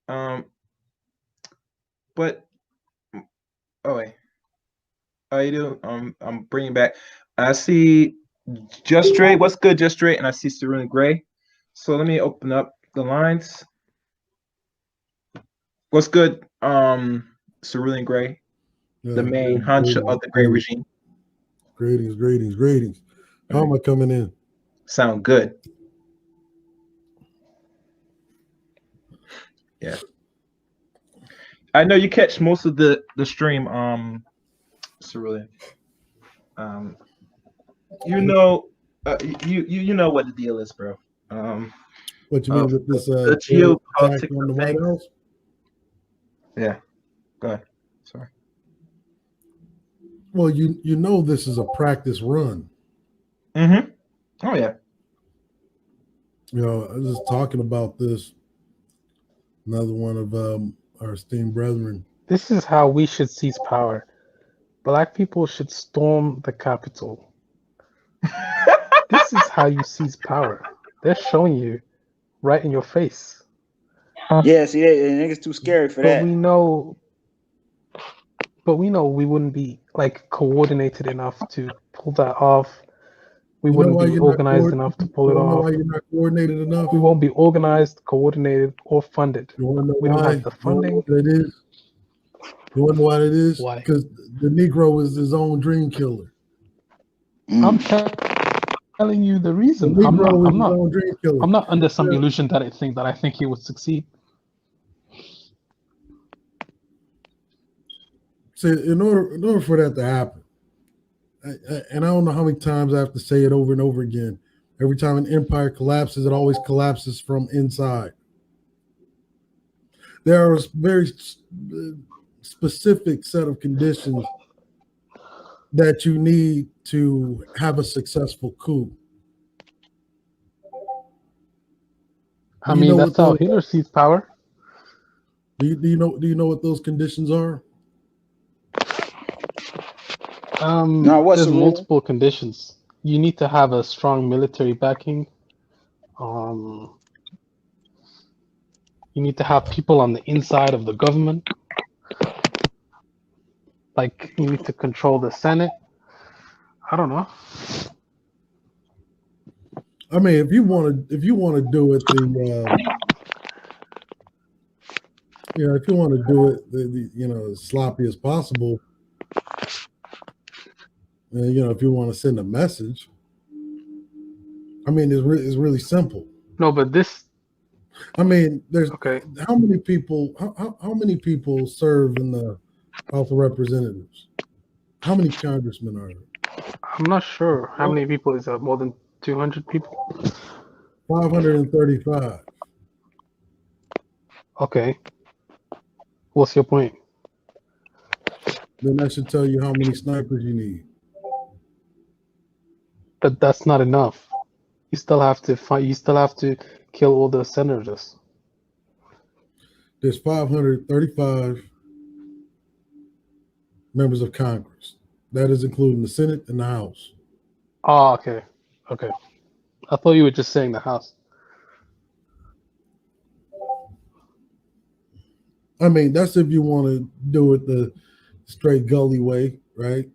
Um, but oh wait, how you do? I'm bringing back. I see Just Straight. What's good, Just Straight? And I see Cerulean Gray. So let me open up the lines. What's good? Cerulean Gray, the Yeah, main hunch of the Gray regime. greetings. How am I coming in? Sound good. Yeah. I know you catch most of the stream, Cerulean. Um, you know, you know what the deal is, bro. Um, What you of mean with this the terrorist attack geopolitics on of the White things. House? Yeah, go ahead. Sorry. Well, you know this is a practice run. Mm-hmm. Oh yeah. You know, I was just talking about this. Another one of our esteemed brethren. This is how we should seize power. Black people should storm the Capitol. This is how you seize power. They're showing you right in your face. Yeah, see, the niggas too scared for But that. we know we wouldn't be like coordinated enough to pull that off. We You know wouldn't why be you're not organized enough to pull You it want to know off. why you're not coordinated enough? We won't be organized, coordinated, or funded. You want to know We don't why? have the You want to know funding. what it is? You want to know what it is? Why? Because the Negro is his own dream killer. I'm telling you the The reason. Negro is his own dream killer. I'm not under some illusion that I think he would succeed. See, in order for that to happen, and I don't know how many times I have to say it over and over again. Every time an empire collapses, it always collapses from inside. There are a very specific set of conditions that you need to have a successful coup. I mean, that's how Hitler seized power. Do you know what those conditions are? There's multiple conditions. You need to have a strong military backing. You need to have people on the inside of the government. Like you need to control the Senate. I don't know. I mean, if you want to do it if you want to do it as sloppy as possible, if you want to send a message, I mean, it's really simple. No, but this. I mean, there's okay. How many people? How many people serve in the House of Representatives? How many congressmen are there? I'm not sure. How many people is that? More than 200 people? 535. Okay. What's your point? Then that should tell you how many snipers you need. But that's not enough. You still have to fight. You still have to kill all the senators. There's 535 members of Congress. That is including the Senate and the House. Oh, okay. Okay. I thought you were just saying the House. I mean, that's if you want to do it the straight gully way, right?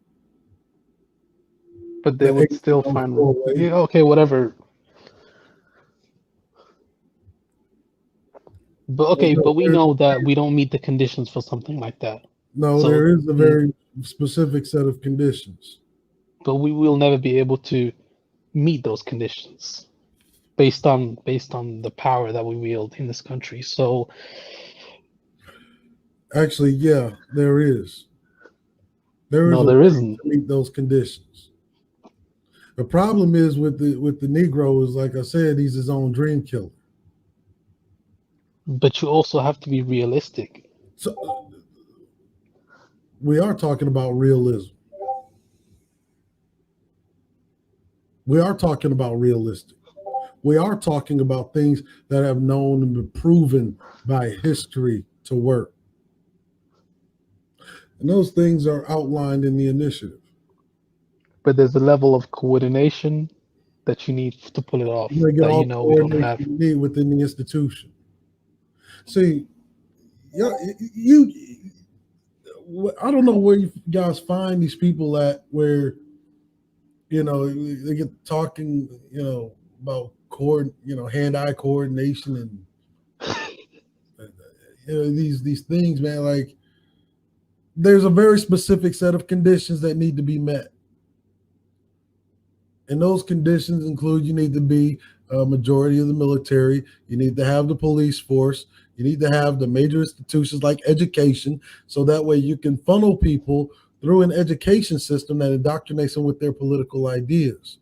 But they would still find. Yeah, okay, whatever. But we know that we don't meet the conditions for something like that. No, there is a very specific set of conditions. But we will never be able to meet those conditions based on the power that we wield in this country. So actually, yeah, there is. There isn't to meet those conditions. The problem is with the Negro is, like I said, he's his own dream killer. But you also have to be realistic. So we are talking about realism. We are talking about realistic. We are talking about things that have known and been proven by history to work. And those things are outlined in the initiative. But there's a level of coordination that you need to pull it off that we don't have. You need within the institution. See, you I don't know where you guys find these people at, where they get talking, about hand-eye coordination and these things, man. Like, there's a very specific set of conditions that need to be met. And those conditions include, you need to be a majority of the military, you need to have the police force, you need to have the major institutions like education, so that way you can funnel people through an education system that indoctrinates them with their political ideas.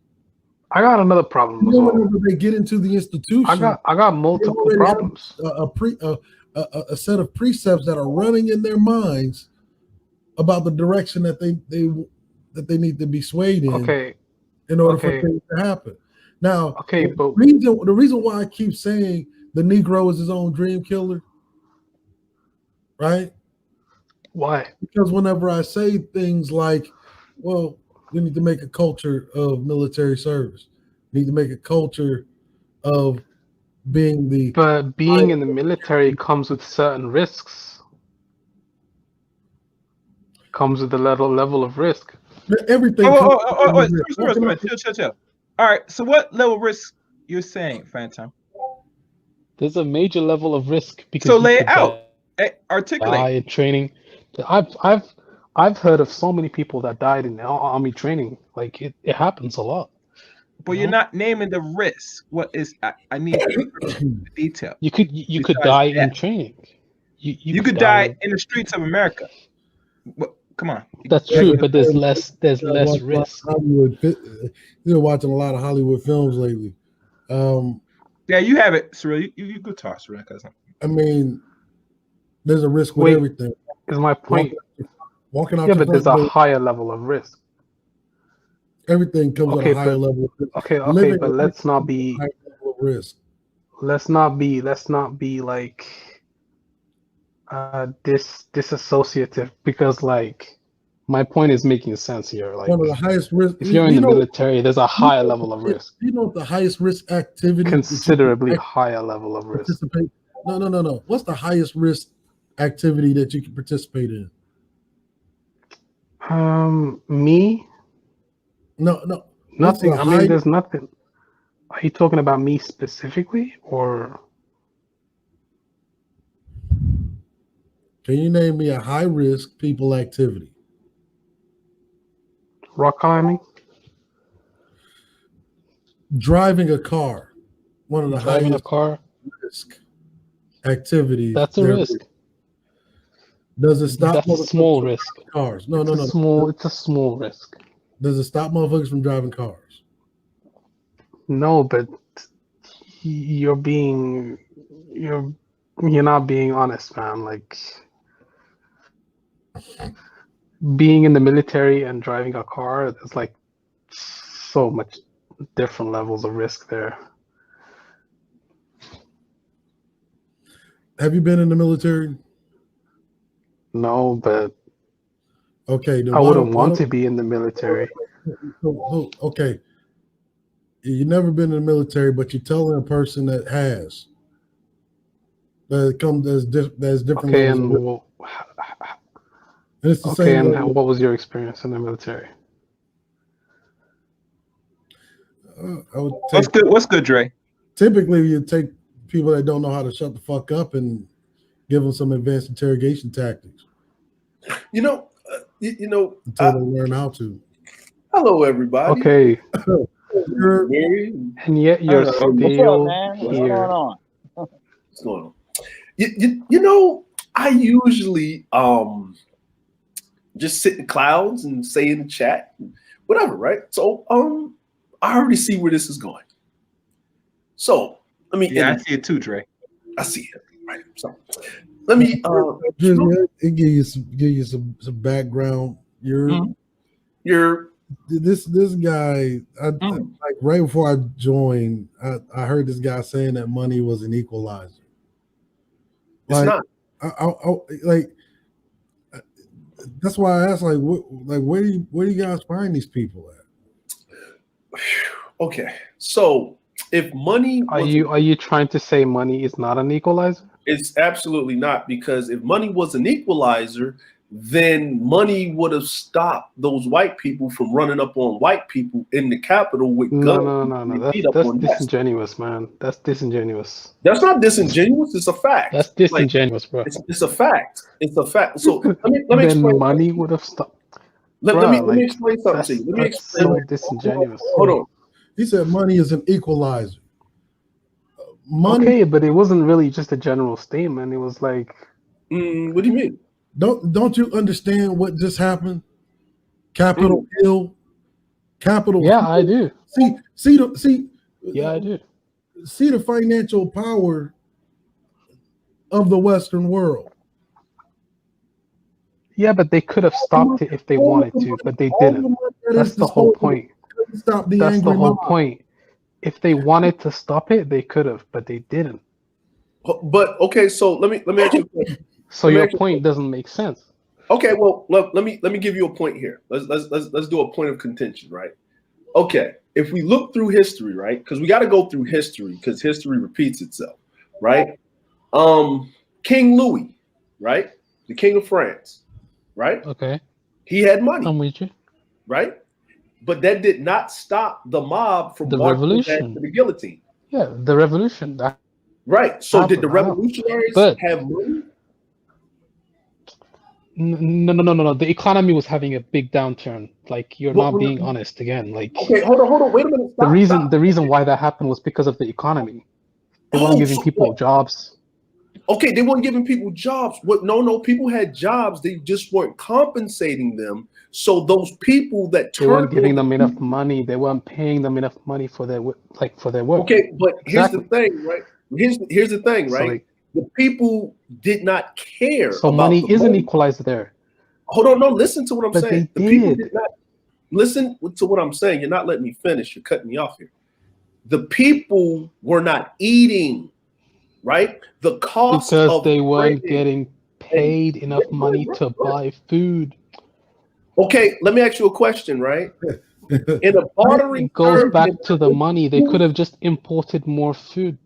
I got another problem as well. Whenever they get into the institution, I got multiple problems. A set of precepts that are running in their minds about the direction that they need to be swayed in. Okay. In order for things to happen. Now, but the reason why I keep saying the Negro is his own dream killer, right? Why? Because whenever I say things like, well, we need to make a culture of military service, we need to make a culture of being the... But being in the military comes with certain risks. Comes with a level of risk. Everything. Chill. All right. So, what level of risk you're saying, Phantom? There's a major level of risk because so lay it out, articulate. In training. I've heard of so many people that died in army training. Like it happens a lot. But you're not naming the risk. What is? I need the detail. You could die in training. You could die in the streets of America. Well, come on. That's true, but there's less risk. You're watching a lot of Hollywood films lately. Yeah, you have it, Cyril. You could talk, Cyril. I mean, there's a risk with everything. Is my point? Walking out. Yeah, but there's a higher level of risk. Everything comes with a higher level of risk. Okay, but let's not be high level of risk. Let's not be like disassociative, because like my point is making sense here. Like, one of the highest risk. If you're in the military, there's a higher level of risk. You know what the highest risk activity? Considerably higher level of risk. No. What's the highest risk activity that you can participate in? Me? No. Nothing. I mean, there's nothing. Are you talking about me specifically, or? Can you name me a high risk people activity? Rock climbing. Driving a car. One of the highest risk activities. That's a risk. Does it stop? That's a small risk. Cars. No. It's a small risk. Does it stop motherfuckers from driving cars? No, but you're not being honest, man. Like, being in the military and driving a car, there's like so much different levels of risk there. Have you been in the military? No, but okay, I wouldn't want to be in the military. Okay, you've never been in the military, but you're telling a person that has. That's different. Okay, and it's the same. And what was your experience in the military? What's good, Dre? Typically, you take people that don't know how to shut the fuck up and give them some advanced interrogation tactics. Until they learn how to. Hello, everybody. Okay. And yet you're still here. What's going on? What's going on? I usually just sit in clouds and say in the chat, whatever, right? So I already see where this is going. So let me. Yeah, I see it too, Dre. I see it. Right. So let me it give you some background. This guy, like right before I joined, I heard this guy saying that money was an equalizer. It's not. That's why I asked, where do you guys find these people at? Okay, so if money, are you trying to say money is not an equalizer? It's absolutely not, because if money was an equalizer, then money would have stopped those white people from running up on white people in the Capitol with guns. No. That's disingenuous, man. That's disingenuous. That's not disingenuous. It's a fact. That's disingenuous, bro. It's a fact. It's a fact. So let me Then explain. money would have stopped. Let Bruh, me explain something to you. Let me That's explain. so disingenuous. Hold on. He said money is an equalizer. Money. Okay, but it wasn't really just a general statement. It was like, What do you mean? Don't you understand what just happened? Capitol Hill. Capitol. yeah, Hill. I do. Yeah, I do. See the financial power of the Western world. Yeah, but they could have stopped it if they wanted to, but they didn't. That's the whole point. Stop the That's the angry whole mob. point. If they wanted to stop it, they could have, but they didn't. But okay, so let me ask you a question. So your point doesn't make sense. Okay, well, let me give you a point here. Let's do a point of contention, right? Okay, if we look through history, right? Because we got to go through history, because history repeats itself, right? King Louis, right? The King of France, right? Okay. He had money, I'm with you. right? But that did not stop the mob from The marching revolution. back to the guillotine. Yeah, the revolution. Right. So did the Happened, revolutionaries but- have money? No. The economy was having a big downturn. Like, you're What- not being honest again. Like, Okay, hold on. Wait a minute. Stop. the reason why that happened was because of the economy. They weren't giving people jobs. Okay, they weren't giving people jobs. What? No. People had jobs. They just weren't compensating them. So those people that They weren't turned giving those them enough people- money. They weren't paying them enough money for their work. Okay, but here's the Exactly. thing, right? Here's the thing, So, right? like, The people did not care. so about money the is an money. equalizer there. Hold on, no. Listen to what I'm But saying. they The people did. did not listen to what I'm saying. You're not letting me finish. You're cutting me off here. The people were not eating, right? The cost Because of they weren't trading- getting paid enough money to buy food. Okay, let me ask you a question, right? In a bartering It goes term, back to the money. They could have just imported more food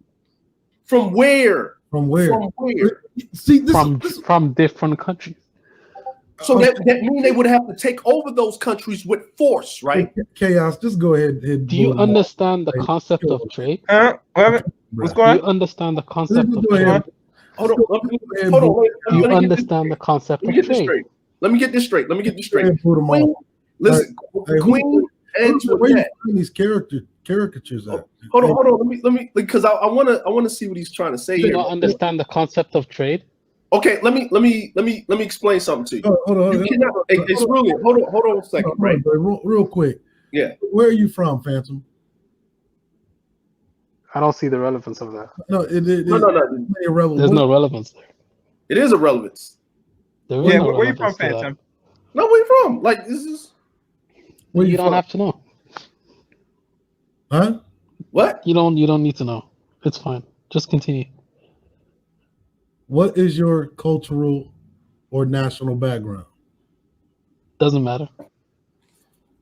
from where? From where? From where? See, this from different countries. So that means they would have to take over those countries with force, right? chaos. Just go ahead and Do you bully understand the concept of trade? What's bruh. going Do you on? understand the concept of Go ahead. trade? Hold on. Hold on. Do you Let me get this understand the concept Let of me get this trade? straight. Let me get this straight. Go ahead and put 'em Queen, on. listen, Hey, Queen Where you Antoinette. find these caricatures at? Hold on. Let me because I wanna see what he's trying to say Do you here. not understand the concept of trade? Okay, let me explain something to you. Hold on. You cannot. It's really. Hold on a second, right? Real quick. Yeah. Where are you from, Phantom? I don't see the relevance of that. No, No. irrelevant. There's no relevance there. It is irrelevance. There is Yeah, no where you from, relevance to that. Phantom? No, where you from? Like this is Where You you don't from? have to know. Huh? what? You don't need to know. It's fine. Just continue. What is your cultural or national background? Doesn't matter.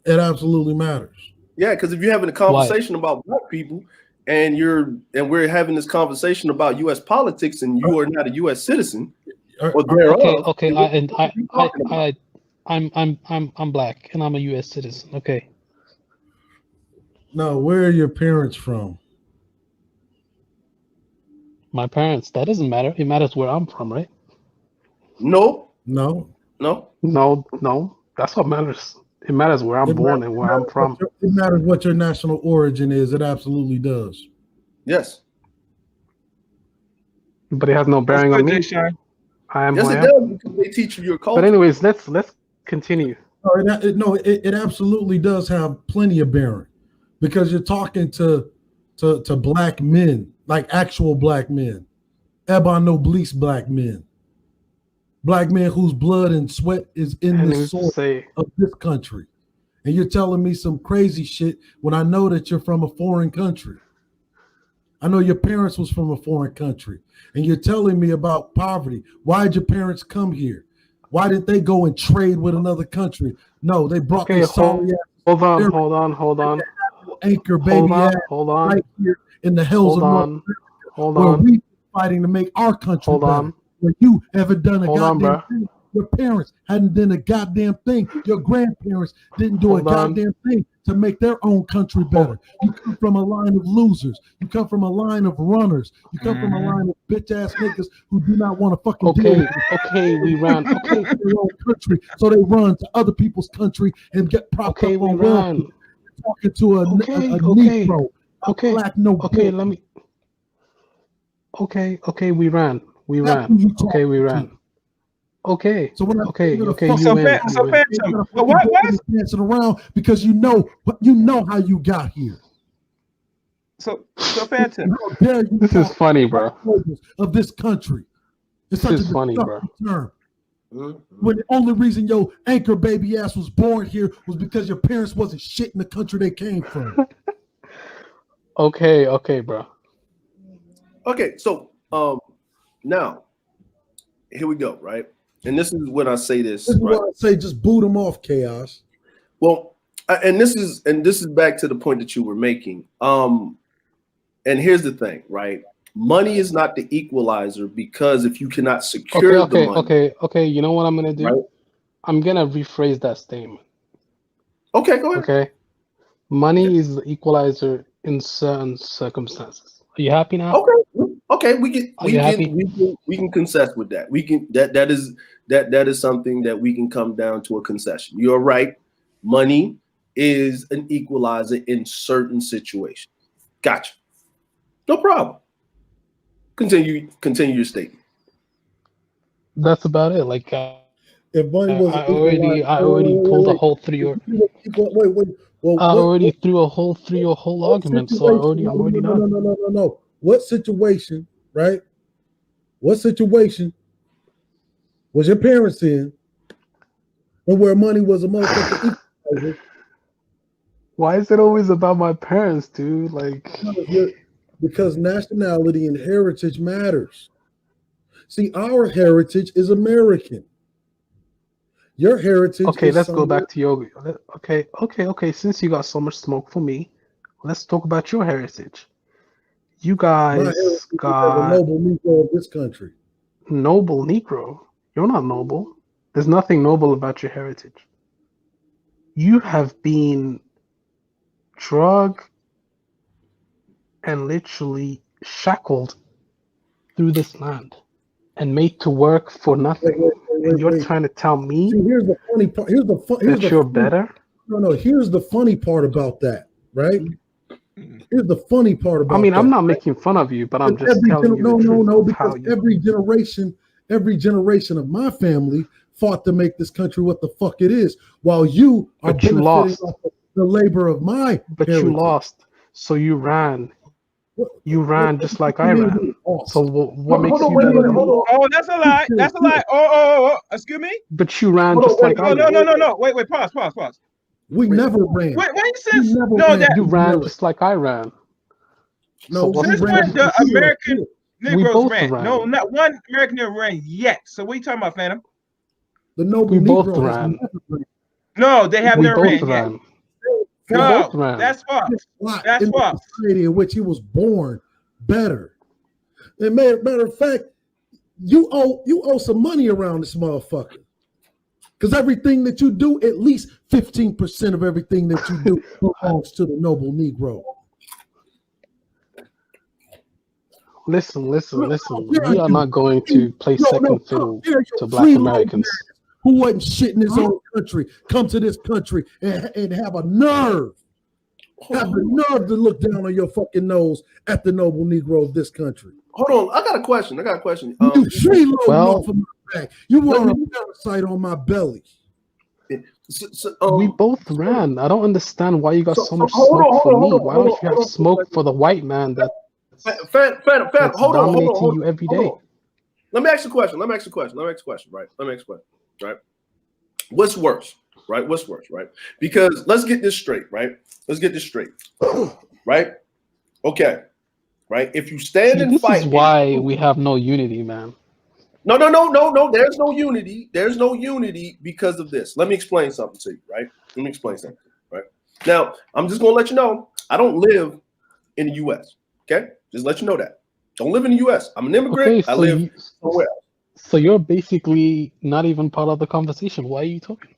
It absolutely matters. Yeah, because if you're having a conversation about black people and we're having this conversation about U.S. politics and you are not a U.S. citizen, or thereof, Okay. then what are you talking about? I'm black and I'm a U.S. citizen. Okay. No, where are your parents from? My parents. That doesn't matter. It matters where I'm from, right? No. No. No. That's what matters. It matters where I'm born and where I'm from. It matters what your national origin is. It absolutely does. Yes. But it has no bearing on me. I am Yes, who I it am. does because they teach you your culture. But anyways, let's continue. It absolutely does have plenty of bearing, because you're talking to black men, like actual black men, Noblesse black men whose blood and sweat is in And the who's to soil say of this country. And you're telling me some crazy shit when I know that you're from a foreign country. I know your parents was from a foreign country, and you're telling me about poverty. Why did your parents come here? Why did they go and trade with another country? No, they brought Okay, their sorry hold on. anchor baby ass Hold on. right here in the hills Hold of North on. America, Hold where on. we fighting to make our country Hold better. on. When you haven't done a Hold on, goddamn bruh. thing. Your parents hadn't done a goddamn thing. Your grandparents didn't do Hold a on. goddamn thing to make their own country better. You come from a line of losers. You come from a line of runners. You come from a line of bitch ass niggas who do not want to fucking deal with Okay, we ran. Okay, their own country, so they run to other people's country and get propped okay, up we on ran. welfare. Talking to a Okay, Negro, a okay, black nobility. okay, let me. Okay, we ran. We That's ran. who you Okay, we talking ran. to. Okay, So when I okay, say okay, fuck you So, win. Phantom, You so win. Phantom, but what? dancing around because you know how you got here. So Phantom. How dare you This is talk funny, bro. of this country? It's This such is a funny, disgusting bro. term. When the only reason your anchor baby ass was born here was because your parents wasn't shit in the country they came from. Okay, bro. Okay, so now here we go, right? And this is when I say this, This is right? why I say just boot them off, chaos. Well, and this is back to the point that you were making. And here's the thing, right? Money is not the equalizer, because if you cannot secure the money, Okay. You know what I'm gonna do? right? I'm gonna rephrase that statement. Okay, go ahead. Okay. Money is the equalizer in certain circumstances. Are you happy now? Okay, Are you happy? we can concess with that. We can that is something that we can come down to a concession. You're right. Money is an equalizer in certain situations. Gotcha. No problem. Continue your statement. That's about it. Like If money was I already pulled a hole through your. wait. Well, I already threw a hole through your whole argument, so I'm already done. No. What situation, right? What situation was your parents in, and where money was a motherfucking equalizer? Why is it always about my parents, dude? Like, Because nationality and heritage matters. See, our heritage is American. Your heritage okay, is let's go back to your. Okay. Since you got so much smoke for me, let's talk about your heritage. You my guys heritage is as a got noble Negro of this country. noble Negro. You're not noble. There's nothing noble about your heritage. You have been drugged and literally shackled through this land and made to work for nothing. And you're trying to tell me See, here's the funny part. that you're better? No. Here's the funny part about that, right? Here's the funny part about that. I mean, I'm not making fun of you, but I'm just telling you the truth of how you. Every generation of my family fought to make this country what the fuck it is, while you are But you benefiting lost. off of the labor of my But heritage. you lost, so you ran. You ran just like I ran. So what makes you better than me? Oh, that's a lie. That's a lie. Oh. Excuse me. But you ran just like I Oh, ran. no. Wait. Pause. We never ran. Wait, We since never no, ran. that You ran just like I ran. No, So what's since the when difference? the American We Negroes both ran? ran. No, not one American Negro ran yet. So what are you talking about, Phantom? The noble We both Negro has ran. never ran. No, they have We never both ran yet. ran. We both No, ran. that's false. That's in the false. society in which he was born better. And matter of fact, you owe some money around this motherfucker. Because everything that you do, at least 15% of everything that you do belongs to the noble Negro. Listen. We are not going to play second fiddle to Black Americans. Who wasn't shit in his own country come to this country and have the nerve to look down on your fucking nose at the noble Negro of this country. Hold on, I got a question. You freeloading off of my back. You want a me- parasite on my belly. We both ran. I don't understand why you got so much hold smoke on, for hold me. on, Why hold don't on, you hold have on. smoke for the white man that's Hold on. dominating you every day? Let me ask you a question. Right? What's worse? Right? Because let's get this straight. Right? Right? Okay. Right? If you stand and This fight, is why we have no unity, man. No. There's no unity because of this. Let me explain something to you. Right? Right? Now, I'm just gonna let you know I don't live in the U.S. Okay? Just let you know that Don't live in the U.S. I'm an immigrant. Okay, I so live you, somewhere. so you're basically not even part of the conversation. Why are you talking?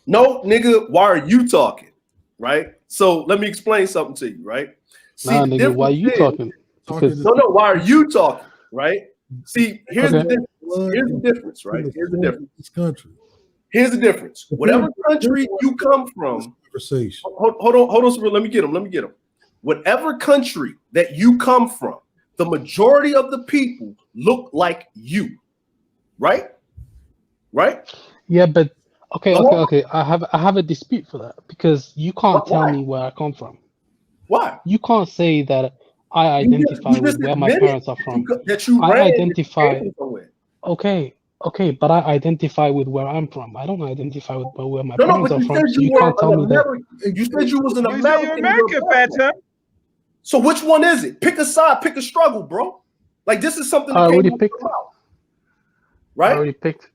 No, nigga, why are you talking? Right? So let me explain something to you, right? See, Nah, the nigga, why are you difference talking? Talking Because to no, why are you talking? Right? See, here's Okay. the difference. blood Here's the and difference, right? in the Here's the soul of difference. this country. Here's the difference. Whatever country you come This from, conversation. hold on, Cyril, let me get him. Whatever country that you come from, the majority of the people look like you, right? Right? yeah, but okay, The okay, whole- okay. I have a dispute for that because you can't tell Why? me where I come from. Why? You can't say that I identify You with just where my admitted parents are from. that you I ran identify. somewhere. Okay, okay, but I identify with where I'm from. I don't identify with where my No, parents but are you from. said So you you were can't tell an me that. American. You said you was an You're American. American, Fat Tuck. So which one is it? Pick a side, pick a struggle, bro. Like this is something I that came already out of picked. your mouth, I right? already picked.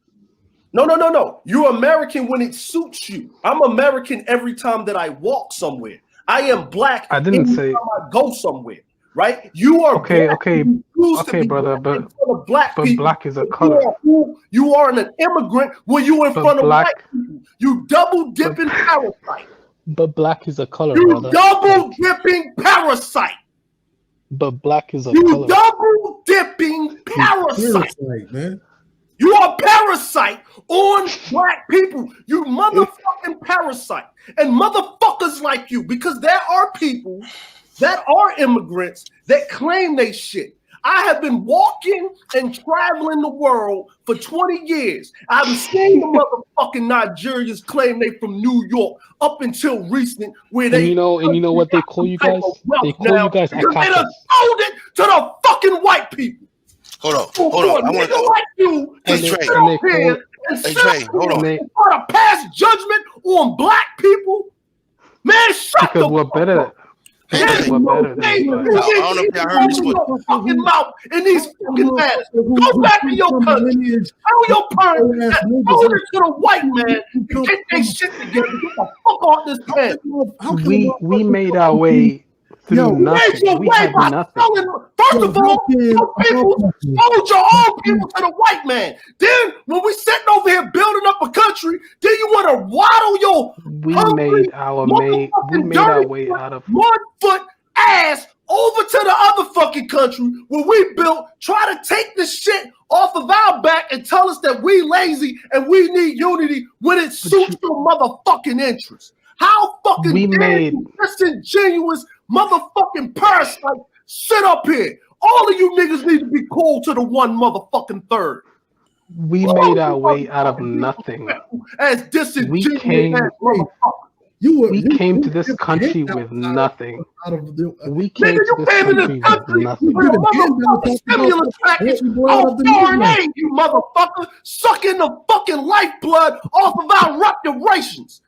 No. You're American when it suits you. I'm American every time that I walk somewhere. I am black I didn't anytime say. I go somewhere, right? You are Okay, black. okay, You choose to okay, be brother, black in front of black but people. black is a But color. you are an immigrant when you in But front of white black, people. You double but dipping parasite. but black is a color, You brother. double Like, dipping parasite. but black is a You color. double dipping You parasite. parasite, man. You are a parasite on black people. You motherfucking parasite. And motherfuckers like you, because there are people that are immigrants that claim they shit. I have been walking and traveling the world for 20 years. I've seen the motherfucking Nigerians claim they from New York up until recent, where And they you know what they call you type guys? of wealth They call now you guys because they done akafas. sold it to the fucking white people. Hold on. For a nigga like you to Hey, sit Trey. up And they here call and Hey, sit Trey, up hold here on. and they and try to pass judgment on black people, man, shut because the we're fuck better. up. Hey, There Because is Trey. we're no better than way you you guys. I don't know if even y'all heard this, open but your fucking mouth in these fucking matters. Go back to your country. Tell your parents that sold it to the white man to get their shit together. Get the fuck off this planet. We made our way through Yo, You made nothing. your We way had by nothing. selling. First of all, your people sold your own people to the white man. Then, when we sitting over here building up a country, then you want to waddle your We hungry, made our motherfucking made our dirty way foot, out of mud foot ass over to the other fucking country where we built, try to take the shit off of our back and tell us that we lazy and we need unity when it suits your motherfucking interests. How fucking We dare made- you disingenuous motherfucking parasite sit up here? All of you niggas need to be called to the one motherfucking third. we All made of our you way out of motherfuckers nothing. as disingenuous came- ass motherfuckers. We came to this country with nothing. We came Nigga, to you this came in country this with country nothing. with a motherfucking stimulus package off foreign aid, you motherfucker, sucking the fucking lifeblood off of our reparations.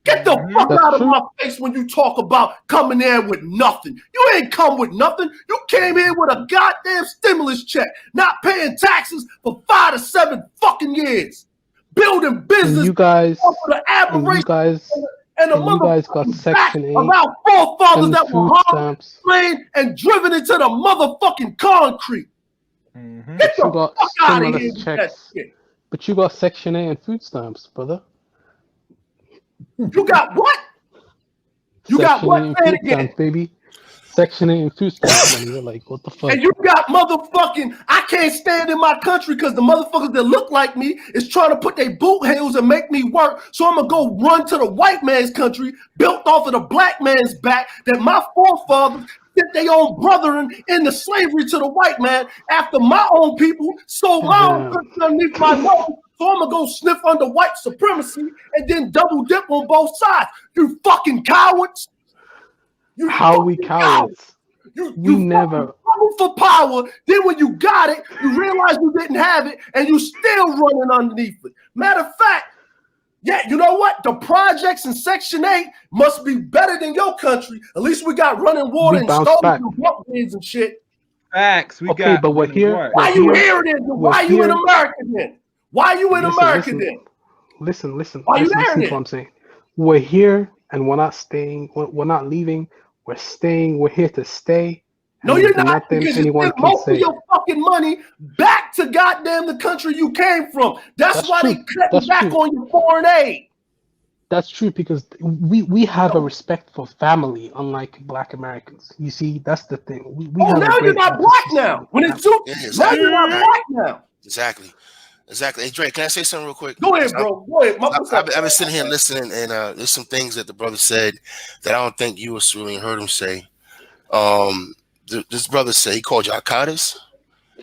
Get the fuck That's out of true. my face when you talk about coming in with nothing. You ain't come with nothing. You came here with a goddamn stimulus check, not paying taxes for 5 to 7 fucking years, building business And you guys off of the aberration and the and you guys got motherfucking back Section of 8 our forefathers and that were food hung, stamps. slain, and driven into the motherfucking concrete. Mm-hmm. Get the You got fuck out of stimulus here with that checks. shit. But you got Section 8 and food stamps, brother. You got what? You got Section 8 what? and Say it food again. stamps, baby. Section 8 and food stamps, and you're like, what the fuck? And you got motherfucking, I can't stand in my country because the motherfuckers that look like me is trying to put their boot heels and make me work. So I'm going to go run to the white man's country built off of the black man's back that my forefathers sent their own brethren into slavery to the white man after my own people sold my own country underneath my nose. So I'm going to go sniff under white supremacy and then double dip on both sides. You fucking cowards. You How we fucking cowards? We never. fucking for power. Then when you got it, you realize you didn't have it, and you still running underneath it. Matter of fact, yeah, you know what? The projects in Section 8 must be better than your country. At least we got running water We and bounced stoves back. and wetlands and shit. Facts. We Okay, got but we're running here. water. Why We're you here. here then? We're Why you in here. America then? Why you in America Listen. then? Listen. Why you Listen there to then? what I'm saying. We're here, and we're not staying. We're not leaving. We're staying. We're here to stay. No, And you're there's not, nothing because you anyone send can most of say. your fucking money back to goddamn the country you came from. That's why true. they cutting That's back true. on your foreign aid. That's true, because we have a respect for family, unlike Black Americans. You see, that's the thing. We Oh, have now a you're great not black now. When it's too, Yeah, now exactly. you're not Right. black now. Exactly. Hey, Drake, can I say something real quick? Go ahead, bro. Go ahead. What's I've up? been sitting here listening, and there's some things that the brother said that I don't think you really heard him say. This brother said he called y'all Akadas.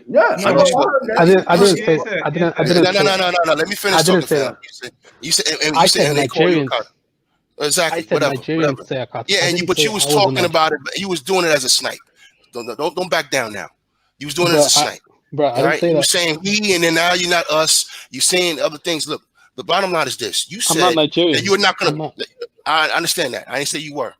Yeah, He I know. did. I heard that. I didn't say. said- I didn't. I he didn't said- say. No. Let me finish I didn't talking, say fam. that. You said, and I you said, said and they call you Nigerians. Akada. Exactly. I said Whatever. Nigerians say Akata. Yeah, but you was talking about it. You was doing it as a snipe. Don't back down now. You was doing it as a snipe. Bro, I All didn't right. say You that. were saying he, and then now you're not us. You saying other things. Look, the bottom line is this: you I'm said not Nigerian. that you were not I'm gonna. not. I understand that. I didn't say you were.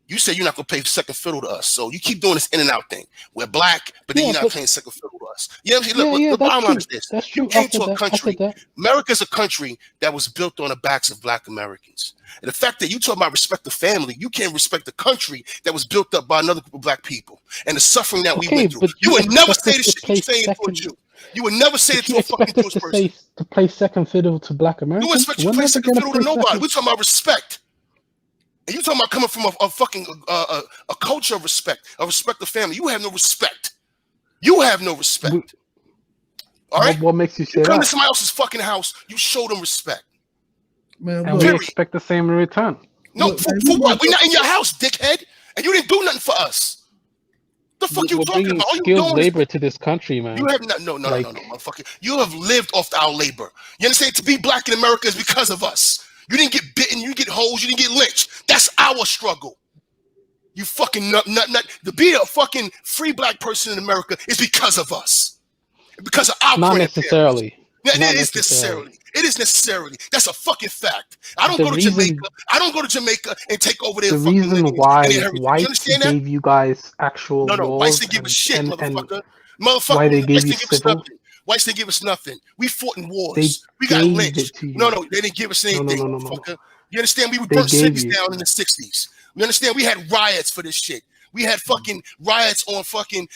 You said you're not gonna play second fiddle to us. So you keep doing this in and out thing. We're black, but then Yeah, you're not but- playing second fiddle to us. You know what I'm saying? Yeah, Look, yeah, the that's bottom line true. is this: That's you true. came I to said a that. I country. said that. America's a country that was built on the backs of black Americans. And the fact that you talk about respect the family, you can't respect the country that was built up by another group of black people and the suffering that we Okay, went through. but You you would never expect say us the to shit play you're saying to a second. Jew. You would never say it But to you a fucking expect us Jewish to person. say to play second fiddle to Black Americans? You expect you We're to play never second gonna fiddle to play nobody. second. We're talking about respect. And you talking about coming from a fucking a culture of respect of family. You have no respect. You have no respect. All right? What makes you You say come to that? somebody else's fucking house, you show them respect. Man, And look, we Period. expect the same in return. No, Look, for man, you what? look- We're not in your house, dickhead. And you didn't do nothing for us. The fuck you We're talking bringing about? All you skilled doing is labor to this country, man. you have not, no, Like- motherfucker. You have lived off our labor. You understand? To be black in America is because of us. You didn't get bitten, you didn't get hoes, you didn't get lynched. That's our struggle. You fucking nut. To be a fucking free black person in America is because of us. Because of our Not grandparents. necessarily. Yeah, Not it is necessarily. It is necessarily. That's a fucking fact. I don't The go to reason- Jamaica. I don't go to Jamaica and take over their The fucking reason lineage why and their heritage. You whites understand that? gave you guys actual No, laws whites didn't give a and- shit, and motherfucker. why Motherfucker, they whites gave you didn't give us civil? nothing. Whites didn't give us nothing. We fought in They wars. We got gave lynched. it to you. No, they didn't give us anything, no. motherfucker. You understand? We They burnt gave cities you. down in the 60s. You understand? We had riots for this shit. We had fucking riots on fucking,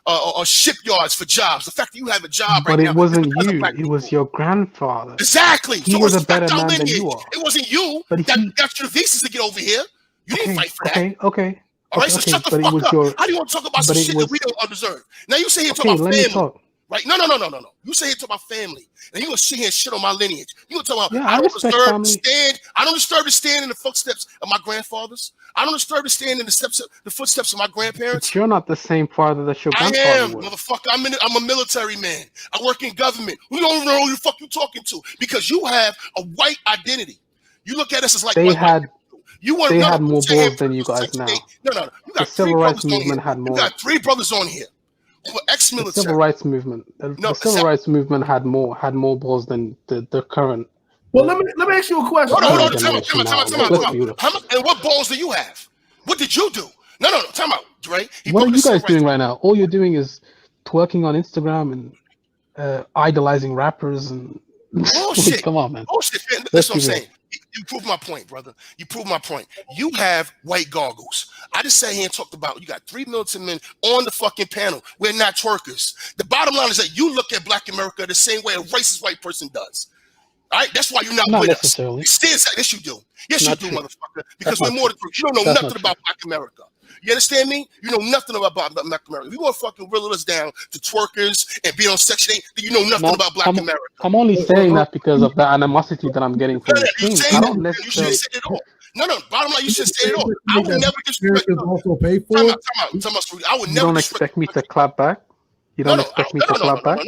on shipyards for jobs. The fact that you have a job But right now it wasn't is because of you. black It was people. your grandfather. Exactly. He So was a respect better our man than lineage. you are. It wasn't you But that he- got you the visas to get over here. You didn't fight for that. Okay. All right, so shut the but it fuck was up. your- How do you want to talk about some but it shit was- that we don't deserve? Now you say here talk Okay, about let me family, talk. right? No. You say here talk about family, and you gonna sit here and shit on my lineage. You gonna talk about Yeah, I I don't respect deserve family. to stand. I don't deserve to stand in the footsteps of my grandfathers. I don't deserve to stand in the footsteps of my grandparents. But you're not the same father that your I grandfather am, was. motherfucker. I'm a military man. I work in government. We don't even know who the fuck you talking to because you have a white identity. You look at us as like They white had- people. You weren't. they No, had you more say here balls than you guys Section now. 8. No. You The got three civil rights brothers on here. movement had You more. got three brothers on here who were The ex-military. civil rights movement. The No, civil rights movement had more balls than the current. Well, let me ask you a question. Hold on. generation Time now. Let's out. be real. And what balls do you have? What did you do? No. Time out, Dre. What are you guys doing right now? All you're doing is twerking on Instagram and idolizing rappers and Bullshit. Come on, man. Bullshit. Man. Let's That's what I'm be real. saying. You proved my point, brother. You proved my point. You have white goggles. I just sat here and talked about you got 3 military men on the fucking panel. We're not twerkers. The bottom line is that you look at black America the same way a racist white person does. All right, that's why you're not Not with necessarily. us. Yes, you do. Yes, Not you do, true. motherfucker. Because That's we're not more true. than you don't know That's nothing not about black America. You understand me? You know nothing about black America. If you want to fucking reel us down to twerkers and be on Section 8, then you know nothing about black America. I'm only saying that because of the animosity that I'm getting from the You stream. saying I that, don't you shouldn't necessarily. say it all. No. Bottom line, you shouldn't say it all. I would never disrespect Americans you. also pay for Time it. out. I would You never don't disrespect expect me to clap back? You don't expect me to clap back?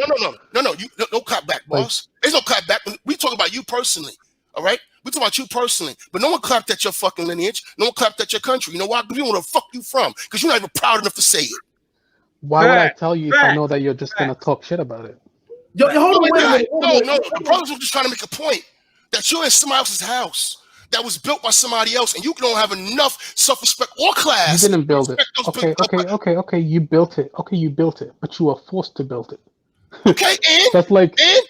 No. No clap back, boss. There's no clap back. We talk about you personally. All right? We talk about you personally. But no one clapped at your fucking lineage. No one clapped at your country. You know why? Because you know where the fuck you from. Because you're not even proud enough to say it. Why would I Fact, tell you if I know that you're just gonna talk shit about it? Yo, hold on, wait a minute. No. The brothers were just trying to make a point that you're in somebody else's house that was built by somebody else, and you don't have enough self-respect or class. You didn't build it. to respect those Okay. You built it. Okay, you built it, but you were forced to build it. Okay, and That's like and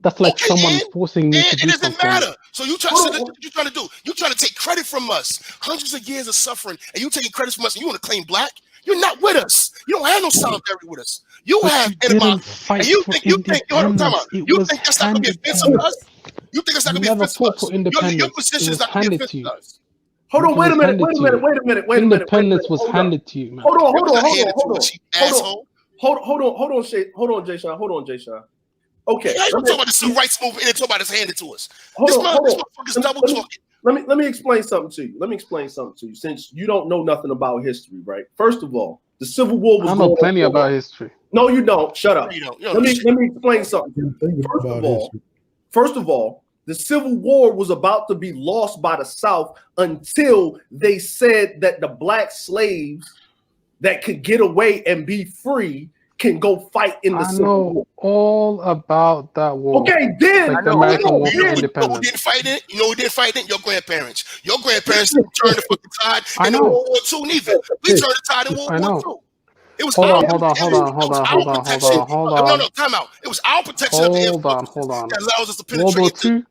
that's okay, someone and- forcing me to it do doesn't something. matter. So you trying to do? You trying to take credit from us? Hundreds of years of suffering, and you taking credit from us, and you want to claim black? You're not with us. You don't have no solidarity with us. You But have you didn't animosity. fight And you for think, hold on, time out. independence. It You was think that's not going to be handed to offensive to you. us? You think that's not You going to be never offensive to fought us? for Your independence. position It is was not going to be handed to offensive you. to us. Hold on, It wait a was minute, handed wait a to minute, you. wait a minute, wait a minute. Independence was Hold up. handed to you, man. Hold on, Hold hold on, on, hold on, hold on. you asshole. Hold on, JSHine. Hold on, JSHine. Okay. Yeah, you talking about the civil rights movement and then talk about it's handed to us. Hold This on. motherfucker's double talking. Let me explain something to you. Since you don't know nothing about history, right? First of all, the Civil War was I know going plenty on. about history. No, you don't. Shut up. You don't Let me explain something. First of all, the Civil War was about to be lost by the South until they said that the black slaves that could get away and be free can go fight in the Civil War. All about that war. Okay, then Like the American War for You know Independence. who didn't fight it? You know who didn't fight it? Your grandparents. Your grandparents didn't turn the fucking tide in World War II neither. We turned the tide in World War II. It was Hold on. No, time out. It was our protection of the influence that allows us to penetrate. World War II?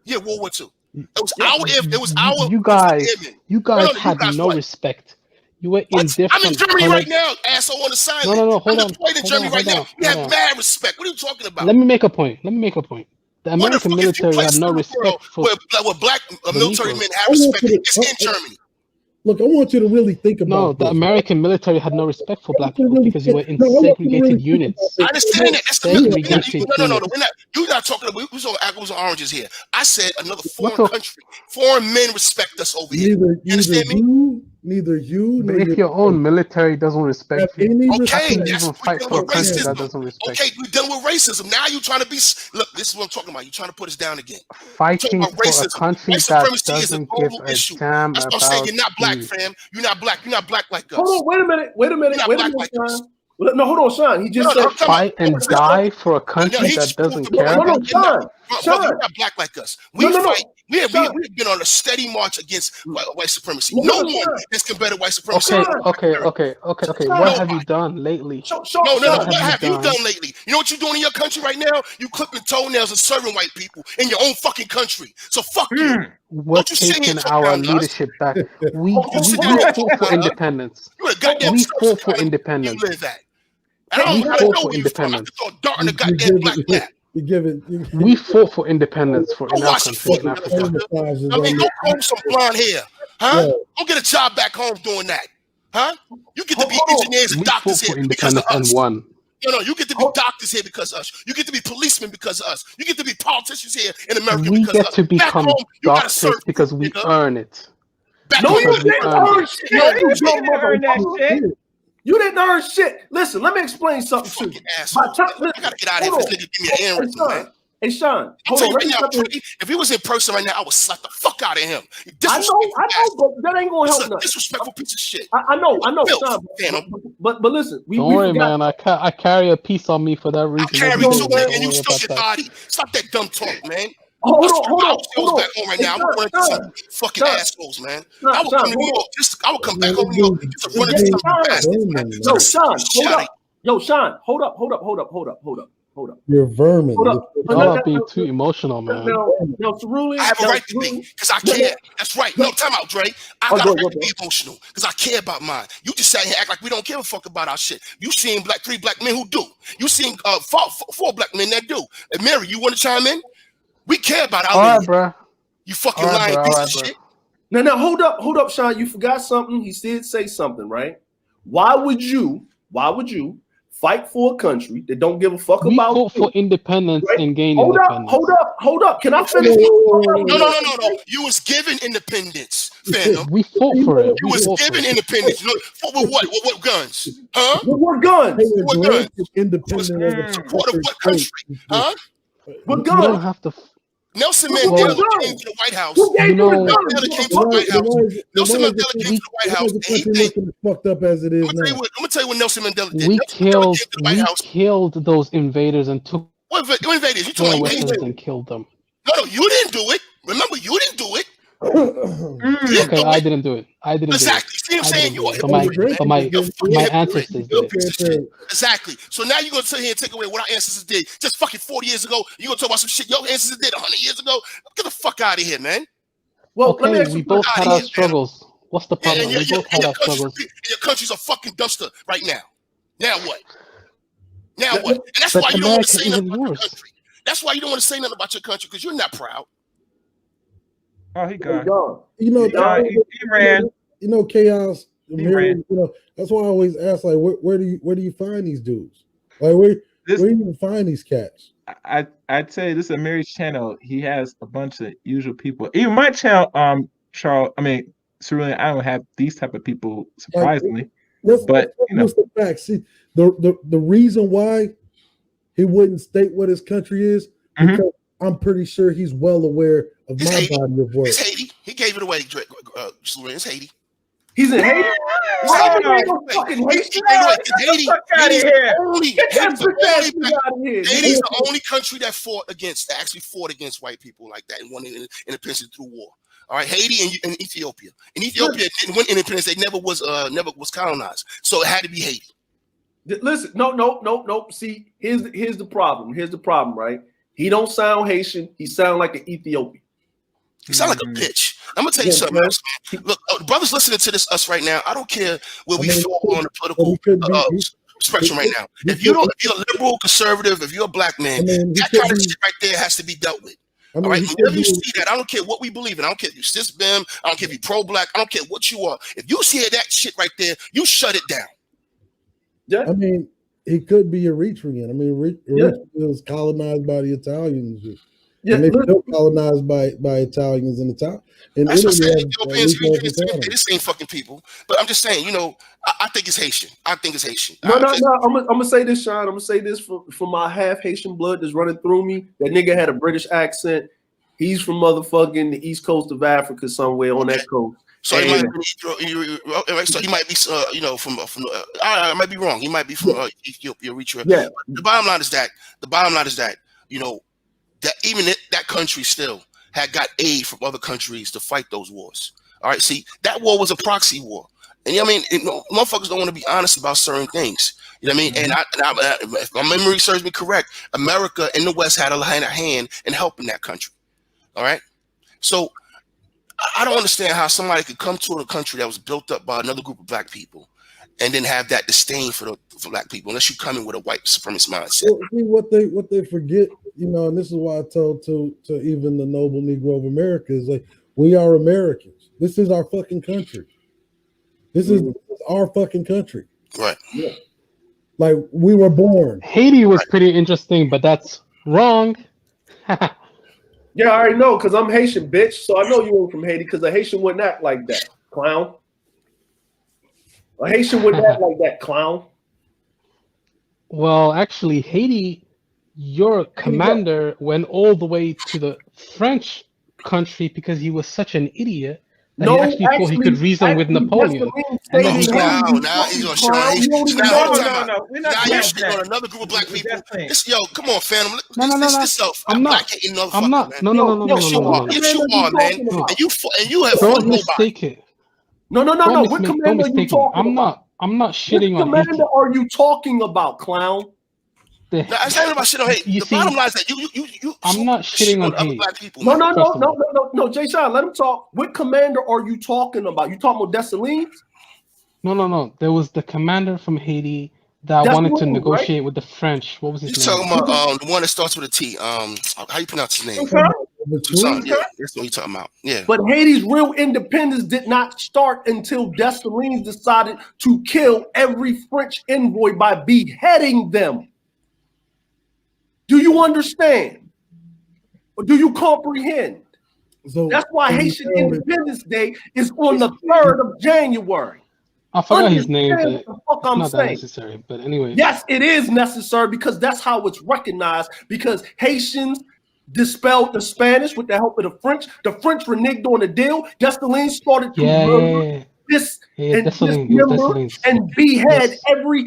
Yeah, World War II. It was our You guys had no respect. You were indifferent. I'm in Germany right now, asshole on the side. No, hold on. I'm deployed in Germany right now. We have mad respect. What are you talking about? Let me make a point. The American military had no respect for where black military men have respect. It's in Germany. Look, I want you to really think about the American military had no respect for black people because you were in segregated units. I understand that. That's No. You're not talking about. We're talking apples and oranges here. I said another foreign country. Foreign men respect us over here. You understand me? Neither you. But if your own military doesn't respect you, okay, that's even fight for a country that doesn't respect. Okay, we're done with racism. Now you're trying to be. Look, this is what I'm talking about. You're trying to put us down again. Fighting for a country that doesn't give a damn That's what I'm saying. about You're not black, you. fam. You're not black. You're not black like us. Hold on, wait a minute, Sean. No, hold on, Sean. He just said fight and die for a country that doesn't care about you. Sean, you're not black like us. We fight. We've been on a steady march against white supremacy. No one has combated white supremacy. Okay. What have you done lately? No. What have you done lately? You know what you're doing in your country right now? You clipping toenails and serving white people in your own fucking country. So fuck you. We're taking our leadership back. We fought for independence. You're a goddamn We fought for independence. You live at. I don't know where you're from. I have to throw a dart in the goddamn black map. We fought for independence in our country, in Africa. I mean, go comb some blonde hair, huh? Go get a job back home doing that, huh? You get to be engineers and doctors here because of us. Won. No, you get to be doctors here because of us. You get to be policemen because of us. You get to be politicians here in America we because of us. We get to become doctors because we earn it. No, you didn't earn shit. You didn't earn that shit. You didn't earn shit. Listen, let me explain something to you. I gotta get out of here. This nigga give me an errand, man. Hey, Sean, hold on. Right now, if he was in person right now, I would slap the fuck out of him. I know, but that ain't gonna help nothing. Disrespectful piece of shit. I know, Sean. But listen, don't worry, man. I carry a piece on me for that reason. I carry too, man, and you still your body. Stop that dumb talk, man. Hold on. Back home right now. I'm running to some fucking assholes, man. I would come to New York. I would come back home to New York just to run into some bastards, man. Yo, Sean, hold up. Yo, Sean, hold up. You're vermin. Y'all are being too emotional, man. No, Cerulli. I have a right to be because I care. That's right. No, time out, Dre. I got a right to be emotional because I care about mine. You just sat here and act like we don't give a fuck about our shit. You seen 3 black men who do. You seen 4 black men that do. And Mary, you want to chime in? We care about our all right, bro. You fucking lying piece of shit. Now, hold up, Sean. You forgot something. He did say something, right? Why would you fight for a country that don't give a fuck about you? We fought for independence and gain independence. Hold up. Can I finish? No. You was given independence, fam. We fought for it. You was given independence. With what? With guns? Huh? What guns? What guns? Independent. Support of what country? Huh? What guns? You don't have to. Nelson Mandela came to the White House. Nelson Mandela came to the White House. And he think, fucked up as it is now. I'm gonna tell you what Nelson Mandela did. We killed those invaders and took. What invaders? You talking about and killed them. No, you didn't do it. Remember, you didn't do it. Okay, I didn't do it. Exactly. See what I'm saying? My ancestors did it. Exactly. So now you're gonna sit here and take away what our ancestors did just fucking 40 years ago. You're gonna talk about some shit your ancestors did 100 years ago. Get the fuck out of here, man. Well, okay, we both had our struggles. What's the problem? And We both had our struggles. your country's a fucking dumpster right now. Now what? Now what? And that's But why you don't want to America say nothing isn't about your yours. country. That's why you don't want to say nothing about your country, because you're not proud. Oh, he gone. You know, He ran. You know, chaos. ran. You know, that's why I always ask, like, where do you find these dudes? Like, where do you even find these cats? I'd say this is Amiri's channel. He has a bunch of usual people. Even my channel, Charles. I mean, Cerulean, I don't have these type of people, surprisingly. But you know, the fact. See, the reason why he wouldn't state what his country is, because I'm pretty sure he's well aware of my body of work. It's Haiti. He gave it away, Cerulean. It's Haiti. He's in Haiti. Haiti's the only country that actually fought against white people like that and won independence through war. All right, Haiti and Ethiopia. And Ethiopia didn't win independence; they never was colonized. So it had to be Haiti. Listen, no. See, here's the problem. Here's the problem, right? He don't sound Haitian. He sound like an Ethiopian. He sound like a bitch. I'm gonna tell you something else. Look, brothers listening to us right now. I don't care where we fall on the political spectrum right now. If you're a liberal, conservative, if you're a black man, that kind of shit right there has to be dealt with. All right, whenever you see that, I don't care what we believe in. I don't care if you cis-bim, I don't care if you pro-black, I don't care what you are. If you see that shit right there, you shut it down. Yeah. I mean, he could be Eritrean. I mean, Eritrea was colonized by the Italians. And they still colonized by Italians in the top. And that's what I'm saying. Ethiopians, they the same fucking people. But I'm just saying, you know, I think it's Haitian. No. I'm gonna say this, Shine. I'm gonna say this for my half Haitian blood that's running through me. That nigga had a British accent. He's from motherfucking the east coast of Africa, somewhere on that coast. So he might be, you know, from. I might be wrong. He might be from Ethiopia, Eritrea. Yeah. The bottom line is that, you know, that even that country still had got aid from other countries to fight those wars. All right, see, that war was a proxy war. And you know what I mean? Motherfuckers don't want to be honest about certain things. You know what I mean? And if my memory serves me correct, America and the West had a hand in helping that country. All right? So I don't understand how somebody could come to a country that was built up by another group of black people and then have that disdain for black people, unless you come in with a white supremacist mindset. Well, see, what they forget, you know, and this is why I tell to even the noble Negro of America is like, we are Americans. This is our fucking country. This is our fucking country. Right. Yeah. Like, we were born. Haiti was pretty interesting, but that's wrong. Yeah, I already know, because I'm Haitian, bitch. So I know you ain't from Haiti, because a Haitian wouldn't act like that, clown. A Haitian wouldn't act like that, clown. Well, actually, Haiti, your commander went all the way to the French country because he was such an idiot that he actually thought he could reason with Napoleon. And then now he's gonna show. No, we're not. Now you're shitting on another group of black people. Yo, come on, fam. No. I'm not. No. Yes, you are, man. And you have Don't mistake it. No. What commander are you talking about? I'm not shitting on Haiti. What commander are you talking about, clown? No, it's not about shit on Haiti. The bottom line is that you I'm not shitting on Haiti. Black people. No. JSHine, let him talk. What commander are you talking about? You talking about Dessalines? No. There was the commander from Haiti that wanted to negotiate with the French. What was his name? You're talking about the one that starts with a T. How you pronounce his name? Yeah, that's what you're talking about. Yeah. But Haiti's real independence did not start until Dessalines decided to kill every French envoy by beheading them. Do you understand? Or do you comprehend? So that's why Haitian Independence Day is on the 3rd of January. I forgot his name, but the fuck I'm not saying. that necessary. But anyway. Yes, it is necessary because that's how it's recognized, because Haitians dispelled the Spanish with the help of the French. The French reneged on the deal. Dessalines started to murder and behead every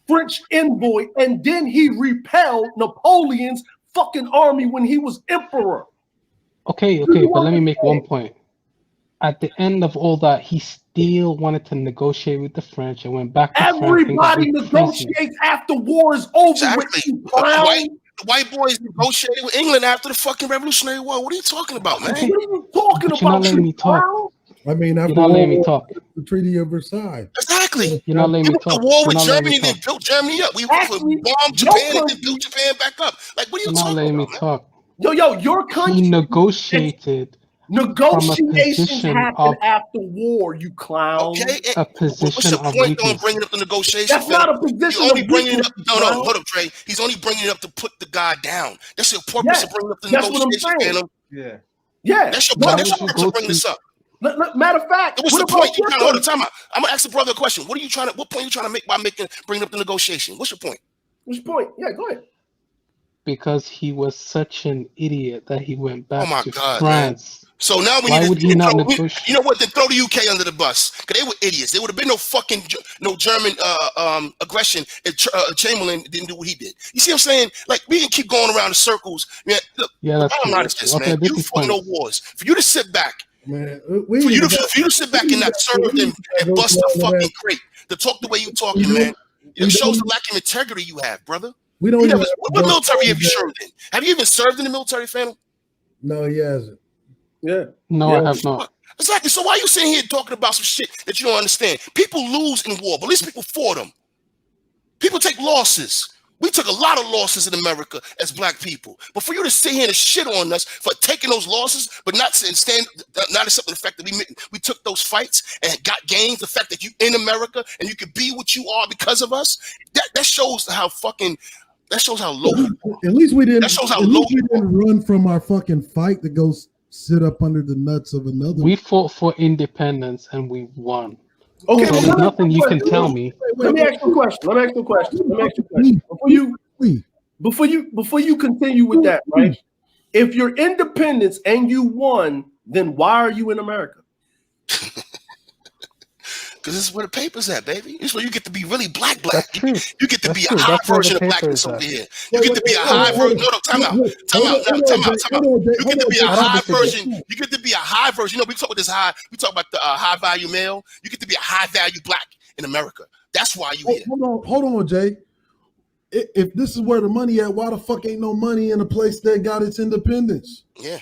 French envoy, and then he repelled Napoleon's fucking army when he was emperor. Okay, but let me make one point. At the end of all that, he still wanted to negotiate with the French and went back to everybody negotiates after war is over. Exactly. White boys negotiated with England after the fucking Revolutionary War. What are you talking about, man? What are you talking about? You're not letting me talk. I mean, You're after not letting me World War talk. the Treaty of Versailles. Exactly. You're not letting We me went to talk. war You're with not letting me Germany, then talk. built Germany up. We Actually, bombed your Japan and then country- built Japan back up. Like, what are you You're not talking letting me about, man? talk. Yo, your country. He negotiated Negotiations position happen of- after war, you clown. Okay. a What's position your of point on weakness. bringing up the negotiation? That's not a position You only of bringing it weakness, up. No, bro. hold up, Trey. He's only bringing it up to put the guy down. That's your purpose Yes, of bringing up the that's what I'm negotiation, saying. Phantom. Yeah. Yeah. That's your Why that's would your you purpose go of bringing to- this up. Matter of fact, What's what the about point? You your trying to hold the country? time out. I'm gonna ask the brother a question. What point are you trying to make by bringing up the negotiation? What's your point? What's your point? Yeah, go ahead. Because he was such an idiot that he went back my to God, France. So now we Why need would to he not throw, negotiate? you know what? Then throw the UK under the bus because they were idiots. There would have been no German aggression if Chamberlain didn't do what he did. You see what I'm saying? Like we can keep going around in circles. Man, look, Yeah, the that's bottom true. line is this, Okay, man. this You is fought no pointless. wars. For you to sit back, Man, for you to sit back and not serve them and bust the fucking crate to talk the way you talking, man. It shows the lack of integrity you have, brother. We don't You even never, what military have you served in? Have you even served in the military, Phantom? No, he hasn't. Yeah. No, Yeah. I have not. Exactly. So why are you sitting here talking about some shit that you don't understand? People lose in war, but at least people fought them. People take losses. We took a lot of losses in America as black people. But for you to sit here and shit on us for taking those losses, but not accepting the fact that we took those fights and got gains, the fact that you in America and you could be what you are because of us, that shows how low you are. At least we didn't. That shows how at low least we you are. didn't run from our fucking fight to go sit up under the nuts of another. We fought for independence and we won. Okay, So well, there's let me nothing you ask can you a tell question. me. Let me ask you a question. Before you continue with that, right? If you're independence and you won, then why are you in America? Because this is where the paper's at, baby. This is where you get to be really black. That's true. You get to That's be true. a high That's where the version of paper blackness is over at. here. You get to be a high version. No, time out. You get to be a I don't high disagree. version. You get to be a high version. You know, we talk about this high. We talk about the high value male. You get to be a high value black in America. That's why you here. Hold on, Jay. If this is where the money at, why the fuck ain't no money in a place that got its independence? Yeah.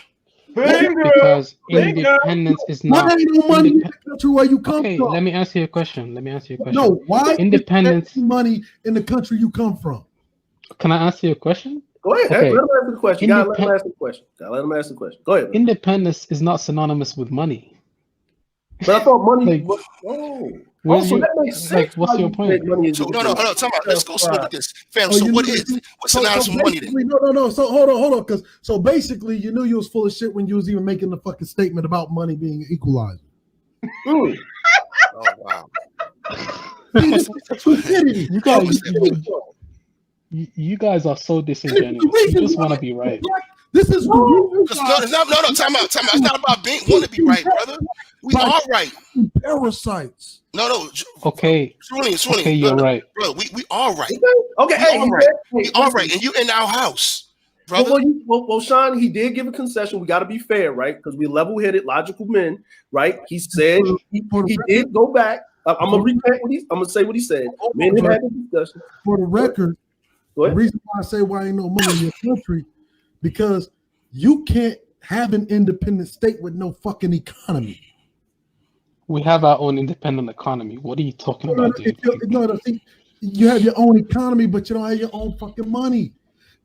Because independence is Why not. ain't no money in the country where you come Okay, from? let me ask you a question. No, why Independence. is there money in the country you come from? Can I ask you a question? Go ahead. Okay. Let him answer the question. Gotta let him ask the question. Go ahead. Independence is not synonymous with money. But I thought money. Like, Oh, so that makes sense. like, what's why your you point? said money is So no, independent. hold on. Time out. Let's go slow with this. Fam, Oh, so you what knew is that- what's synonymous with money then? No. So hold on, because so basically you knew you was full of shit when you was even making the fucking statement about money being equalized. Mm. Oh wow. Stupidity. You guys are so disingenuous. You just want to be right. This is the reason why No, time out. It's not about want to be right, brother. We are right. parasites. No. Okay. Truly. Okay, you're right. Brother, we are right. Okay, hey, all right. We are right. And you in our house, brother. Well, Sean, he did give a concession. We got to be fair, right? Because we level-headed, logical men, right? He said he did go back. I'm gonna say what he said. Men have had a discussion. For the record, Go the ahead. reason why I say why ain't no money in your country, because you can't have an independent state with no fucking economy. We have our own independent economy. What are you talking about, dude? You have your own economy, but you don't have your own fucking money.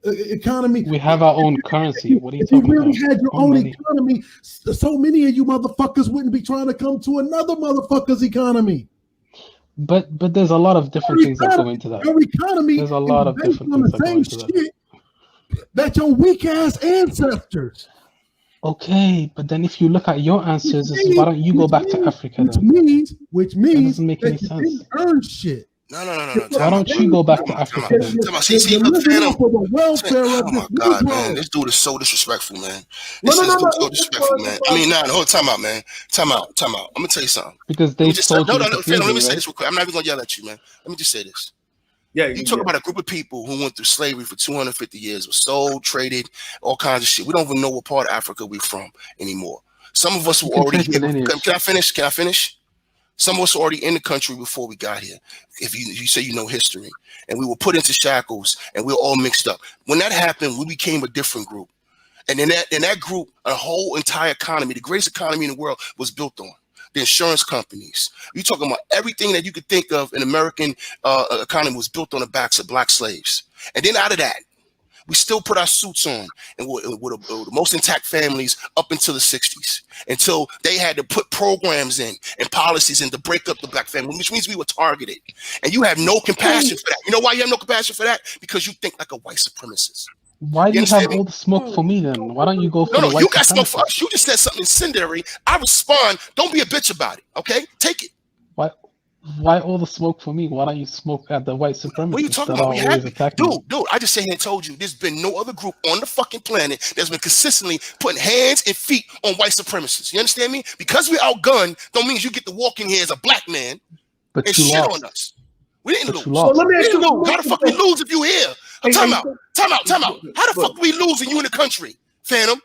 Economy. We have our own currency. What are you If you talking really about? had your own economy, so many of you motherfuckers wouldn't be trying to come to another motherfucker's economy. But there's a lot of different things that go into that. Your economy There's a lot of is based different on things the that go same into that. shit that your weak ass ancestors. Okay, but then if you look at your answers, why don't you go back to Africa then? Which That means doesn't make any that you sense. didn't earn shit. No. Why don't you go back to Africa then? See, look, Phantom. Oh my God, man. This dude is so disrespectful, man. This is so disrespectful, man. I mean, hold time out, man. Time out. I'm gonna tell you something. Because they told you to Phantom, let me right? say this real quick. I'm not even gonna yell at you, man. Let me just say this. Yeah, you talk about a group of people who went through slavery for 250 years, were sold, traded, all kinds of shit. We don't even know what part of Africa we're from anymore. Some of us were already here. Can I finish? Some of us were already in the country before we got here. If you say you know history, and we were put into shackles, and we were all mixed up. When that happened, we became a different group, and in that group, a whole entire economy, the greatest economy in the world, was built on. the insurance companies. You're talking about everything that you could think of in American economy was built on the backs of black slaves. And then out of that, we still put our suits on and with the most intact families up until the 60s, until they had to put programs in and policies in to break up the black family, which means we were targeted. And you have no compassion for that. You know why you have no compassion for that? Because you think like a white supremacist. Why do you have all the smoke for me then? Why don't you go for the white you got smoke for supremacists? us. You just said something incendiary. I respond. Don't be a bitch about it. Okay? Take it. Why all the smoke for me? Why don't you smoke at the white supremacists? What are you talking that about? are We always have attacking me? dude, I just sat here and told you there's been no other group on the fucking planet that's been consistently putting hands and feet on white supremacists. You understand me? Because we're outgunned, don't mean you get to walk in here as a black man But and you shit lost. on us. We didn't But lose. you So lost. let me We ask didn't you, lose. How the fuck we lose if you here? Time out. How the fuck we lose and you in the country, Phantom?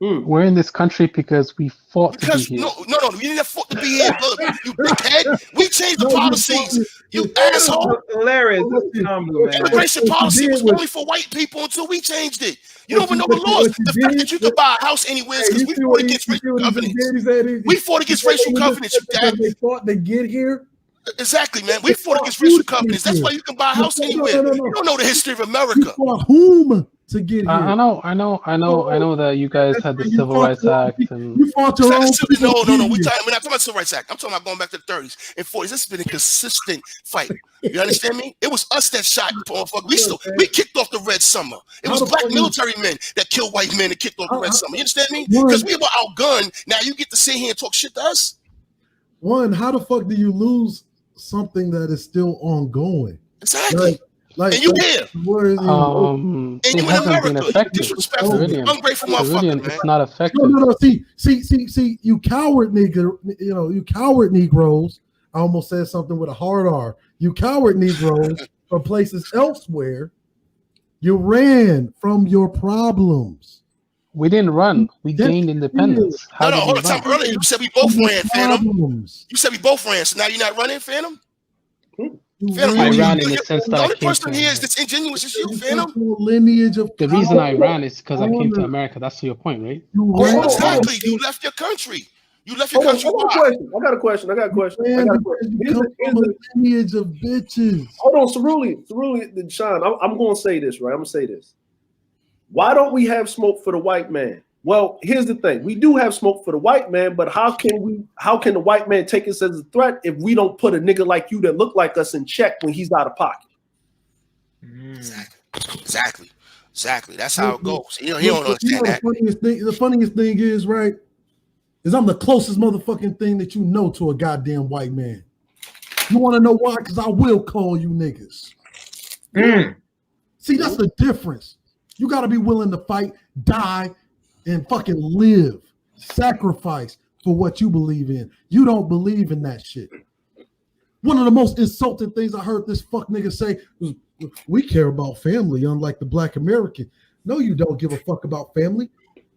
We're in this country because we fought Because to be here. no, you didn't have to be here, brother. You dickhead. We changed the policies. You asshole. Hilarious. This is humble, man. Immigration policy was only for white people until we changed it. You don't even know the laws. The fact that you could buy a house anywhere is because we fought against racial covenants. We fought against racial covenants, you dad. They fought to get here. Exactly, man. We fought against racial covenants. That's why you can buy a house anywhere. No. You don't know the history of You America. fought whom to get here? I know that you guys had the You Civil fought Rights your- Act and You fought your own. No. people We're here. not talking about the Civil Rights Act. I'm talking about going back to the 30s and 40s. This has been a consistent fight. You understand me? It was us that shot. We kicked off the Red Summer. It was black military men that killed white men and kicked off the Red Summer. You understand me? Because we were outgunned. Now you get to sit here and talk shit to us. One, how the fuck do you lose something that is still ongoing? Exactly. Like and you here. it hasn't been America, effective. disrespectful, Civilian, ungrateful motherfucker, man. it's not effective. No. See, you coward nigga, you coward Negroes. I almost said something with a hard R. You coward Negroes from places elsewhere. You ran from your problems. We didn't run. We gained independence. How No, did hold we on. Time run? earlier, you said we both ran, Phantom. Problems. You said we both ran, so now you're not running, Phantom? You Phantom, I you- ran you- in the you- sense that the I only came person to here is disingenuous is you, Phantom. Lineage of The reason I power. ran is because I came to America. That's your point, right? You Oh, ran exactly. You left your country. You left your country. I got a question. ran because you come from a lineage of bitches. Hold on, Cerulli, Shine. I'm going to say this, right? I'm going to say this. Why don't we have smoke for the white man? Well, here's the thing. We do have smoke for the white man, but how can the white man take us as a threat if we don't put a nigga like you that look like us in check when he's out of pocket? Exactly. That's how it goes. He don't understand that. The funniest thing is, right, is I'm the closest motherfucking thing that you know to a goddamn white man. You want to know why? Because I will call you niggas. See, that's the difference. You got to be willing to fight, die, and fucking live. Sacrifice for what you believe in. You don't believe in that shit. One of the most insulting things I heard this fuck nigga say was, we care about family, unlike the black American. No, you don't give a fuck about family.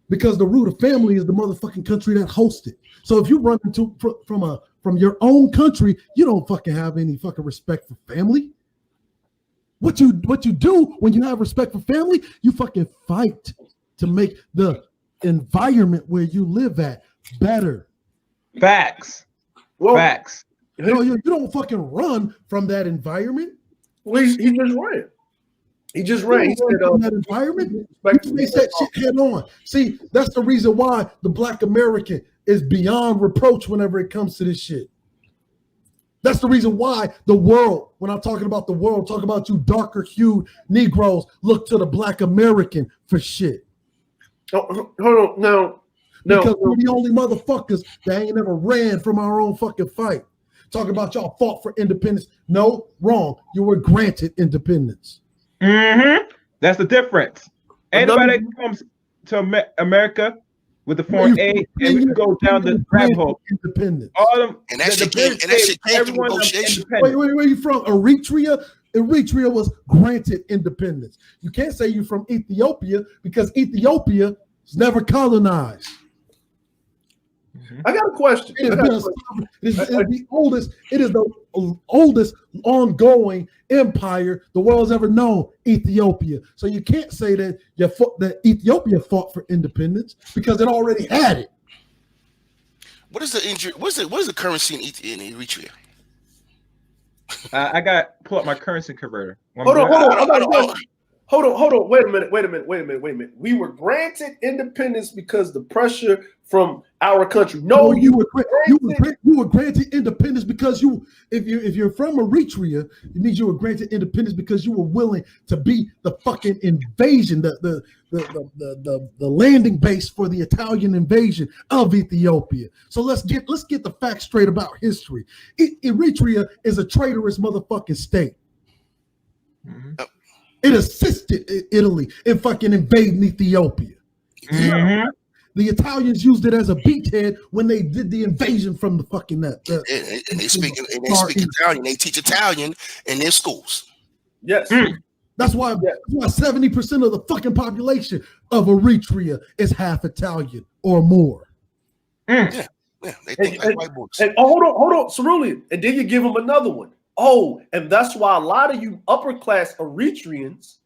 Because the root of family is the motherfucking country that hosts it. So if you run into from your own country, you don't fucking have any fucking respect for family. What you do when you have respect for family, you fucking fight to make the environment where you live at better. Facts. Facts. You don't fucking run from that environment. Well, he just ran. He just ran. He said, from that environment. You face that shit head on. See, that's the reason why the black American is beyond reproach whenever it comes to this shit. That's the reason why the world, when I'm talking about the world, talk about you darker hued Negroes, look to the black American for shit. Oh, hold on. No. Because we're the only motherfuckers that ain't ever ran from our own fucking fight. Talking about y'all fought for independence. No, wrong. You were granted independence. That's the difference. Anybody that comes to America with the foreign aid and we go down the rabbit hole. Independence. All them And that shit came through negotiation. Wait, where you from? Eritrea? Eritrea was granted independence. You can't say you're from Ethiopia because Ethiopia was never colonized. I got a question. It is the oldest ongoing empire the world's ever known, Ethiopia. So you can't say that that Ethiopia fought for independence because it already had it. What is the injury? What is the currency in Eritrea? I got pull up my currency converter. Hold on. I don't- Hold on. Wait a minute. We were granted independence because the pressure from our country. No, you were granted independence because if you're from Eritrea, it means you were granted independence because you were willing to be the fucking invasion, the landing base for the Italian invasion of Ethiopia. So let's get the facts straight about history. Eritrea is a traitorous motherfucking state. Mm-hmm. It assisted Italy in fucking invading Ethiopia. Mm-hmm. The Italians used it as a beachhead when they did the invasion from the fucking and they speak Italian. They teach Italian in their schools. Yes. That's why 70% of the fucking population of Eritrea is half Italian or more. Yeah, they think like white boys. And hold on, Cerulean. And then you give them another one. Oh, and that's why a lot of you upper class Eritreans,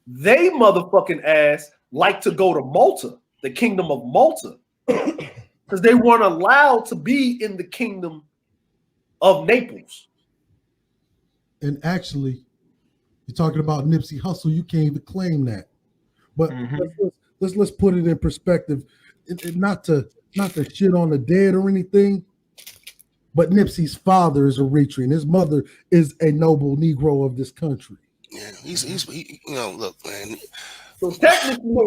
they motherfucking ass like to go to Malta, the kingdom of Malta, because they weren't allowed to be in the kingdom of Naples. And actually, you're talking about Nipsey Hussle, you can't even claim that. But let's put it in perspective. Not to shit on the dead or anything, but Nipsey's father is Eritrean. His mother is a noble Negro of this country. Yeah, he's look, man. So technically,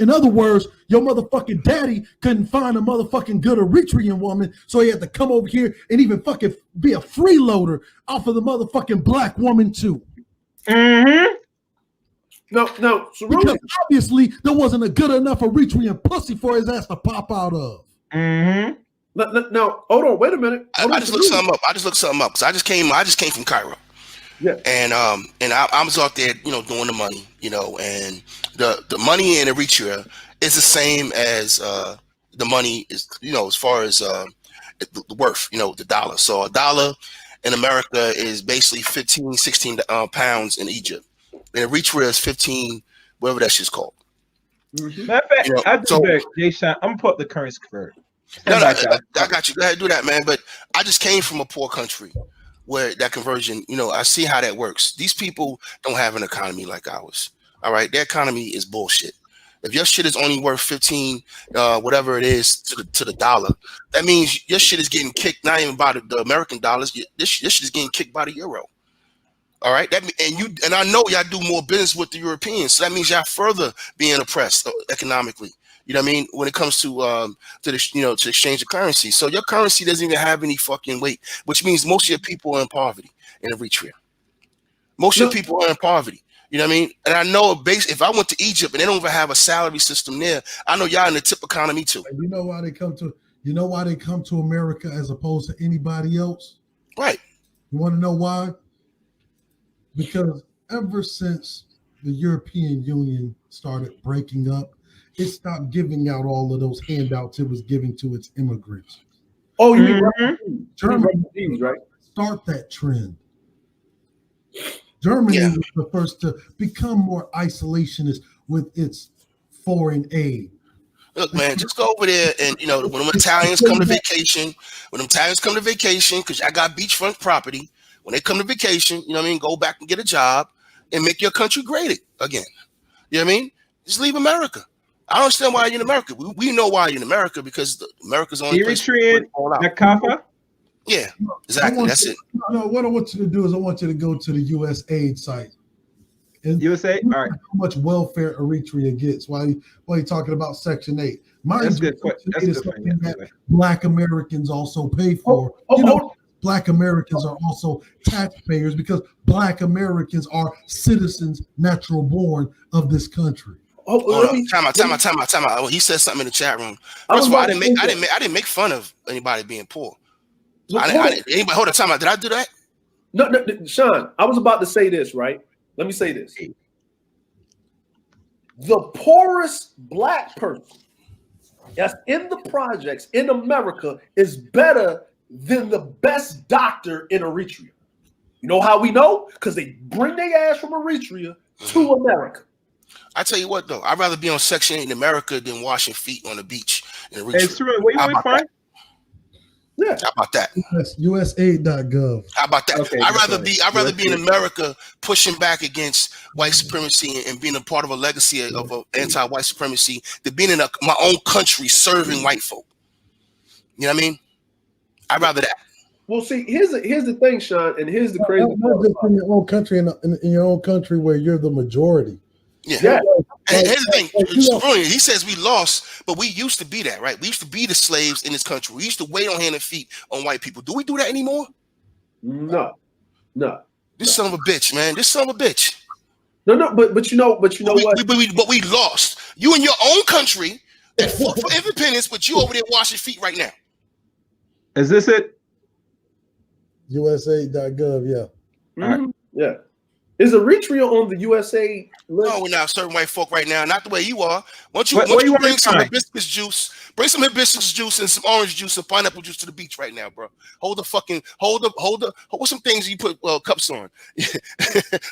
in other words, your motherfucking daddy couldn't find a motherfucking good Eritrean woman, so he had to come over here and even fucking be a freeloader off of the motherfucking black woman too. Mm-hmm. No, because obviously there wasn't a good enough Eritrean pussy for his ass to pop out of. Mm-hmm. No, hold on, wait a minute. I just looked something up because I just came from Cairo. Yeah. And I was out there, doing the money, and the money in Eritrea is the same as the money is, as far as the worth, the dollar. So a dollar in America is basically 15, 16 pounds in Egypt. And Eritrea is 15, whatever that shit's called. Mm-hmm. Matter of fact, JSHine, I'm gonna put up the currency converter. I got you. Go ahead, do that, man. But I just came from a poor country where that conversion, I see how that works. These people don't have an economy like ours. All right, their economy is bullshit. If your shit is only worth 15, whatever it is to the dollar, that means your shit is getting kicked not even by the American dollars. This shit is getting kicked by the euro. All right, and I know y'all do more business with the Europeans, so that means y'all further being oppressed economically. You know what I mean? When it comes to to exchange of currency, so your currency doesn't even have any fucking weight, which means most of your people are in poverty in Eritrea. Most of your people are in poverty. You know what I mean? And I know if I went to Egypt and they don't even have a salary system there, I know y'all in the tip economy too. You know why they come to America as opposed to anybody else? Right. You want to know why? Because ever since the European Union started breaking up, it stopped giving out all of those handouts it was giving to its immigrants. Oh, you mean Germany, right? Start that trend. Germany was the first to become more isolationist with its foreign aid. Look, man, just go over there and when them Italians come to vacation, because I got beachfront property. When they come to vacation, go back and get a job and make your country great again. You know what I mean? Just leave America. I don't understand why you're in America. We know why you're in America because America's only Eritrean Nakafa. Yeah, exactly. That's it. No, what I want you to do is I want you to go to the U.S. aid site. And USA? All right. How much welfare Eritrea gets? Why are you talking about Section 8? That's good. That's good. That Black Americans also pay for. Black Americans are also taxpayers because Black Americans are citizens, natural born of this country. Time out. Oh, he said something in the chat room. First of all, I didn't make fun of anybody being poor. Hold on, time out. Did I do that? No, Sean, I was about to say this, right? Let me say this. The poorest Black person that's in the projects in America is better than the best doctor in Eritrea. You know how we know? Because they bring their ass from Eritrea to America. I tell you what though, I'd rather be on Section 8 in America than washing feet on the beach in Hey, Eritrea. Cyril, where you want to find? Yeah. How about that? USAID.gov. How about that? Okay, I'd that's rather right. be in America pushing back against white supremacy and being a part of a legacy of anti-white supremacy than being in my own country serving white folk. You know what I mean? I'd rather that. Well, see, here's the thing, Sean, and here's the crazy Not part. just in your own country, in your own country where you're the majority. Yeah. And here's the thing. He says we lost, but we used to be that, right? We used to be the slaves in this country. We used to wait on hand and feet on white people. Do we do that anymore? No. This son of a bitch, man. This son of a bitch. No, but you know what? But we lost. You in your own country that fought for independence, but you over there washing feet right now. Is this it? USAID.gov, yeah. Mm-hmm. Right. Yeah. Is Eritrea on the USA list? No, we're not serving white folk right now. Not the way you are. Once you bring some hibiscus juice, and some orange juice and pineapple juice to the beach right now, bro. Hold what's some things you put cups on?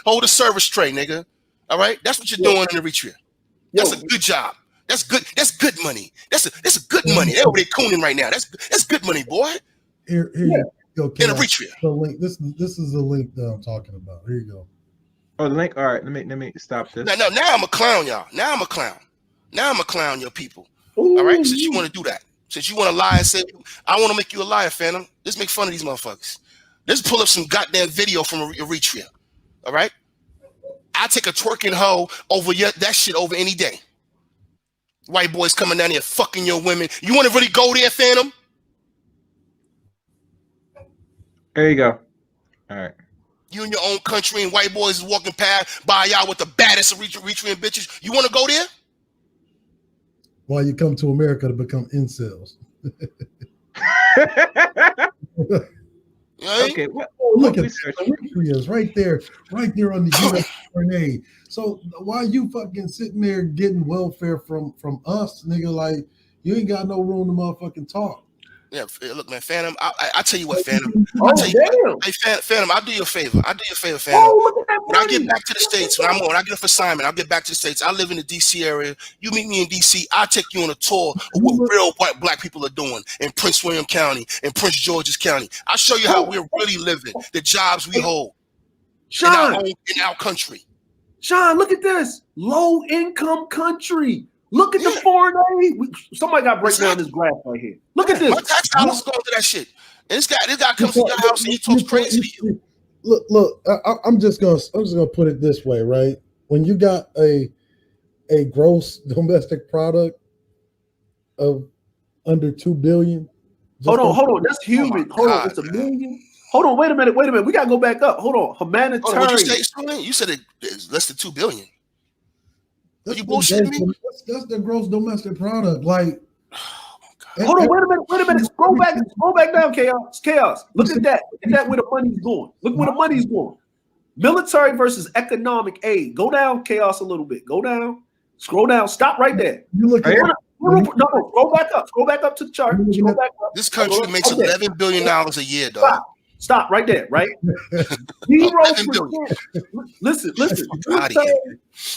Hold a service tray, nigga. All right, that's what you're doing in Eritrea. That's a good job. That's good. That's good money. That's a good money. They're over there cooning right now. That's good money, boy. Here you go. In Eritrea. The link. This is the link that I'm talking about. Here you go. Oh, the link. All right, let me stop this. Now I'm a clown, y'all. Now I'm a clown, your people. Ooh. All right, since you want to do that, since you want to lie and say I want to make you a liar, Phantom. Let's make fun of these motherfuckers. Let's pull up some goddamn video from Eritrea. All right, I take a twerking hoe over that shit over any day. White boys coming down here fucking your women. You want to really go there, Phantom? There you go. All right. You in your own country and white boys is walking past by y'all with the baddest Eritrean bitches. You want to go there? Why you come to America to become incels? Okay. Look at Eritrea is right there on the USRNA. So why you fucking sitting there getting welfare from us, nigga? Like you ain't got no room to motherfucking talk. Yeah, look, man, Phantom. I tell you what, Phantom. Hey, Phantom, I'll do you a favor. Phantom. When I get back to the States, when I get off assignment, I'll get back to the States. I live in the DC area. You meet me in DC. I'll take you on a tour of what real white black people are doing in Prince William County and Prince George's County. I'll show you how we're really living, the jobs we hold in our country. Sean, look at this. Low income country. Look at the foreign aid. Somebody got to break down this graph right here. Look at this. My tax dollars going to that shit. And this guy comes to your house and he talks crazy to you. Look. I'm just gonna put it this way, right? When you got a gross domestic product of under 2 billion. Hold on. That's human. Hold on. It's a million. Hold on. Wait a minute. We gotta go back up. Hold on. Humanitarian. You said it's less than 2 billion. That's you bullshitting me? That's the gross domestic product. Like, hold on, wait a minute. Scroll back down, chaos. Look at that. Look at that where the money's going. Look where the money's going. Military versus economic aid. Go down, chaos, a little bit. Go down. Scroll down. Stop right there. You look at no, scroll back up. Scroll back up to the chart. Scroll back up. This country makes $11 billion a year, dog. Stop right there, right? 0%. Listen.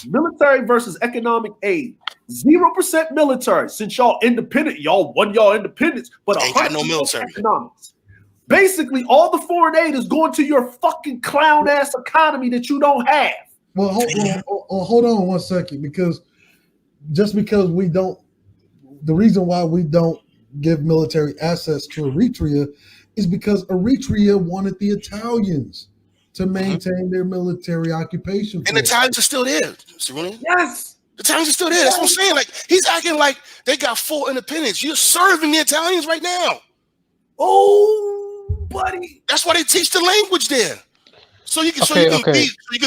Military versus economic aid. 0% military. Since y'all independent, y'all won y'all independence, but ain't got no military. Economics. Basically, all the foreign aid is going to your fucking clown ass economy that you don't have. Well, hold on 1 second, because we don't, the reason why we don't give military assets to Eritrea is because Eritrea wanted the Italians to maintain their military occupation. And the Italians are still there, Serena. Yes. The Italians are still there. That's what I'm saying. Like, he's acting like they got full independence. You're serving the Italians right now. Oh, buddy. That's why they teach the language there. So you can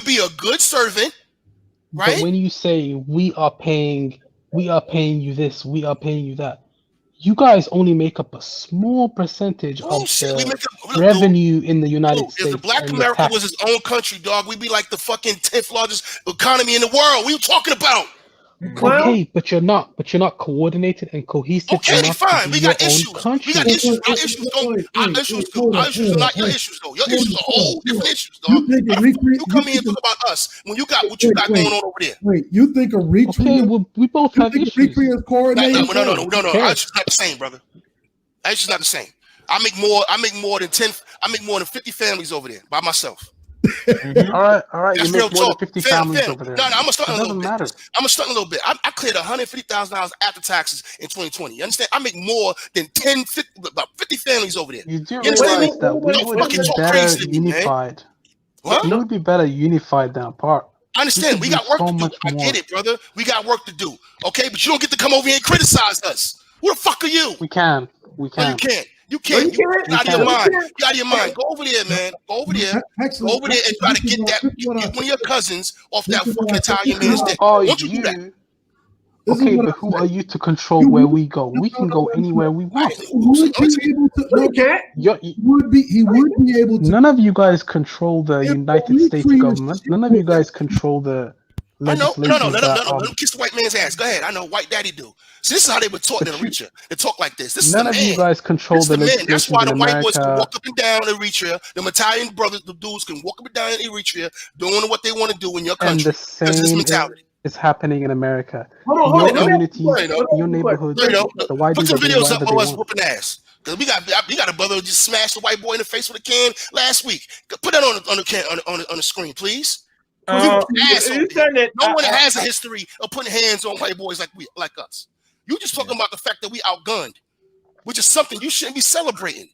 be a good servant, right? But when you say we are paying you this, we are paying you that, you guys only make up a small percentage of the revenue in the United States. If Black America was its own country, dog, we'd be like the fucking 10th largest economy in the world. What are you talking about? Clown. Okay, but you're not coordinated and cohesive Okay, enough fine. to We be your got own issues. We country. got issues. Our issues don't. Our issues are not your issues though. Your issues are whole different issues, dog. You think You come here and talk about us when you got what you got going on over there. Wait, you think Okay, Eritrea? well, we both You have think issues. Eritrea's coordinated? No. Okay. Our issues not the same, brother. Our issues not the same. I make more than 50 families over there by myself. All right. That's You real make more than talk. 50 Fam, families fam. over there. No, I'm gonna start It a little doesn't bit. matter. I'm gonna start a little bit. I cleared $150,000 after taxes in 2020. You understand? I make more than about 50 families over there. You do You understand realize me? that we Don't would fucking be talk better crazy to me, man. unified. What? We would be better unified than apart. I understand. could We do got work so to do. much I more. get it, brother. We got work to do. Okay, but you don't get to come over here and criticize us. Who the fuck are you? We can. No, you can't. You can't. you You're out of your mind. You're out of your mind. Go over there, man. Go over there. Actually, Go over there and try to get that. Get one of your cousins off that fucking Italian man's dick. Oh, Don't you do that? you. Okay, but who are you to control where we go? We can go anywhere we want. No, you can't. He would be able to. None of you guys control the If United we States treat- government. None of you guys control the I know. legislation. No. Let him kiss the white man's ass. Go ahead. I know. White daddy do. See, this is how they were taught in Eritrea. They talk like this. This is None the of man. you guys control This the the man. legislation That's why in the white boys can America. walk up and down in Eritrea. The Italian brothers, the dudes can walk up and down in Eritrea doing what they want to do in your And country. the Because of this same mentality. is happening in America. Hold on, In hold your on. communities, Right, no. in your neighborhoods, You know, the white put some people do videos up whatever of they us want. whooping ass. Because we got a brother who just smashed the white boy in the face with a can last week. Put that on the screen, please. You Ass over there. said that. No one has a history of putting hands on white boys like us. You just talking about the fact that we outgunned, which is something you shouldn't be celebrating.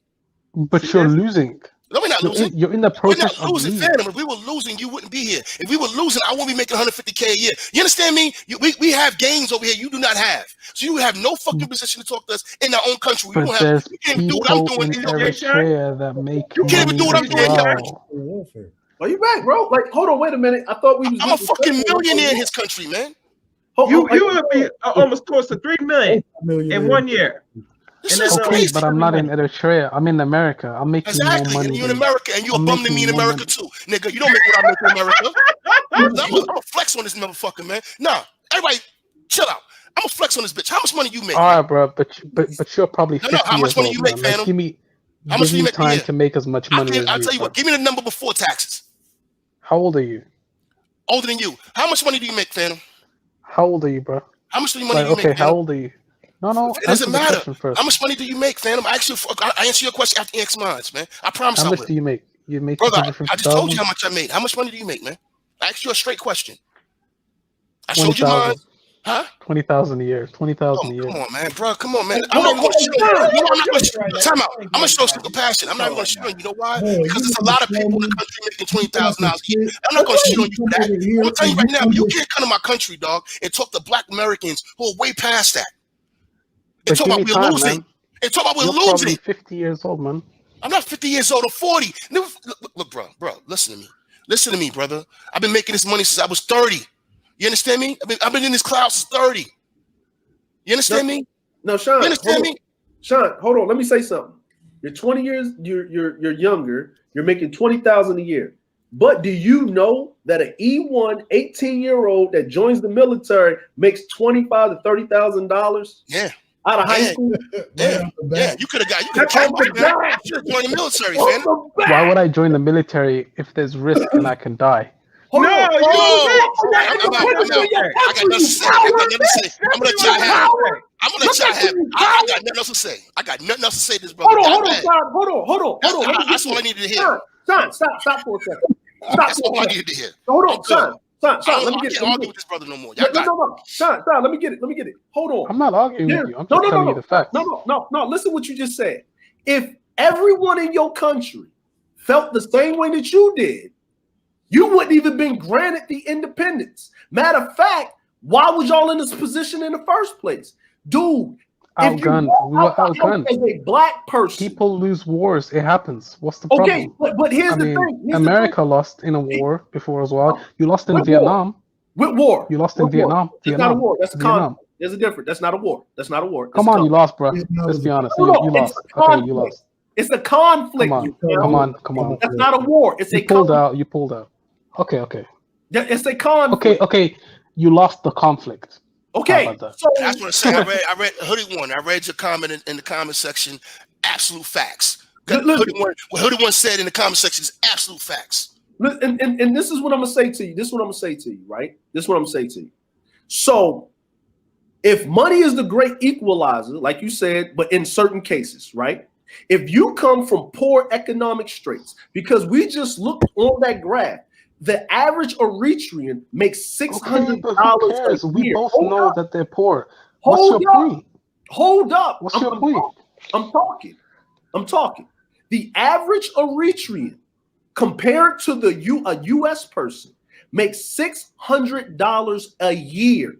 But you're losing. No, we're not losing. You're in the We're process not of losing, losing. Phantom. If we were losing, you wouldn't be here. If we were losing, I wouldn't be making $150K a year. You understand me? We have gains over here you do not have. So you have no fucking position to talk to us in our own country. You But don't there's have. You can't even do what I'm people in doing. Eritrea that make You can't even money do what I'm as doing here. well. Are you back, bro? Like, hold on, wait a minute. I thought we was. I'm a fucking millionaire in his country, man. You would be almost close to 3 million in 1 year. This And is then, Okay, crazy. but I'm not in Eritrea. I'm in America. I'm making Exactly, more and money. you in America, and you a I'm bum than me in making more America too, nigga. You don't make what I make in America. I'm a flex on this motherfucker, man. Nah, everybody, chill out. I'm a flex on this bitch. How much money you make? All right, bro. But you're probably No, 50 how much years money old, you make, man. Like, Phantom? give me How much do you make a time year? to make as much money as I'll you. tell you what. Give me the number before taxes. How old are you? Older than you. How much money do you make, Phantom? How old are you, bro? How much money Like, do you okay, make? how Phantom? old are you? No. It doesn't Answer the matter. question first. How much money do you make, Phantom? I answer your question after you answer mine, man. I promise How I much will. do you make? You make Brother, I just told 250,000? you how much I made. How much money do you make, man? I asked you a straight question. I showed you 20,000. mine. Huh? 20,000 a year. 20,000 a year. Come on, man, bro. Come on, man. I'm not even going to shit on you. You know, I'm not going to time out. I'm going to show some compassion. I'm not even going to shit on you. You know why? Because there's a lot of people in the country making $20,000 a year. I'm not going to shit on you for that. I'm going to tell you right now, you can't come to my country, dog, and talk to black Americans who are way past that. And But talk give about me we're time, losing. man. And talk about we're You're probably losing. 50 years old, man. I'm not 50 years old or 40. Look, bro, listen to me. Listen to me, brother. I've been making this money since I was 30. You understand me? I've been in this cloud since 30. You understand me? No, Sean. You understand me? Sean, hold on. Let me say something. You're 20 years. You're younger. You're making $20,000 a year. But do you know that an E1 18-year-old that joins the military makes $25,000 to $30,000? Yeah. Out of high school. Yeah. You could have joined the military, man. Why would I join the military if there's risk and I can die? I'm out. I got nothing to say. I'm gonna let y'all have it. I got nothing else to say. I got nothing else to say to this brother. Hold on. That's all I needed to hear. Son, stop for a second. That's all I needed to hear. Hold on, son. Let me get it. I can't argue with this brother no more. No. Son, let me get it. Hold on. I'm not arguing with you. I'm just telling you the facts. No. Listen what you just said. If everyone in your country felt the same way that you did, you wouldn't even been granted the independence. Matter of fact, why was y'all in this position in the first place? Dude, outgunned. We were outgunned. As a black person. People lose wars. It happens. What's the problem? Okay, but here's the thing. America lost in a war before as well. You lost in Vietnam. What war? You lost in Vietnam. That's not a war. That's a conflict. There's a difference. That's not a war. Come on, you lost, bro. Let's be honest. You lost. Okay, you lost. It's a conflict. Come on. That's not a war. It's a conflict. You pulled out. Okay. It's a conflict. Okay. You lost the conflict. Okay, How about that? so That's what I say. I read Hoodie One. I read your comment in the comment section. Absolute facts. What Hoodie One said in the comment section is absolute facts. And this is what I'm gonna say to you. This is what I'm gonna say to you, right? This is what I'm gonna say to you. So, if money is the great equalizer, like you said, but in certain cases, right? If you come from poor economic straits, because we just looked on that graph, the average Eritrean makes $600 but who cares? a We year. both Hold know up. that they're poor. What's your point? Hold up. What's your point? I'm talking. The average Eritrean, compared to a U.S. person, makes $600 a year,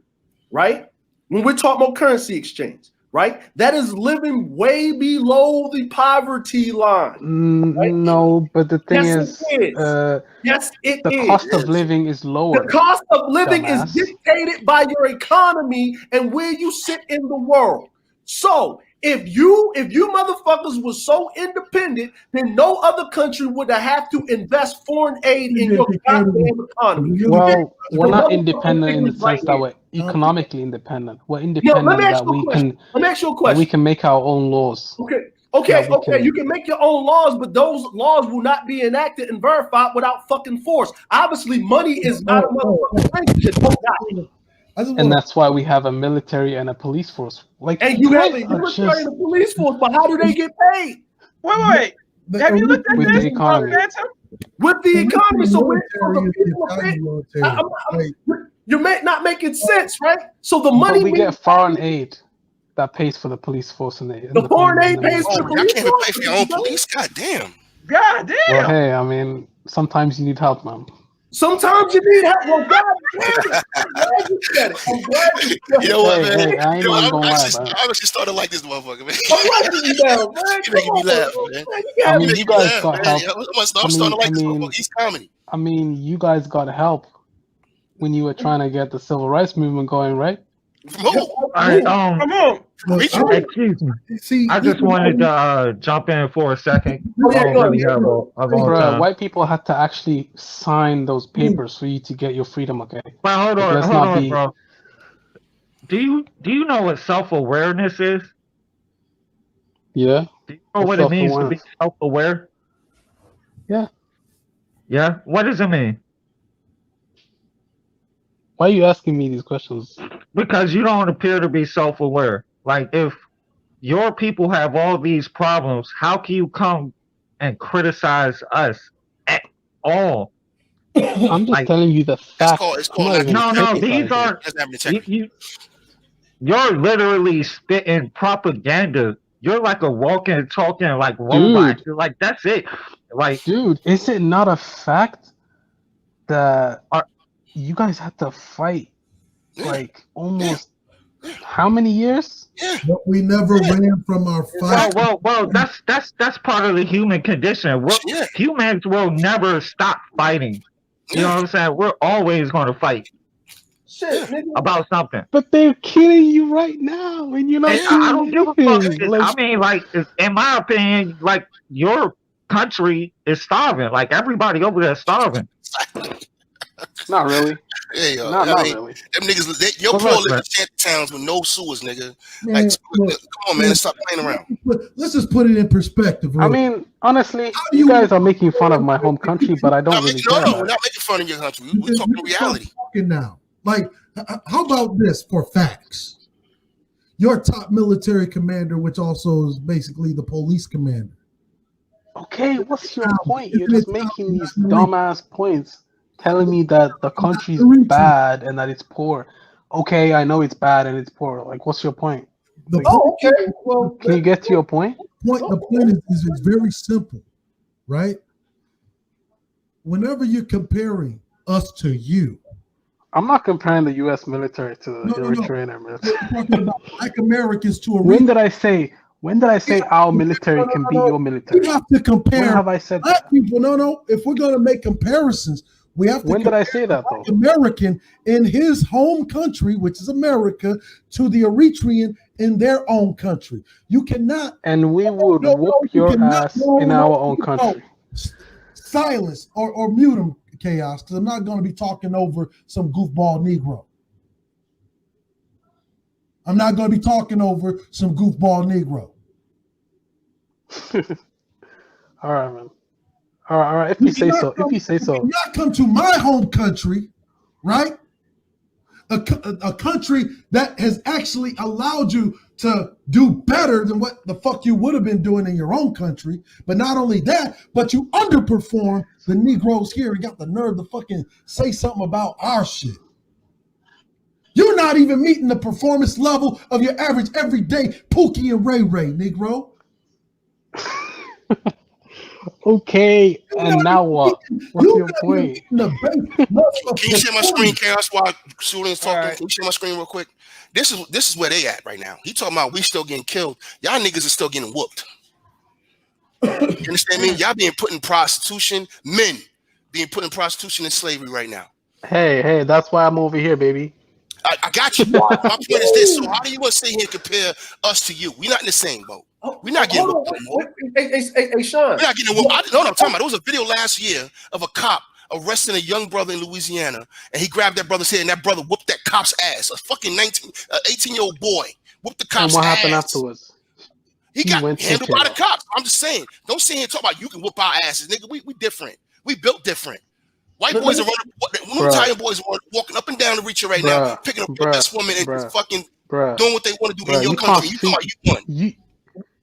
right? When we're talking about currency exchange, right? That is living way below the poverty line. Right? No, but the thing is, yes, it the is. cost of living is lower. The cost of living dumbass. is dictated by your economy and where you sit in the world. So if you motherfuckers were so independent, then no other country would have to invest foreign aid in your goddamn economy. Well, we're not independent in the right sense that here. we're economically independent. We're Let independent me ask that you a we question. Let me ask you a that question. we can make our own laws. Okay. can- You can make your own laws, but those laws will not be enacted and verified without fucking force. Obviously, money is not a motherfucking thing. It don't die. And that's why we have a military and a police force. Like, And you have guys a are military just and a police force, but how do they get paid? Wait. Have you looked at with this? the economy. With the economy. So when the military, you're not making sense, right? So the But money we get foreign aid that pays for the police force and the foreign aid pays for the Oh, y'all police can't even pay force. for your own police. God damn. God damn. Well, hey, I mean, sometimes you need help, man. Sometimes you need help. Well, God damn it. I'm glad you said it. I'm glad you said it. You know what, man? Hey, I ain't even gonna lie, man. I actually started like this motherfucker, man. I'm liking you now, man. You're making me laugh, man. I mean, You you make me guys laugh, got man. help. I'm starting to like this motherfucker. He's comedy. I mean, you guys got help when you were trying to get the civil rights movement going, right? All right, Come on. excuse me. See, I just wanted to jump in for a second. I don't really have a long Bruh, time. white people had to actually sign those papers for you to get your freedom, okay? But hold Like, on, let's hold not on, be- bro. Do you know what self-awareness is? Yeah? Do you know what it means to be Self-awareness. self-aware? Yeah. Yeah? What does it mean? Why are you asking me these questions? Because you don't appear to be self-aware. Like, if your people have all these problems, how can you come and criticize us at all? I'm just Like, telling you the facts. It's I'm called not even no, these criticizing. aren't. That's having integrity. You're literally spitting propaganda. You're like a walking, talking like robot. You're like, that's it. Like, Dude, is it not a fact that you guys had to fight like almost how many years? But we never ran from our fight. well, that's part of the human condition. Humans will never stop fighting. You know what I'm saying? We're always going to fight about something. But they're killing you right now, and you're not And doing I don't give a fuck. anything. I mean, like, in my opinion, like, your country is starving. Like, everybody over there is starving. Not really. Yeah, yo. Not I mean, really. them niggas, your Well, poor look, little man. shanty towns with no sewers, nigga. Man, Like, come on, man, stop playing around. Let's just put it in perspective. I mean, honestly, do you you- guys are making fun of my home country, but I don't really care No, about we're it. not making fun of your country. We're talking reality. Talking now. Like, how about this for facts? Your top military commander, which also is basically the police commander. Okay, what's your point? You're just making these dumbass points, telling me that the country's bad and that it's poor. Okay, I know it's bad and it's poor. Like, what's your point? Okay. Well, Can you get to your point? The point is very simple, right? Whenever you're comparing us to you, I'm not comparing the U.S. military to the No. Eritrean military. we're talking about Black Americans to a When did I say our military can beat your military? We have to compare. When have I said Black that? people. No. If we're going to make comparisons, we have to. When did I say that though? American in his home country, which is America, to the Eritrean in their own country. You cannot. And we would whoop you your cannot- ass in our own country. Silence or mute him, Chaos, because I'm not going to be talking over some goofball Negro. I'm not going to be talking over some goofball Negro. All right, man. All right. If you say so. You not come to my home country, right? A country that has actually allowed you to do better than what the fuck you would have been doing in your own country. But not only that, but you underperform the Negroes here and got the nerve to fucking say something about our shit. You're not even meeting the performance level of your average everyday Pookie and Ray Ray, Negro. Okay, and now what? What's your point? Can you share my screen, Chaos, while Julian's talking? Right. Can you share my screen real quick? This is where they at right now. He talking about we still getting killed. Y'all niggas are still getting whooped. You understand me? Y'all being put in prostitution, men being put in prostitution and slavery right now. Hey, that's why I'm over here, baby. I got you. My point is this. So how do you want to sit here and compare us to you? We're not in the same boat. We're not getting whooped anymore. Hey, Sean. We're not getting whooped. No, I'm talking about. There was a video last year of a cop arresting a young brother in Louisiana, and he grabbed that brother's head, and that brother whooped that cop's ass. A fucking 18-year-old boy whooped the cop's ass. And what happened afterwards? He got handled by the cops. I'm just saying. Don't sit here and talk about you can whoop our asses, nigga. We different. We built different. White boys are running. Italian boys are walking up and down the reacher right now, picking up the best woman and just fucking doing what they want to do in your country. You thought you won.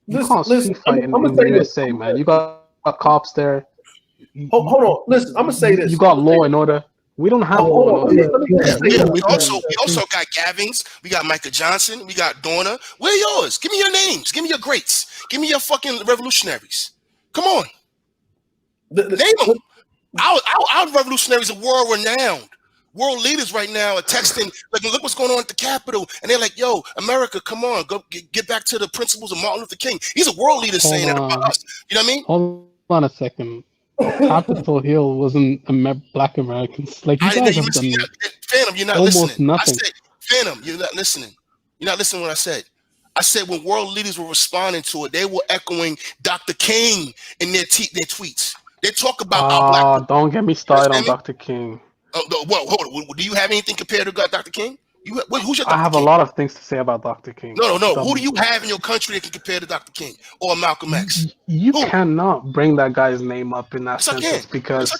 You can't see fighting in the USA, man. You got cops there. Hold on. Listen, I'm gonna say this. You got law and order. We don't have law and order. We also got Gavins. We got Micah Johnson. We got Dorner. Where are yours? Give me your names. Give me your greats. Give me your fucking revolutionaries. Come on. Name them. Our revolutionaries are world-renowned. World leaders right now are texting, like, look what's going on at the Capitol. And they're like, yo, America, come on, go get back to the principles of Martin Luther King. He's a world leader saying that about us. You know what I mean? Hold on a second. Capitol Hill wasn't Black Americans. Like, you guys have done Phantom, you're not almost listening. nothing. I said, Phantom, you're not listening. You're not listening to what I said. I said when world leaders were responding to it, they were echoing Dr. King in their tweets. They talk about our black people. Don't get me started on Dr. King. Well, hold on. Do you have anything compared to Dr. King? Who's your Dr. I have King? a lot of things to say about Dr. King. No. Who do you have in your country that can compare to Dr. King or Malcolm X? You cannot bring that guy's name up in that sentence because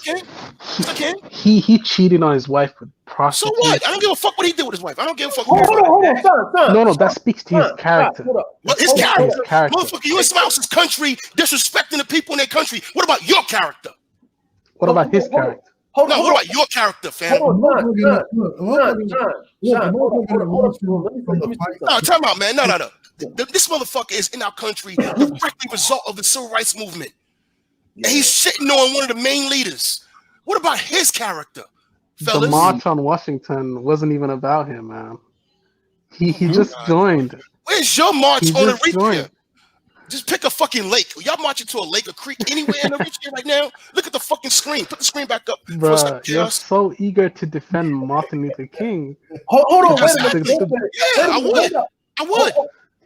he cheated on his wife with prostitutes. So what? I don't give a fuck what he did with his wife. I don't give a fuck. Hold on, son. No, that speaks to his character. What his character? Motherfucker, you in someone else's country disrespecting the people in their country. What about your character? What about his character? What about your character, fam? Hold on, No, time out, man. No. This motherfucker is in our country directly result of the civil rights movement. And he's shitting on one of the main leaders. What about his character, fellas? The March on Washington wasn't even about him, man. He just joined. Where's your march on Eritrea? Just pick a fucking lake. Y'all marching to a lake, a creek, anywhere in Eritrea right now? Look at the fucking screen. Put the screen back up. Bruh, you're so eager to defend Martin Luther King. Hold on, wait a minute. Yeah, I would.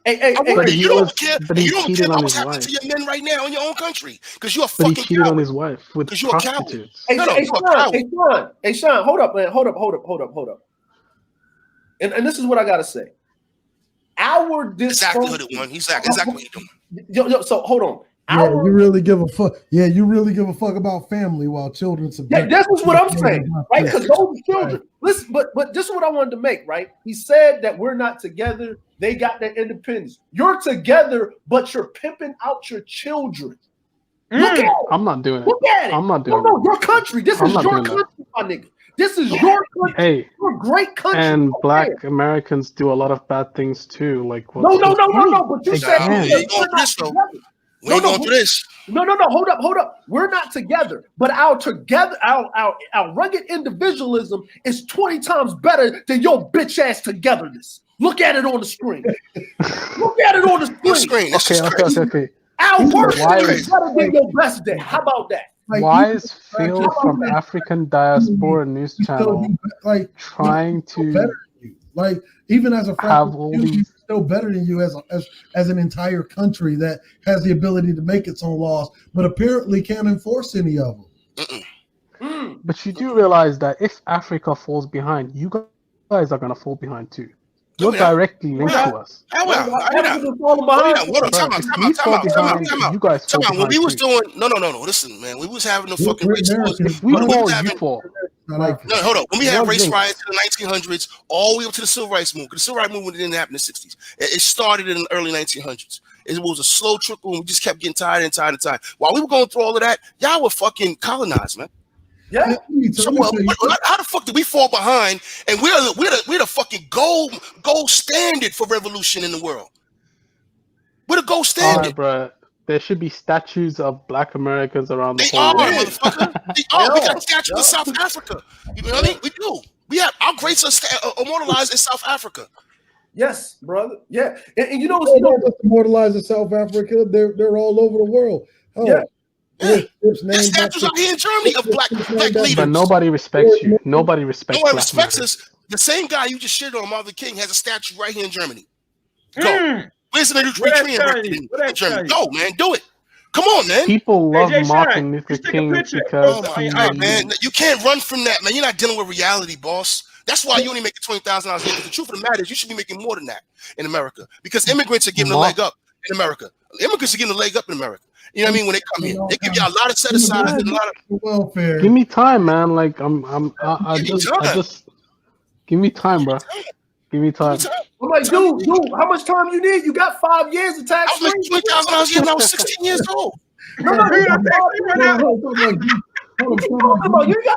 Hey, you don't care. You don't care about what's happening to your men right now in your own country because you're a fucking But he cheated on his wife with prostitutes. Hey, Sean, hold up, man. Hold up. And this is what I gotta say. Our exactly what it won. Exactly what you're doing. Yo, so hold on. You really give a fuck. Yeah, you really give a fuck about family while children subject. Yeah, that's what I'm saying, right? Because those children. Listen, but this is what I wanted to make, right? He said that we're not together. They got their independence. You're together, but you're pimping out your children. Look at it. I'm not doing it. Look at it. I'm not doing it. No, your country. This is your country, my nigga. This is your country. Hey, your great country. And Black Americans do a lot of bad things too. Like no. But you said we ain't going through this though. We ain't going through this. No. Hold up. We're not together, but our rugged individualism is 20 times better than your bitch ass togetherness. Look at it on the screen. Look at it on the screen. Okay. Our worst day is better than your best day. How about that? Why is Phil from African Diaspora News Channel trying to even as a have all these still better than you as an entire country that has the ability to make its own laws, but apparently can't enforce any of them. But you do realize that if Africa falls behind, you guys are gonna fall behind too. You're directly linked to us. How am I? You guys fall behind. When we was doing no. Listen, man, we was having the fucking race wars. If we fall, you fall. No, hold on. When we had race riots in the 1900s, all the way up to the civil rights movement. The civil rights movement didn't happen in the 60s. It started in the early 1900s. It was a slow trickle, and we just kept getting tired. While we were going through all of that, y'all were fucking colonized, man. Yeah. So how the fuck did we fall behind? And we're the fucking gold standard for revolution in the world. We're the gold standard, right, bro. There should be statues of Black Americans around the whole world. Motherfucker. They are. We got statues in South Africa. You know what I mean? We do. We have our greats are immortalized in South Africa. Yes, brother. Yeah, and you know what's immortalized in South Africa? They're all over the world. Oh. Yeah. There's statues out here in Germany of black leaders. But nobody respects you. Nobody respects us. The same guy you just shit on, Martin Luther King, has a statue right here in Germany. Go. Where's the Eritrean in Germany? Go, man. Do it. Come on, man. People love Martin Luther King because man, you can't run from that, man. You're not dealing with reality, boss. That's why you only make $20,000 a year. Because the truth of the matter is, you should be making more than that in America. Because immigrants are getting a leg up in America. Immigrants are getting a leg up in America. You know what I mean? When they come here, they give you a lot of set asides and a lot of welfare. Give me time, man. Like I just give me time, bro. Give me time. I'm like, dude, how much time you need? You got 5 years of tax. I was making $20,000 a year when I was 16 years old. No, you ain't got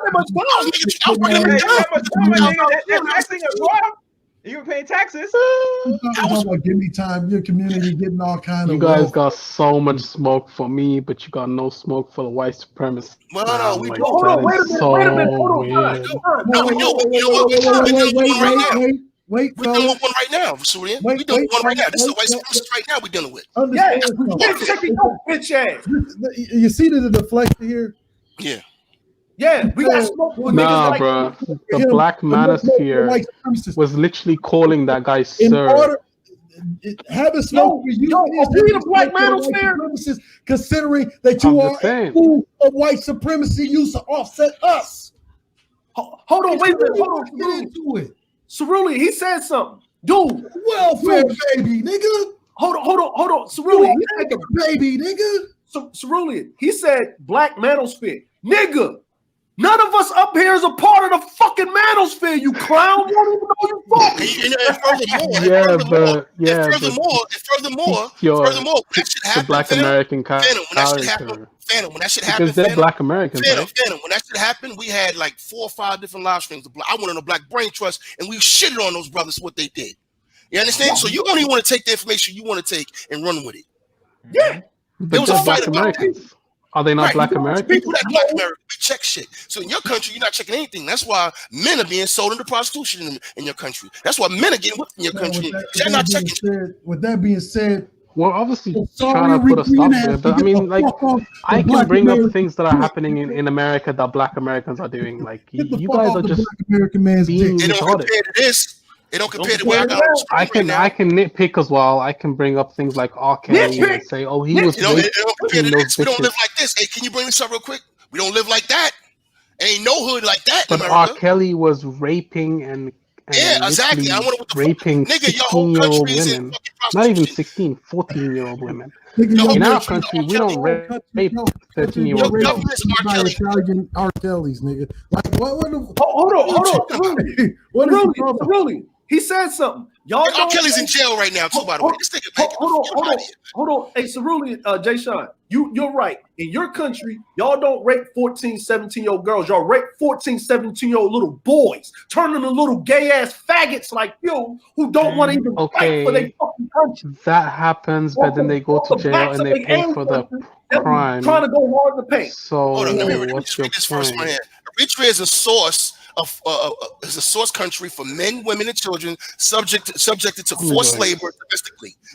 that much time. You were paying taxes. Give me time. Your community getting all kinds of. You guys got so much smoke for me, but you got no smoke for the white supremacists. Well, no, we don't. Hold on, wait a minute. Wait, we're dealing with one right now, Surian. We're dealing with one right now. This is the white supremacist right now we're dealing with. Bitch ass. You see the deflection here? Yeah, we got smoke with niggas bro. The Black Manosphere was literally calling that guy sir. Having smoke with you, the Black Manosphere, considering that you are a tool of white supremacy used to offset us. Hold on, wait a minute. Hold on, get into it. Cerulli, he said something. Dude, welfare baby, nigga. Hold on. Cerulli, he said the baby, nigga. Cerulli, he said Black Manosphere. Nigga, none of us up here is a part of the fucking manosphere, you clown. You don't even know you Furthermore, that should happen. The Black American character. When that shit happened, because they're Black Americans. When that shit happened, we had like 4 or 5 different live streams. I went on the Black Brain Trust, and we shitted on those brothers for what they did. You understand? So you only want to take the information you want to take and run with it. Yeah, there was a fight about it. Are they not Black Americans? People that Black Americans, we check shit. So in your country, you're not checking anything. That's why men are being sold into prostitution in your country. That's why men are getting whipped in your country. You're not checking shit. With that being said, we're obviously trying to put a stop there, but I mean, like, I can bring up things that are happening in America that Black Americans are doing. Like, you guys are just being retarded. They don't compare to where I can nitpick as well. I can bring up things like R. Kelly and say, "Oh, he was." We don't live like this. Hey, can you bring this up real quick? We don't live like that. Ain't no hood like that. But R. Kelly was raping and exactly. I wonder what the raping 16-year-old women. Not even 16, 14-year-old women. In our country, we don't rape 13-year-old girls. R. Kelly's, nigga. Like, what hold on. Really? He said something. Y'all R. Kelly's in jail right now, too, by the way. This nigga back. Hold on. Hey, Cerulli, JSHine, you're right. In your country, y'all don't rape 14, 17-year-old girls. Y'all rape 14, 17-year-old little boys. Turn them to little gay-ass faggots like you who don't want to even fight for their fucking country. That happens, but then they go to jail and they pay for the crime. Trying to go hard in the paint. So, hold on, let me read this first one here. Eritrea is a source is a source country for men, women, and children subjected to forced labor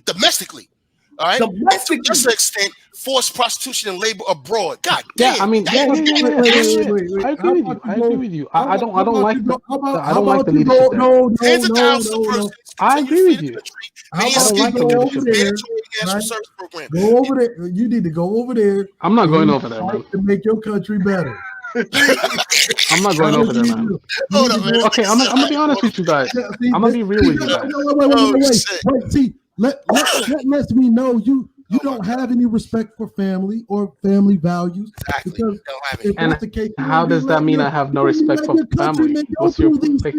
domestically. All right, and to a lesser extent, forced prostitution and labor abroad. God damn. Yeah, I mean, I agree with you. I don't like the leadership. No. I agree with you. I don't like the leadership. Go over there. You need to go over there. I'm not going over there, man. To make your country better. I'm not going over there, man. Hold up, man. Okay, I'm gonna be honest with you guys. I'm gonna be real with you guys. Wait, see, that lets me know you don't have any respect for family or family values. Exactly. Because Don't have if it. And that's the case, how does that mean I have no respect for family? What's your like,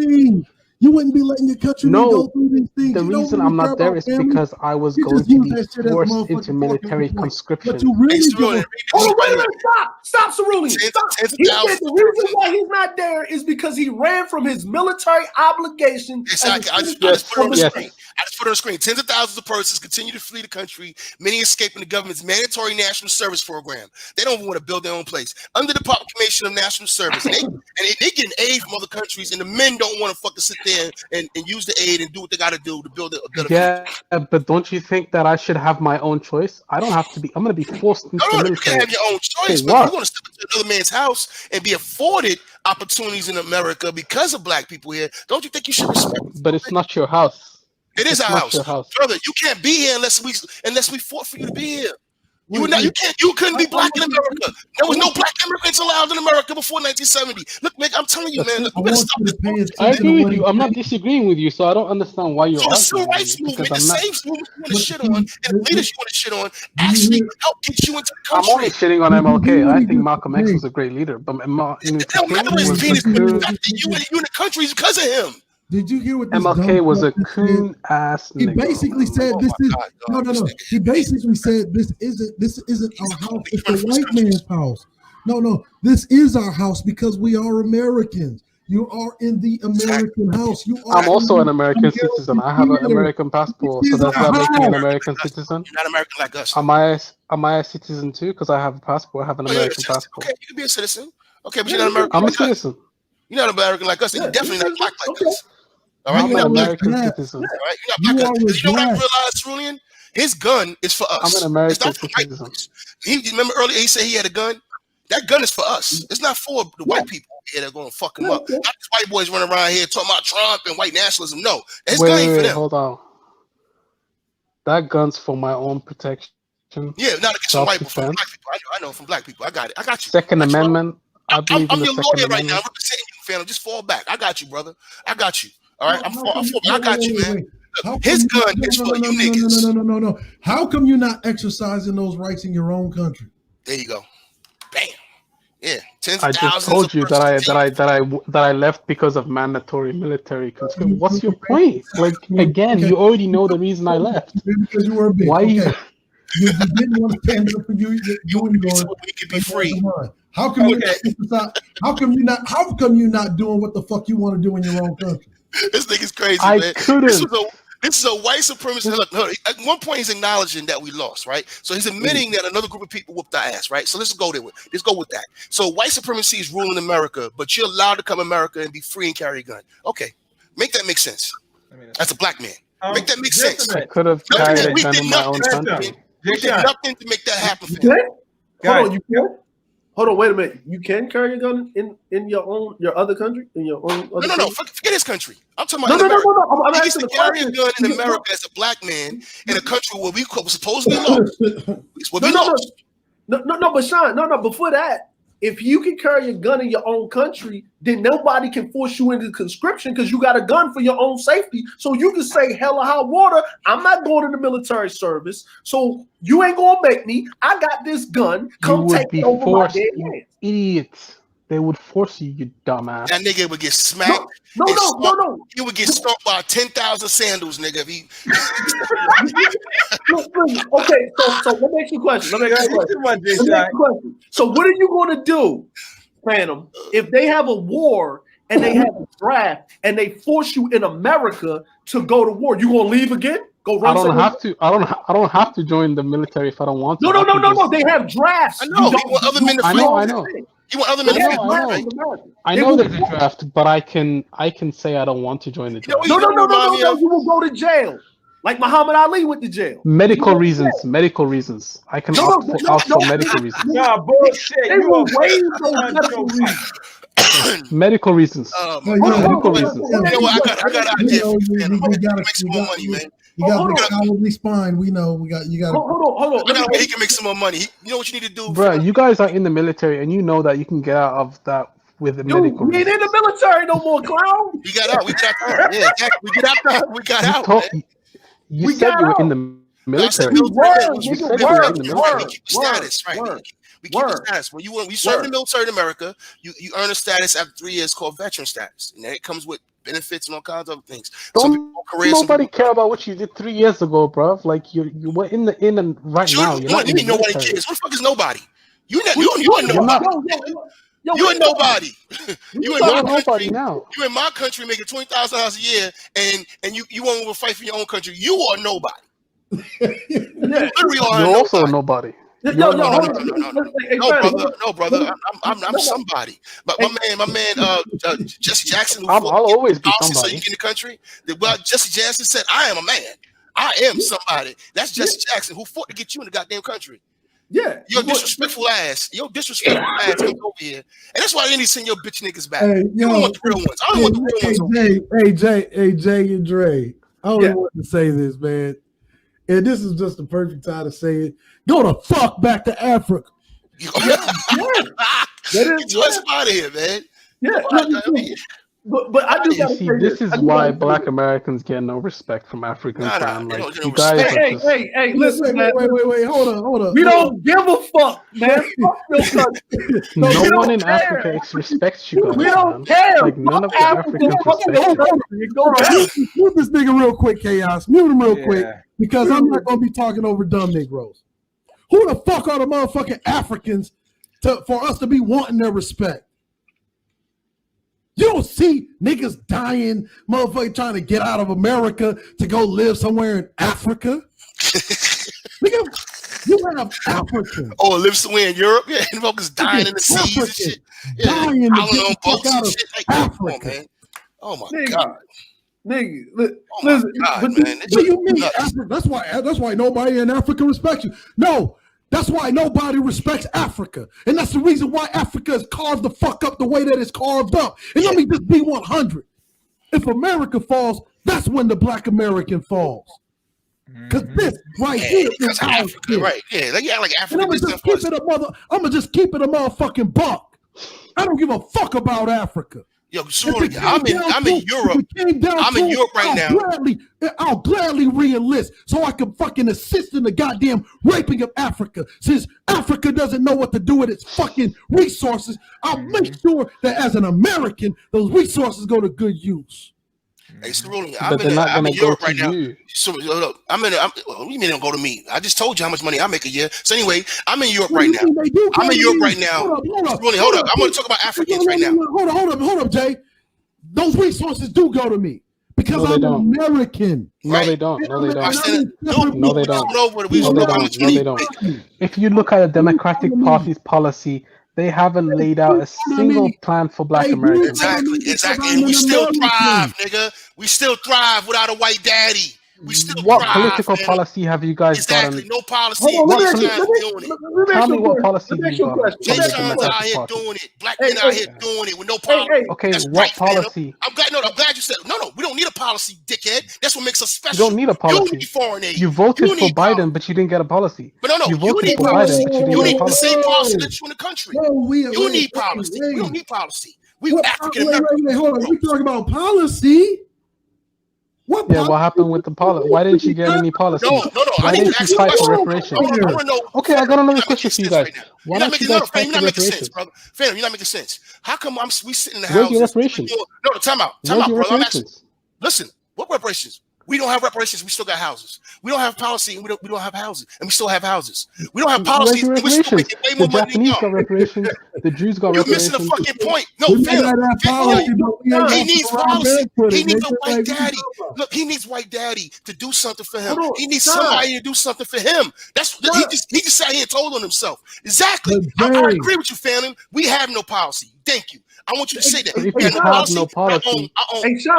You wouldn't be letting your countrymen No, go through these things. the You don't reason really I'm care not there about is family. because I was You going just to use be that shit as forced motherfucking into military talking point. conscription. But you really Hey, give Cerulean, a Hold on, wait a minute, stop, Cerulean, stop. Tens of He said thousands the of reason persons. why he's not there is because he ran from his military obligation. Exactly. I just put it on the screen. I just put it on the screen. Tens of thousands of persons continue to flee the country, many escaping the government's mandatory national service program. They don't even want to build their own place. Under the proclamation of national service, and they getting aid from other countries, and the men don't want to fucking sit there and use the aid and do what they got to do to build a better future. Yeah, but don't you think that I should have my own choice? I don't have to be. I'm going to be forced into the No, you military. can have your own choice, but if you want to step into another man's house and be afforded opportunities in America because of black people here, don't you think you should respect it? But it's not your house. It is It's our not your house. house. Brother, you can't be here unless we fought for you to be here. You couldn't be black in America. There was no black immigrants allowed in America before 1970. Look, Nick, I'm telling you, man. I want you to pay attention. I agree with you. I'm not disagreeing with you, so I don't understand why you're So the arguing civil rights with me, movement, because the I'm not. slaves movement you want to shit on, and the leaders you want to shit on actually help get you into the I'm only country. shitting on MLK. I think Malcolm X was a great leader, but Martin It don't matter what his was penis a is. The coon. fact that you in the country is because of him. Did you hear what this MLK dumb was a fuck coon ass He nigga. basically said Oh this my is God, no. dog. He basically said this isn't our house. It's the white man's house. No. This is our house because we are Americans. You are in the American house. You are. I'm also an American citizen. I have an American passport, so does that make me an American citizen? You're not American like us. Am I a citizen too? Because I have a passport. I have an Oh, you're a American citizen. passport. Okay, you can be a citizen. Okay, but you're not American. I'm a like us. citizen. You're not American like us. And you're definitely not black like us. All right, I'm you're an not black. American black. citizen. All right, you're not black. Because you know what I realized, Cerulean? His gun is for us. I'm an American It's not for white citizen. folks. Remember earlier he said he had a gun? That gun is for us. It's not for the white people here that are going to fuck him up. Not these white boys running around here talking about Trump and white nationalism. No, his gun ain't for them. Hold on. That gun's for my own protection. Yeah, not against some white people, from Self-defense. black people. I know from black people. I got it. I got you. Second I got you. Amendment. I believe in I'm the your Second lawyer right now. Amendment. I'm representing you, family. Just fall back. I got you, brother. I got you. All right, I got you, man. Look, his gun is for you niggas. No. How come you're not exercising those rights in your own country? There you go. Bam. Yeah. Tens I of just thousands told of you persons. that I left because of mandatory military conscription. What's your point? Like again, you already know the reason I left. Because you were a bitch. Why Okay. You didn't want to stand up for you. You could be free. How come you not? How come you're not doing what the fuck you want to do in your own country? This nigga's crazy, I man. couldn't. This is a white supremacist. Look, at one point he's acknowledging that we lost, right? So he's admitting that another group of people whooped our ass, right? So let's go there. Let's go with that. So white supremacy is ruling America, but you're allowed to come to America and be free and carry a gun. Okay, make that make sense. As a black man, make that make sense. I could have carried a gun in my own country. We did nothing to make that happen. You can? Hold on, wait a minute. You can carry a gun in your other country? In your own other No. Forget his country. I'm talking about No. I'm he asking to the carry a question. gun in America as a black man in a country where we supposedly lost. No, but Sean, before that, if you can carry a gun in your own country, then nobody can force you into conscription because you got a gun for your own safety. So you can say, hell or high water, I'm not going to the military service. So you ain't going to make me. I got this gun. Come take it over my dead hands. Idiots. They would force you, you dumbass. That nigga would get smacked. No. He would get stomped by 10,000 sandals, nigga. If he... Okay, so let me ask you a question. So what are you going to do, Phantom, if they have a war and they have a draft and they force you in America to go to war? You going to leave again? Go run? I don't have to join the military if I don't want to. No. They have drafts. I know. He want other men to fight. I know. You want other men to fight. I know there's a draft, but I can say I don't want to join the draft. No. You will go to jail. Like Muhammad Ali went to jail. Medical reasons. I can opt for medical reasons. Nah, bullshit. They will waive those medical reasons. Medical reasons. Medical reasons. You know what? I got an idea for you, man. Make some more money, man. You got the cowardly spine. We know. You got. Hold on. He can make some more money. You know what you need to do, bro? You guys are in the military, and you know that you can get out of that with the medical. We ain't in the military no more, clown. We got out. Yeah, we got out. You said you were in the military. We keep status, right? We keep the status. When you serve in the military in America, you earn a status after 3 years called veteran status, and it comes with benefits and all kinds of other things. Nobody care about what you did 3 years ago, bro. Like you were in and right now. You're not in the nobody military. cares. What the fuck is nobody? You are nobody. You ain't nobody. You in my country now. You in my country making $20,000 a year, and you won't even fight for your own country. You are nobody. You're also nobody. No, brother. I'm somebody. But my man, Jesse Jackson. I'll always be somebody. somebody. So you get in the country. Well, Jesse Jackson said, "I am a man. I am somebody." That's Jesse Jackson who fought to get you in the goddamn country. Yeah, your disrespectful ass comes over here, and that's why they need to send your bitch niggas back. Hey, you don't want the real ones. I don't want the real ones. Jay and Dre. I only want to say this, man, and this is just the perfect time to say it. Go the fuck back to Africa. Get your ass out of here, man. Yeah, but I do gotta see. This is why Black Americans get no respect from Africans. Like you guys. Hey, listen, wait, hold on. We don't give a fuck, man. No one in Africa respects you guys. We don't care. Like none of the Africans respect you. Mute this nigga real quick, Chaos. Mute him real quick, because I'm not gonna be talking over dumb Negroes. Who the fuck are the motherfucking Africans for us to be wanting their respect? You don't see niggas dying, motherfucker trying to get out of America to go live somewhere in Africa. Nigga, you have Africans. Oh, live somewhere in Europe? Yeah, and folks dying in the seas and shit. Yeah, dying to get on boats and shit. Like, Africa. Come on, man. Oh my God. Nigga, listen, God, man. What do you mean? That's why nobody in Africa respects you. No. That's why nobody respects Africa. And that's the reason why Africa is carved the fuck up the way that it's carved up. And let me just be 100. If America falls, that's when the Black American falls. Because this right here is Africa, right? Yeah, like Africa. I'm gonna just keep it a motherfucking buck. I don't give a fuck about Africa. Yo, sorry, I'm in Europe. I'm in Europe right now. I'll gladly re-enlist so I can fucking assist in the goddamn raping of Africa. Since Africa doesn't know what to do with its fucking resources, I'll make sure that as an American, those resources go to good use. Hey, Cerulean, I'm in Europe right now. So, hold up. What do you mean don't go to me? I just told you how much money I make a year. So anyway, I'm in Europe right now. I'm in Europe right now. Hold up. I'm going to talk about Africans right now. Hold up, Jay. Those resources do go to me because I'm American. No, they don't. No, they don't. If you look at the Democratic Party's policy, they haven't laid out a single plan for Black Americans. Exactly. And we still thrive, nigga. We still thrive without a white daddy. We still what thrive, political man. policy have you guys exactly. done? No policy. Tell me what policy you got. JSHine's out here doing it. Black men out here doing it with no policy. Okay, what policy? I'm glad you said no. We don't need a policy, dickhead. That's what makes us special. You don't need a policy. You need foreign aid. You voted for Biden, but you didn't get a policy. But no. You voted for Biden, but you didn't get a policy. You need the same policy that you in the country. You need policy. We don't need policy. We African American. Hold on. We talking about policy. What happened with the policy? Why didn't you get any policy? No. Why didn't you fight for reparations? Okay, I got another question for you guys. Why don't you guys fight for reparations? Fam, you're not making sense. How come we sit in the house? Where's your reparations? No, time out, brother. Listen, what reparations? We don't have reparations. We still got houses. We don't have policy, and we don't have houses, and we still have houses. We don't have policies, and we still making way more money than y'all. The Japanese got reparations. The Jews got reparations. You're missing the fucking point. No, he needs policy. He needs a white daddy. Look, he needs white daddy to do something for him. He needs somebody to do something for him. He just sat here and told on himself. Exactly. I agree with you, family. We have no policy. Thank you. I want you to say that. If you have no policy,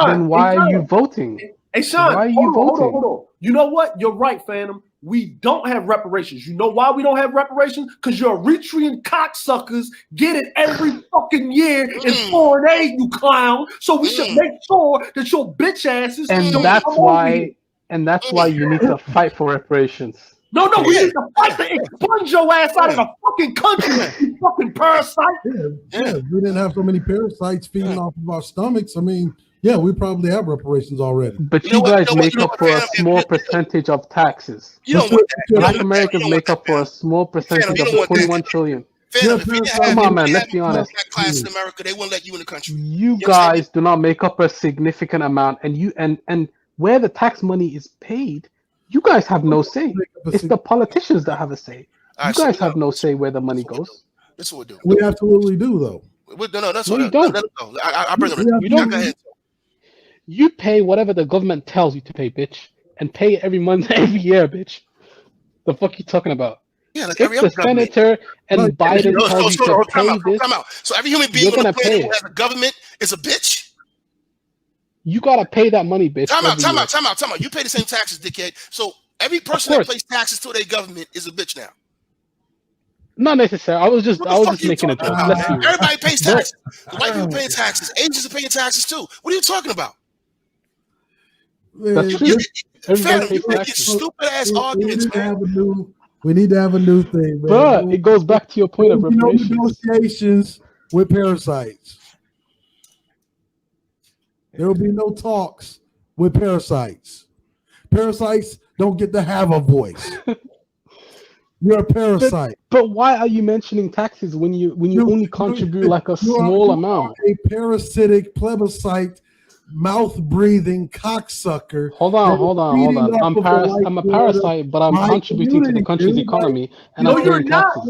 then why are you voting? Hey, Sean, why are you voting? Hold on. You know what? You're right, Phantom. We don't have reparations. You know why we don't have reparations? Because your Eritrean cocksuckers get it every fucking year in foreign aid, you clown. So we should make sure that your bitch asses and that's why And that's why you need to fight for reparations. No, we need to fight to expunge your ass out of the fucking country, you fucking parasite. Yeah, if we didn't have so many parasites feeding off of our stomachs, I mean, yeah, we probably have reparations already. But you guys make up for a small percentage of taxes. Black Americans make up for a small percentage of the 21 trillion. Come on, man, let's be honest. Class in America, they won't let you in the country. You guys do not make up a significant amount, and where the tax money is paid, you guys have no say. It's the politicians that have a say. You guys have no say where the money goes. That's what we do. We absolutely do, though. No, that's No, what you don't. I bring them in. You don't. You pay whatever the government tells you to pay, bitch, and pay it every month, every year, bitch. The fuck you talking about? Yeah, like if every the other government. senator and Biden tells you to pay this, so every human being on the planet who has a government is a bitch. You gotta pay that money, bitch. Time out. You pay the same taxes, dickhead. So every person that pays taxes to their government is a bitch now. Not necessarily. I was just making a joke. Everybody pays taxes. The white people paying taxes. Asians are paying taxes too. What are you talking about? That's true. You make stupid ass arguments, man. We need to have a new thing, man. But it goes back to your point of reparations. Negotiations with parasites. There will be no talks with parasites. Parasites don't get to have a voice. You're a parasite. But why are you mentioning taxes when you only contribute like a small amount? A parasitic plebiscite, mouth-breathing cocksucker. Hold on. I'm a parasite, but I'm contributing to the country's economy, and I'm paying taxes.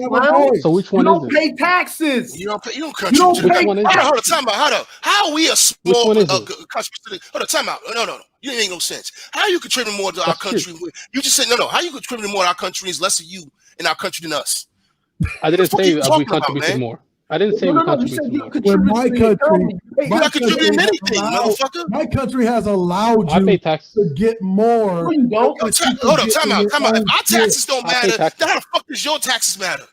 So which one is it? You don't pay taxes. You don't contribute. Which one is it? Hold on, time out. How are we a small country? Hold on, time out. No. You ain't no sense. How are you contributing more to our country? You just said no. How are you contributing more to our country is less of you in our country than us? I didn't say we contributed more. I didn't say we contributed more. When my country, you're not contributing anything, motherfucker. My country has allowed you to get more. No, you don't. Hold on, time out. If our taxes don't matter, then how the fuck does your taxes matter?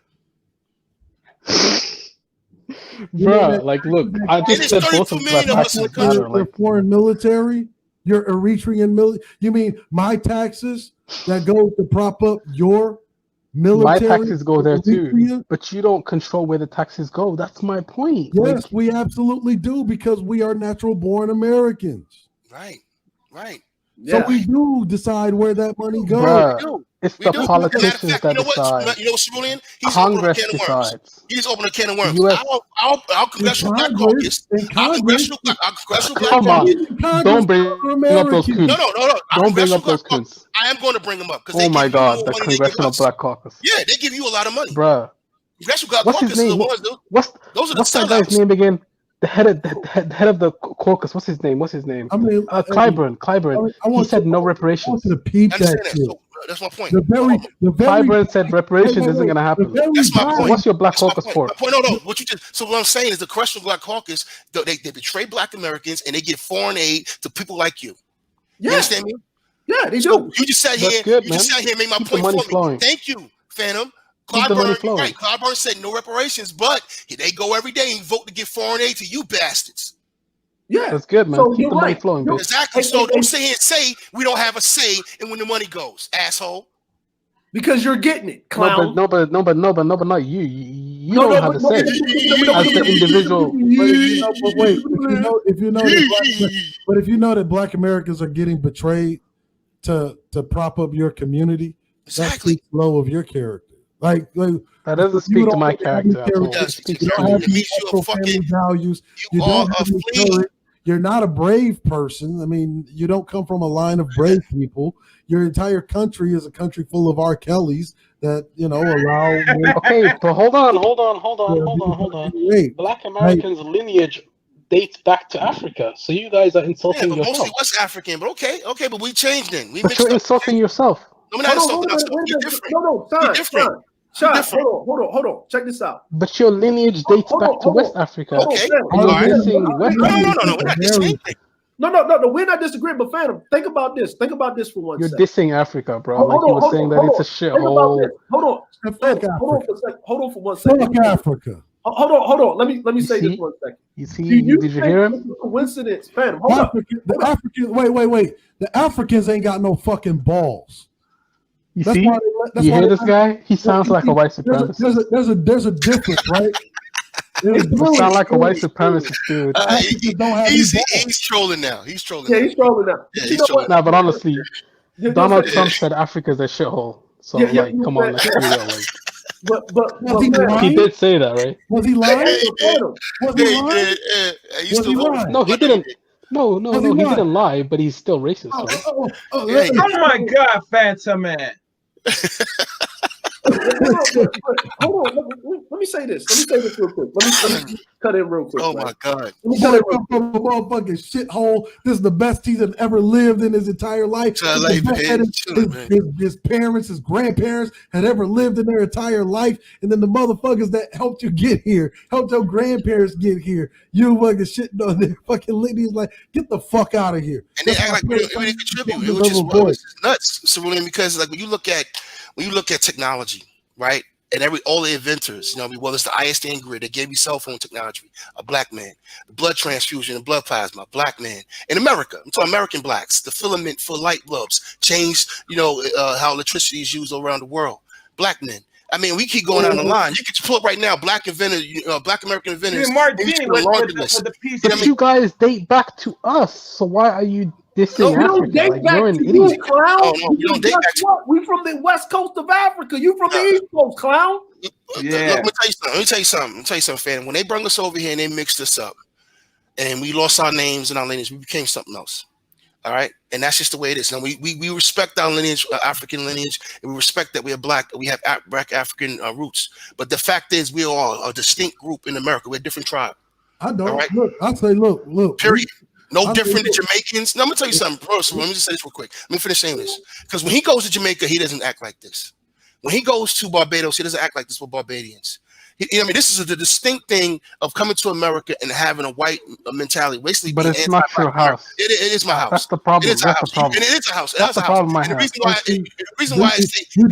Bruh, like, look, I just said both of my taxes matter. Like, foreign military, your Eritrean military. You mean my taxes that go to prop up your military? My taxes go there too, but you don't control where the taxes go. That's my point. Yes, like, we absolutely do, because we are natural-born Americans. Right. So we do decide where that money goes. Bruh, it's the politicians that decide. You know what's Cerulean? Congress decides. He's opening a can of worms. Our congressional black caucus. Our congressional black caucus. Come on. Don't bring up those coons. No. Don't bring up those coons. I am going to bring them up. Oh my God, the Congressional Black Caucus. Yeah, they give you a lot of money. Bruh. Congressional Black What's Caucus his name? What's that guy's name again? The head of the caucus. What's his name? I mean, Clyburn. He said no reparations. That's my point. Clyburn said reparations isn't going to happen. That's my point. What's your Black Caucus for? No. What I'm saying is the Congressional Black Caucus, they betray Black Americans and they give foreign aid to people like you. You understand me? Yeah, they do. You just sat here. Just sat here and made my point for me. Thank you, Phantom. Clyburn said no reparations, but they go every day and vote to give foreign aid to you bastards. Yeah, that's good, man. Keep the money flowing. Exactly. So don't sit here and say we don't have a say in when the money goes, asshole. Because you're getting it, clown. No, but not you. You don't have a say as the individual. If you know that Black Americans are getting betrayed to prop up your community, that speaks low of your character. Like that doesn't speak to my character. You're not a brave person. I mean, you don't come from a line of brave people. Your entire country is a country full of R. Kellys that allow. Okay, but hold on. Wait, Black Americans' lineage dates back to Africa, so you guys are insulting yourself. Mostly West African, but okay, but we changed then. But you're insulting yourself. No, we're not insulting ourselves. You're different. Sean, hold on. Check this out. But your lineage dates back to West Africa. Okay. No, we're not disagreeing. No, we're not disagreeing. But Phantom, think about this. Think about this for one second. You're dissing Africa, bro. Like you were saying that it's a shithole. Hold on for 1 second. Fuck Africa. Hold on. Let me say this 1 second. You see? Did you hear him? Coincidence, Phantom. Hold up. The Africans. Wait. The Africans ain't got no fucking balls. You see? You hear this guy? He sounds like a white supremacist. There's a difference, right? You sound like a white supremacist, dude. He's trolling now. He's trolling. Yeah, he's trolling now. Yeah, he's trolling. Nah, but honestly, Donald Trump said Africa's a shithole. So come on, let's be real. Like, he did say that, right? Was he lying? Was he lying? No, he didn't. No, he didn't lie, but he's still racist. Right? Oh my God, Phantom Man. Hold on. Let me say this real quick. Let me cut in real quick. Oh my God. Let me cut in from a motherfucking shithole. This is the best he's ever lived in his entire life. His parents, his grandparents had ever lived in their entire life. And then the motherfuckers that helped you get here, helped your grandparents get here. You fucking shitting on their fucking ladies like, get the fuck out of here. And they act like we didn't contribute. It was just nuts. So because like when you look at technology, right? And all the inventors, whether it's the ISDN grid that gave you cell phone technology, a black man, the blood transfusion and blood plasma, black man. In America, I'm talking American blacks, the filament for light bulbs changed, how electricity is used around the world. Black men. I mean, we keep going down the line. You can pull up right now, black American inventors. But you guys date back to us, so why are you dissing Africa? Like, you're an idiot. Clown. We from the west coast of Africa. You from the east coast, clown. Yeah. Let me tell you something, fam. When they brought us over here and they mixed us up, and we lost our names and our lineage, we became something else. All right, and that's just the way it is. Now we respect our lineage, African lineage, and we respect that we are black. We have black African roots. But the fact is, we are a distinct group in America. We're a different tribe. I don't. Right? Look, I say, look. Period. No different than Jamaicans. Now, I'm gonna tell you something, bro. So let me just say this real quick. Let me finish saying this. Because when he goes to Jamaica, he doesn't act like this. When he goes to Barbados, he doesn't act like this for Barbadians. This is the distinct thing of coming to America and having a white mentality. Basically, but it's not your house. It is my house. That's the problem. That's the problem. And it is a house. That's the problem. And the reason why I say you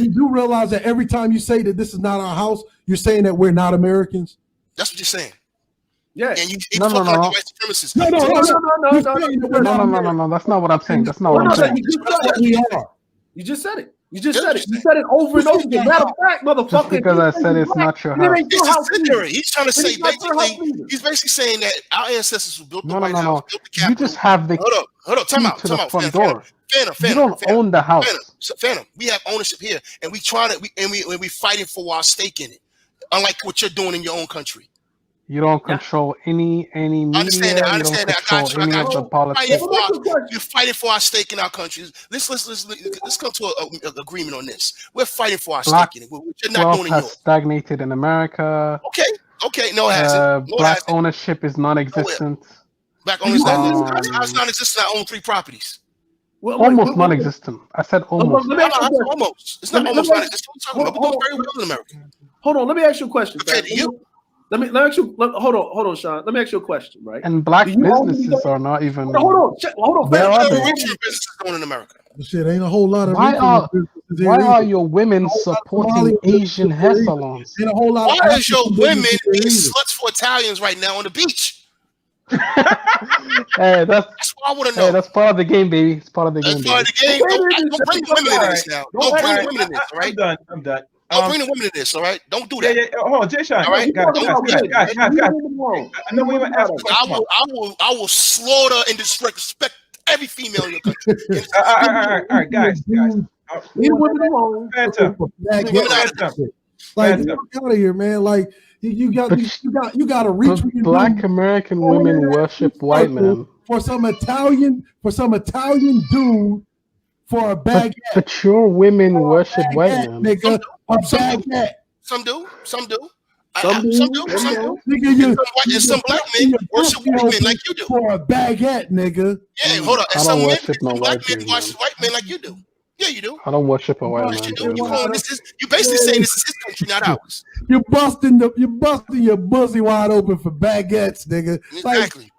do realize that every time you say that this is not our house, you're saying that we're not Americans. That's what you're saying. Yeah. And you no. white supremacists. No. That's not what I'm saying. That's not what I'm saying. You just said it. You said it over and over again. Matter of fact, motherfucker. Just because I said it's not your house. He's trying to say he's basically saying that our ancestors who built the White House, built the Capitol. You just have the hold up, time out. Front door. Phantom, you don't own the house. Phantom, we have ownership here, and we fighting for our stake in it. Unlike what you're doing in your own country. You don't control any media. I understand that. Any of the politics. You're fighting for our stake in our countries. Let's come to an agreement on this. We're fighting for our stake in it. You're not doing it. Has stagnated in America. Okay. No, it hasn't. Black ownership is non-existent. Black ownership is non-existent. I own 3 properties. Almost non-existent. I said almost. Almost. It's not almost non-existent. We're doing very well in America. Hold on. Let me ask you a question. Okay, to you. Let me ask you. Hold on, Sean. Let me ask you a question, right? And black businesses are not even. Hold on. Where are the businesses going in America? Shit, ain't a whole lot of. Why are your women supporting Asian hair salons? Ain't a whole lot. Why is your women being sluts for Italians right now on the beach? Hey, that's what I want to know. Hey, that's part of the game, baby. It's part of the game. That's part of the game. Don't bring women into this now. Don't bring women into this, all right? I'm done. Don't bring the women into this, all right? Don't do that. Yeah. Hold on, JSHine. All right, guys. I know we even asked. I will slaughter and disrespect every female in your country. All right, guys. Leave women alone. Phantom. Like, get out of here, man. Like you got to reach. Black American women worship white men. For some Italian dude. For a baguette. But your women worship white men. Nigga, a baguette. Some do. Some do. Nigga, some black men worship white men like you do. For a baguette, nigga. Yeah, hold on. I don't worship no black men worship white men like you do. Yeah, you do. I don't worship a white man. You basically saying this is his country, not ours. You're busting your pussy wide open for baguettes, nigga. Exactly.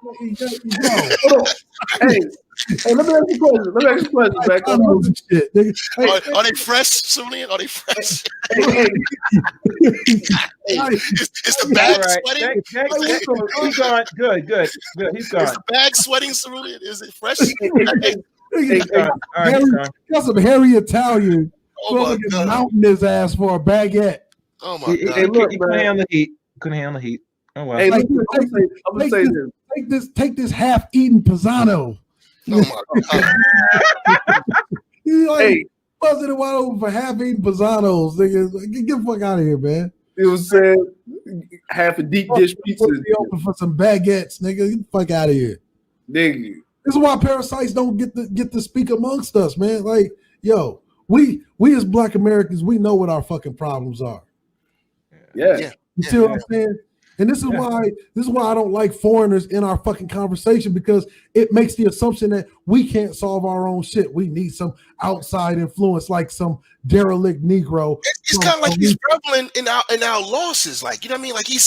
Hey, let me ask you a question. Shit, nigga. Are they fresh, Cerulean? Are they fresh? Is the bag sweating? He's gone. Good. He's gone. Is the bag sweating, Cerulean? Is it fresh? Got some hairy Italian. Oh my God. Mounting his ass for a baguette. Oh my God. Hey, look, he couldn't handle the heat. Oh well. Hey, I'm gonna say this. Take this half-eaten Pisano. Oh my God. Hey, buzzing it wide open for half-eaten Pisanos, nigga. Get the fuck out of here, man. It was said half a deep dish pizza. Be open for some baguettes, nigga. Get the fuck out of here, nigga. This is why parasites don't get to speak amongst us, man. Like, yo, we as Black Americans, we know what our fucking problems are. Yeah. You see what I'm saying? And this is why I don't like foreigners in our fucking conversation, because it makes the assumption that we can't solve our own shit. We need some outside influence, like some derelict Negro. It's kind of like he's reveling in our losses, like, you know what I mean? Like he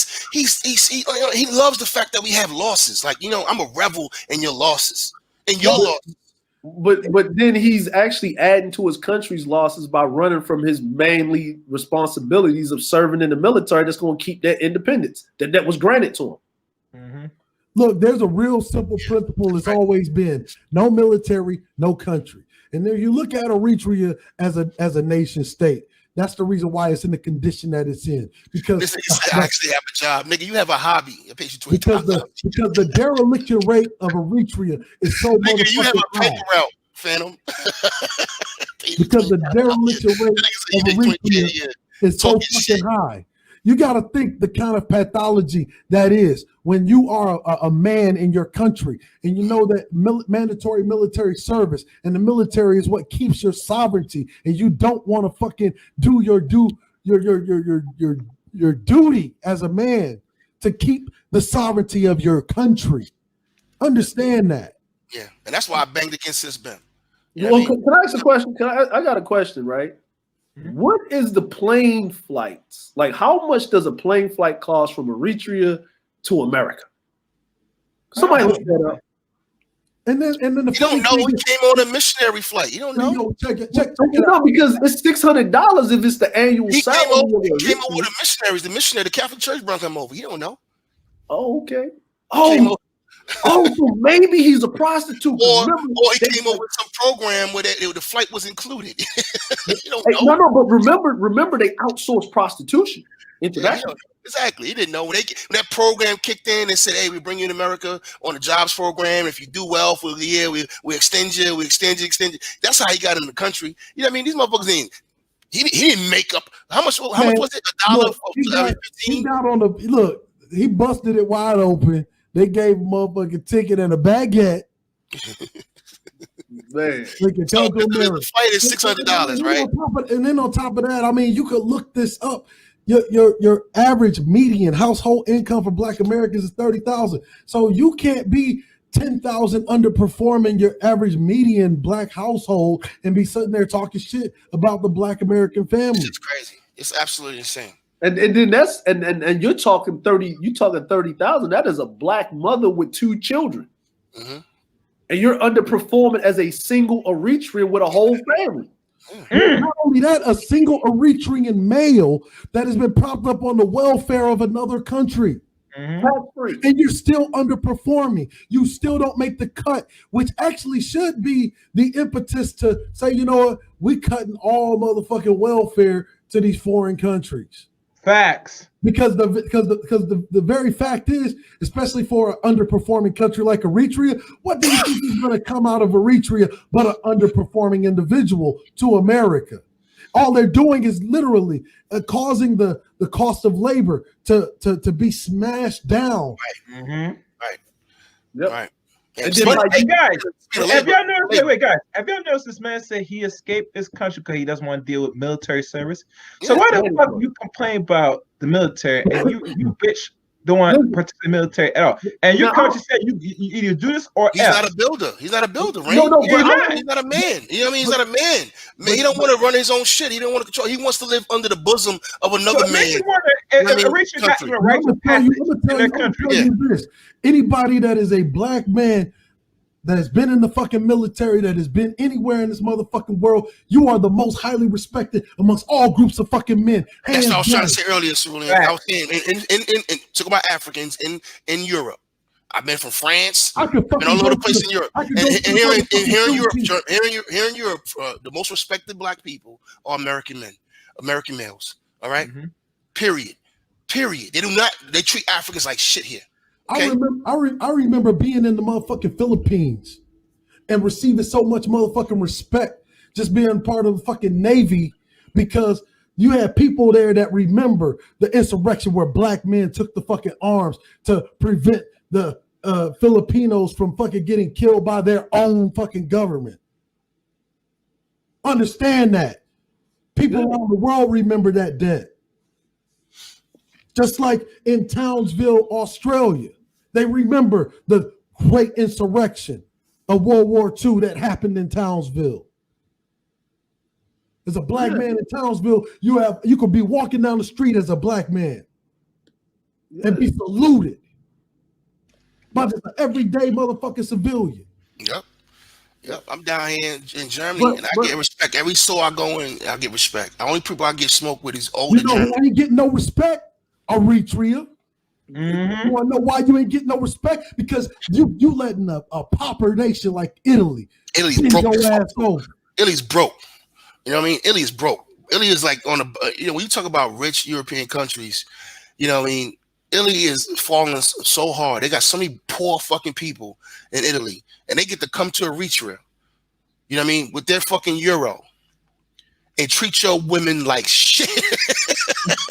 loves the fact that we have losses. Like, you know, I'm a revel in your losses, and your losses. But then he's actually adding to his country's losses by running from his mainly responsibilities of serving in the military. That's going to keep that independence that was granted to him. Mm-hmm. Look, there's a real simple principle. It's always been no military, no country. And then you look at Eritrea as a nation state. That's the reason why it's in the condition that it's in. Because listen, I actually have a job, nigga. You have a hobby. Because the dereliction rate of Eritrea is so nigga, you have a paper high. route, Phantom. Because the dereliction rate of Eritrea is so fucking high. You got to think the kind of pathology that is when you are a man in your country, and you know that mandatory military service and the military is what keeps your sovereignty, and you don't want to fucking do your duty as a man to keep the sovereignty of your country. Understand that. Yeah, and that's why I banged against this Ben. Well, can I ask a question? I got a question, right? What is the plane flights? Like, how much does a plane flight cost from Eritrea to America? Somebody look that up. And then you don't know he came on a missionary flight. You don't know. Check it. No, because it's $600 if it's the annual salary. He came over with the missionaries. The missionary, the Catholic Church brought him over. You don't know. Oh, okay. So maybe he's a prostitute. Or he came over with some program where the flight was included. You don't know. No, but remember they outsourced prostitution internationally. Exactly. He didn't know when that program kicked in and said, "Hey, we bring you in America on the jobs program. If you do well for the year, we extend you, extend you. That's how he got in the country. You know what I mean? These motherfuckers he didn't make up how much was it? $1 he got on the look. He busted it wide open. They gave him a motherfucking ticket and a baguette. Man. The flight is $600, right? And then on top of that, I mean, you could look this up. Your average median household income for Black Americans is $30,000. So you can't be $10,000 underperforming your average median Black household and be sitting there talking shit about the Black American family. It's crazy. It's absolutely insane. And then that's and you're talking 30. You talking 30,000. That is a Black mother with 2 children, and you're underperforming as a single Eritrean with a whole family. Not only that, a single Eritrean male that has been propped up on the welfare of another country. And you're still underperforming. You still don't make the cut, which actually should be the impetus to say, you know what, we cutting all motherfucking welfare to these foreign countries. Facts. Because the very fact is, especially for an underperforming country like Eritrea, what do you think is going to come out of Eritrea but an underperforming individual to America? All they're doing is literally causing the cost of labor to be smashed down. Right. Yep. Right. Hey guys, have y'all noticed this man said he escaped this country because he doesn't want to deal with military service? So why the fuck you complain about the military and you bitch don't want to participate in the military at all. And your country said you either do this or he's not a builder. He's not a builder, right? No, he's not a man. You know what I mean? He's not a man. He don't want to run his own shit. He don't want to control. He wants to live under the bosom of another man. Eritrea got even right to passage in their country. This. Anybody that is a black man that has been in the fucking military, that has been anywhere in this motherfucking world, you are the most highly respected amongst all groups of fucking men. That's what I was trying to say earlier, Cerulean. I was saying, talk about Africans in Europe. I've been from France. I've been all over the place in Europe. And here in Europe, the most respected black people are American men, American males. All right? Mm-hmm. Period. They treat Africans like shit here. Okay? I remember being in the motherfucking Philippines and receiving so much motherfucking respect just being part of the fucking Navy, because you had people there that remember the insurrection where black men took the fucking arms to prevent the Filipinos from fucking getting killed by their own fucking government. Understand that. People around the world remember that day. Just like in Townsville, Australia, they remember the great insurrection of World War II that happened in Townsville. As a black man in Townsville, you could be walking down the street as a black man and be saluted by just an everyday motherfucking civilian. Yep. I'm down here in Germany, and I get respect. Every store I go in, I get respect. The only people I get smoked with is older Germans. I ain't getting no respect? Eritrea. Mm-hmm. You want to know why you ain't getting no respect? Because you letting a pauper nation like Italy. Italy's broke. Italy's broke. You know what I mean? Italy is broke. Italy is like on a, when you talk about rich European countries, you know what I mean? Italy is falling so hard. They got so many poor fucking people in Italy, and they get to come to Eritrea, you know what I mean, with their fucking euro and treat your women like shit.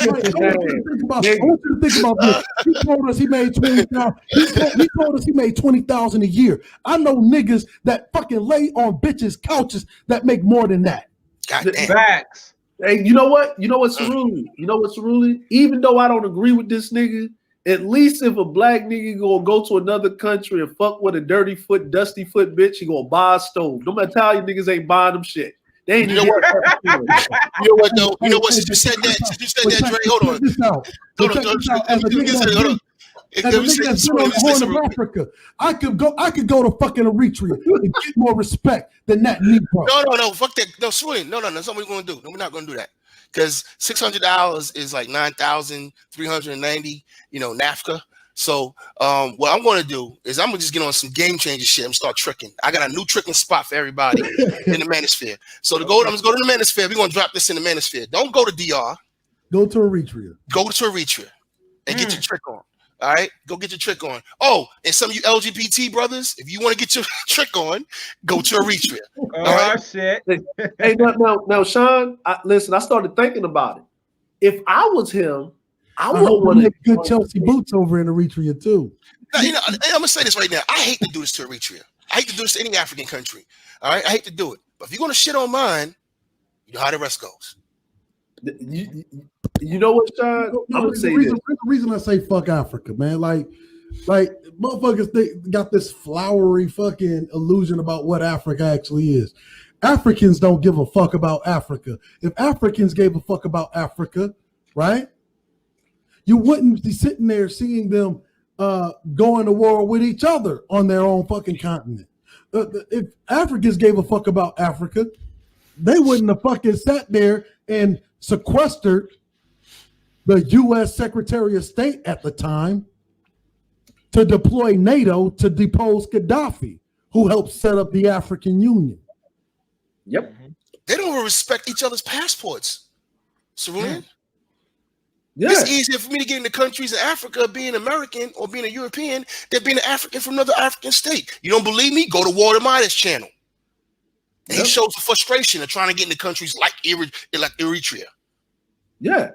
I want you to think about this. He told us he made 20,000. He told us he made 20,000 a year. I know niggas that fucking lay on bitches' couches that make more than that. Facts. Hey, you know what? Cerulli? Even though I don't agree with this nigga, at least if a black nigga gonna go to another country and fuck with a dirty foot, dusty foot bitch, he gonna buy a stove. No matter how you niggas ain't buying them shit. They ain't you know what? Though? You know what? Since you said that, Dre, hold on. Hold on. As a nigga that's been on the Horn of Africa, I could go to fucking Eritrea and get more respect than that Negro. No, fuck that. No, Swing. No, that's not what we're gonna do. No, we're not gonna do that. Because $600 is like 9,390, NAFTA. So what I'm gonna do is I'm gonna just get on some game changer shit and start tricking. I got a new tricking spot for everybody in the manosphere. So I'm just go to the manosphere. We're gonna drop this in the manosphere. Don't go to DR. Go to Eritrea. Go to Eritrea and get your trick on. All right, go get your trick on. Oh, and some of you LGBT brothers, if you want to get your trick on, go to Eritrea. All right, shit. Hey, now, Sean, listen. I started thinking about it. If I was him, I would want to good Chelsea boots over in Eritrea too. Now, I'm gonna say this right now. I hate to do this to Eritrea. I hate to do this to any African country. All right, I hate to do it. But if you're gonna shit on mine, you know how the rest goes. You know what, Sean? I'm gonna say this. The reason I say fuck Africa, man, like motherfuckers, they got this flowery fucking illusion about what Africa actually is. Africans don't give a fuck about Africa. If Africans gave a fuck about Africa, right, you wouldn't be sitting there seeing them going to war with each other on their own fucking continent. If Africans gave a fuck about Africa, they wouldn't have fucking sat there and sequestered the U.S. Secretary of State at the time to deploy NATO to depose Gaddafi, who helped set up the African Union. Yep. They don't even respect each other's passports. Cerulean? Yeah. It's easier for me to get into countries in Africa being American or being a European than being an African from another African state. You don't believe me? Go to Walter Midas' channel. And he shows the frustration of trying to get into countries like Eritrea. Yeah.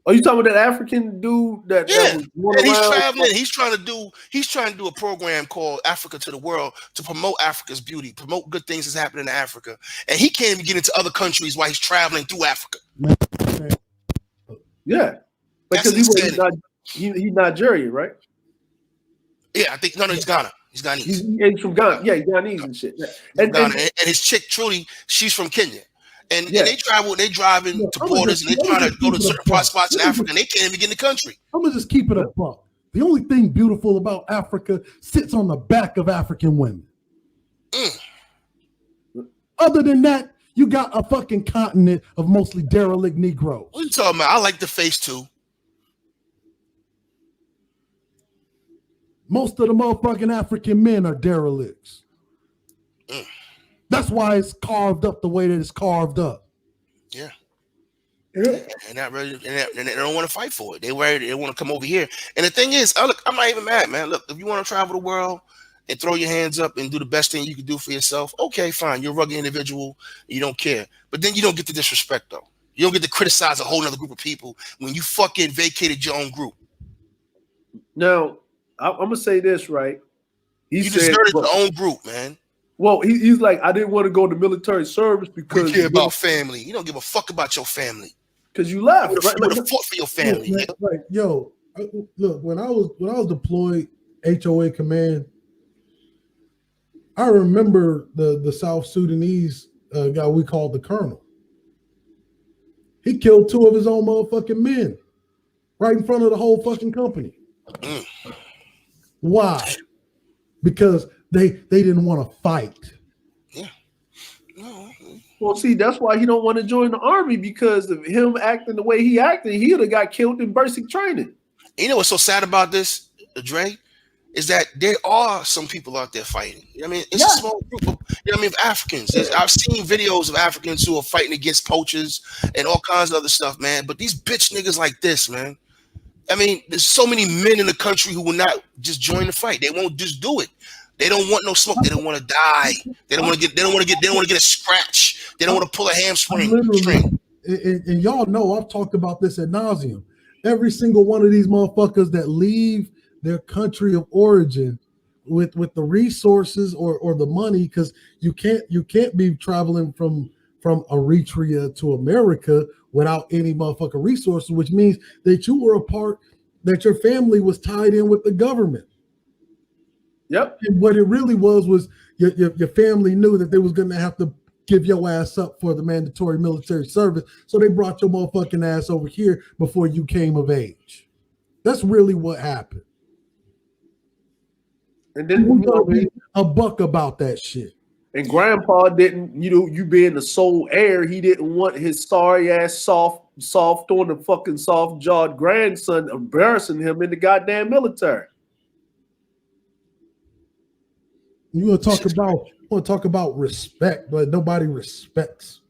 Are you talking about that African dude that and he's traveling? He's trying to do a program called Africa to the World to promote Africa's beauty, promote good things that's happening in Africa. And he can't even get into other countries while he's traveling through Africa. Yeah. Because he He's Nigerian, right? Yeah, I think no, he's Ghana. He's Ghanese. He's from Ghana. Yeah, he's Ghanese and shit. And his chick Trudy, she's from Kenya. And they driving to borders and they trying to go to certain spots in Africa and they can't even get in the country. I'm gonna just keep it a buck. The only thing beautiful about Africa sits on the back of African women. Other than that, you got a fucking continent of mostly derelict Negroes. What are you talking about? I like the face too. Most of the motherfucking African men are derelicts. That's why it's carved up the way that it's carved up. Yeah. And not really, and they don't want to fight for it. They want to come over here. And the thing is, look, I'm not even mad, man. Look, if you want to travel the world and throw your hands up and do the best thing you can do for yourself, okay, fine. You're a rugged individual. You don't care. But then you don't get to disrespect, though. You don't get to criticize a whole other group of people when you fucking vacated your own group. Now, I'm going to say this, right? You deserted your own group, man. Well, he's like, I didn't want to go to military service because... We care about family. You don't give a fuck about your family. Because you left. You would have fought for your family. Yo, look, when I was deployed, HOA command, I remember the South Sudanese guy we called the Colonel. He killed 2 of his own motherfucking men right in front of the whole fucking company. Why? Because they didn't want to fight. Yeah. No. Well, see, that's why he don't want to join the army, because of him acting the way he acted. He'd have got killed in basic training. You know what's so sad about this, Dre? Is that there are some people out there fighting. You know what I mean? It's a small group of, of Africans. I've seen videos of Africans who are fighting against poachers and all kinds of other stuff, man. But these bitch niggas like this, man. I mean, there's so many men in the country who will not just join the fight. They won't just do it. They don't want no smoke. They don't want to die. They don't want to get a scratch. They don't want to pull a hamstring. And y'all know I've talked about this ad nauseum. Every single one of these motherfuckers that leave their country of origin with the resources or the money, because you can't be traveling from Eritrea to America without any motherfucking resources, which means that you were a part, that your family was tied in with the government. Yep. And what it really was your family knew that they was going to have to give your ass up for the mandatory military service, so they brought your motherfucking ass over here before you came of age. That's really what happened. And then we gotta be a buck about that shit. And Grandpa didn't, you being the sole heir, he didn't want his sorry ass soft on the fucking soft jawed grandson embarrassing him in the goddamn military. You want to talk about respect, but nobody respects.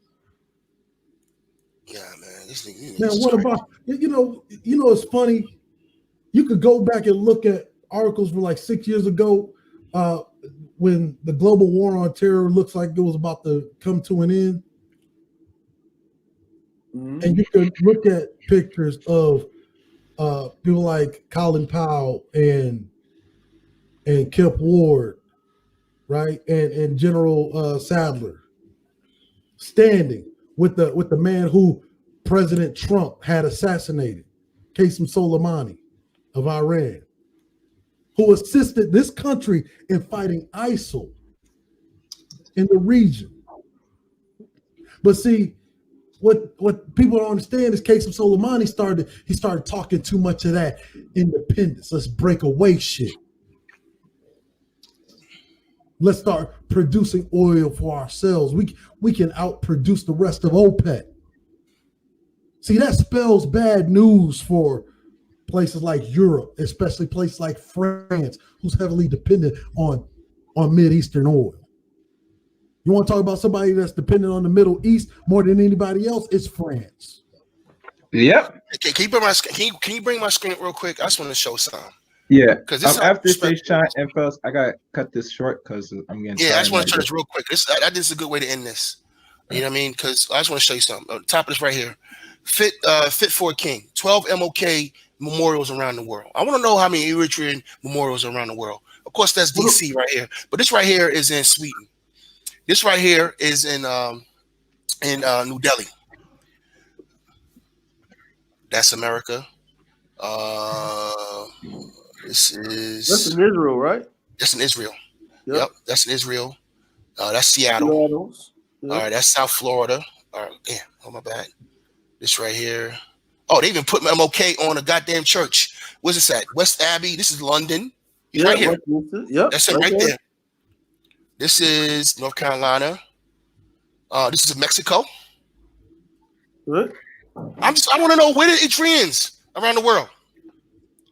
Yeah, man. This thing, man, what about it's funny. You could go back and look at articles from like 6 years ago, when the global war on terror looks like it was about to come to an end. Mm-hmm. And you can look at pictures of people like Colin Powell and Kip Ward, right, and General Sadler, standing with the man who President Trump had assassinated, Qasem Soleimani of Iran, who assisted this country in fighting ISIL in the region. But see, what people don't understand is Qasem Soleimani started talking too much of that independence. Let's break away shit. Let's start producing oil for ourselves. We can outproduce the rest of OPEC. See, that spells bad news for places like Europe, especially places like France, who's heavily dependent on Mideastern oil. You want to talk about somebody that's dependent on the Middle East more than anybody else? It's France. Yep. Okay, can you bring my screen real quick? I just want to show something. Yeah, because after JSHine and fellas, I gotta cut this short because I'm getting. Yeah, I just want to show this real quick. This is a good way to end this. You know what I mean? Because I just want to show you something. Top of this right here. Fit for a King. 12 MLK memorials around the world. I want to know how many Eritrean memorials around the world. Of course, that's DC right here. But this right here is in Sweden. This right here is in New Delhi. That's America. This That's is in Israel, right? that's in Israel. Yep, that's in Israel. That's Seattle. Yep. All right, that's South Florida. All right, damn, oh my bad. This right here. Oh, they even put MLK on a goddamn church. Where's this at? West Abbey. This is London. He's right here. Yep, That's him right there. This is North Carolina. This is Mexico. What? I want to know where the Eritreans around the world.